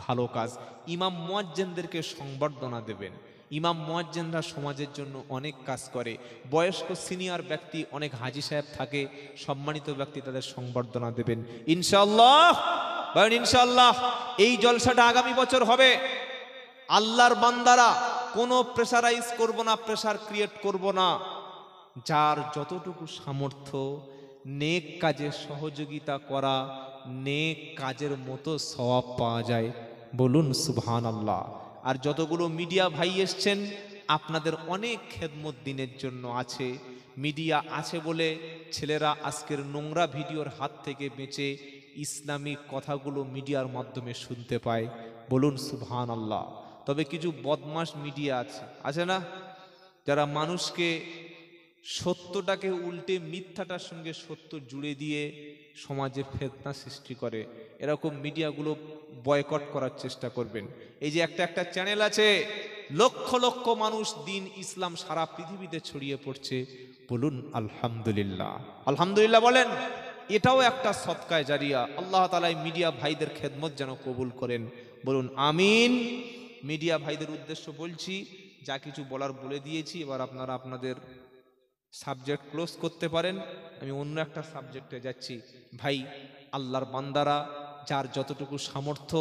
[SPEAKER 1] ভালো কাজ। ইমাম মুয়াজ্জিনদেরকে সংবর্ধনা দেবেন। ইমাম মুয়াজ্জিনরা সমাজের জন্য অনেক কাজ করে। বয়স্ক সিনিয়র ব্যক্তি, অনেক হাজী সাহেব থাকে, সম্মানিত ব্যক্তি, তাদের সংবর্ধনা দেবেন ইনশাআল্লাহ। বলেন ইনশাআল্লাহ। এই জলসাটা আগামী বছর হবে। আল্লাহর বান্দারা কোনো প্রেসারাইজ করব না, প্রেসার ক্রিয়েট করব না। যার যতটুকু সামর্থ্য, নেক কাজে সহযোগিতা করা, নেক কাজের মতো সওয়াব পাওয়া যায়, বলুন সুবহানাল্লাহ। আর যতগুলো মিডিয়া ভাই এসছেন আপনাদের অনেক খেদমত দিনের জন্য আছে। মিডিয়া আছে বলে ছেলেরা আজকের নোংরা ভিডিওর হাত থেকে বেঁচে ইসলামিক কথাগুলো মিডিয়ার মাধ্যমে শুনতে পায়। বলুন সুবহানাল্লাহ। তবে কিছু বদমাশ মিডিয়া আছে না, যারা মানুষকে সত্যটাকে উল্টে মিথ্যাটার সঙ্গে সত্য জুড়ে দিয়ে সমাজে ফিতনা সৃষ্টি করে। এরকম মিডিয়াগুলো বয়কট করার চেষ্টা করবেন। এই যে একটা চ্যানেল আছে, লক্ষ লক্ষ মানুষ দিন ইসলাম সারা পৃথিবীতে ছড়িয়ে পড়ছে। বলুন আলহামদুলিল্লাহ। আলহামদুলিল্লাহ বলেন। এটাও একটা সদকায়ে জারিয়া। আল্লাহ তাআলা এই মিডিয়া ভাইদের খেদমত যেন কবুল করেন। বলুন আমিন। মিডিয়া ভাইদের উদ্দেশ্য বলছি, যা কিছু বলার বলে দিয়েছি। এবার আপনারা আপনাদের সাবজেক্ট ক্লোজ করতে পারেন। আমি অন্য একটা সাবজেক্টে যাচ্ছি। ভাই, আল্লাহর বান্দারা যার যতটুকু সামর্থ্য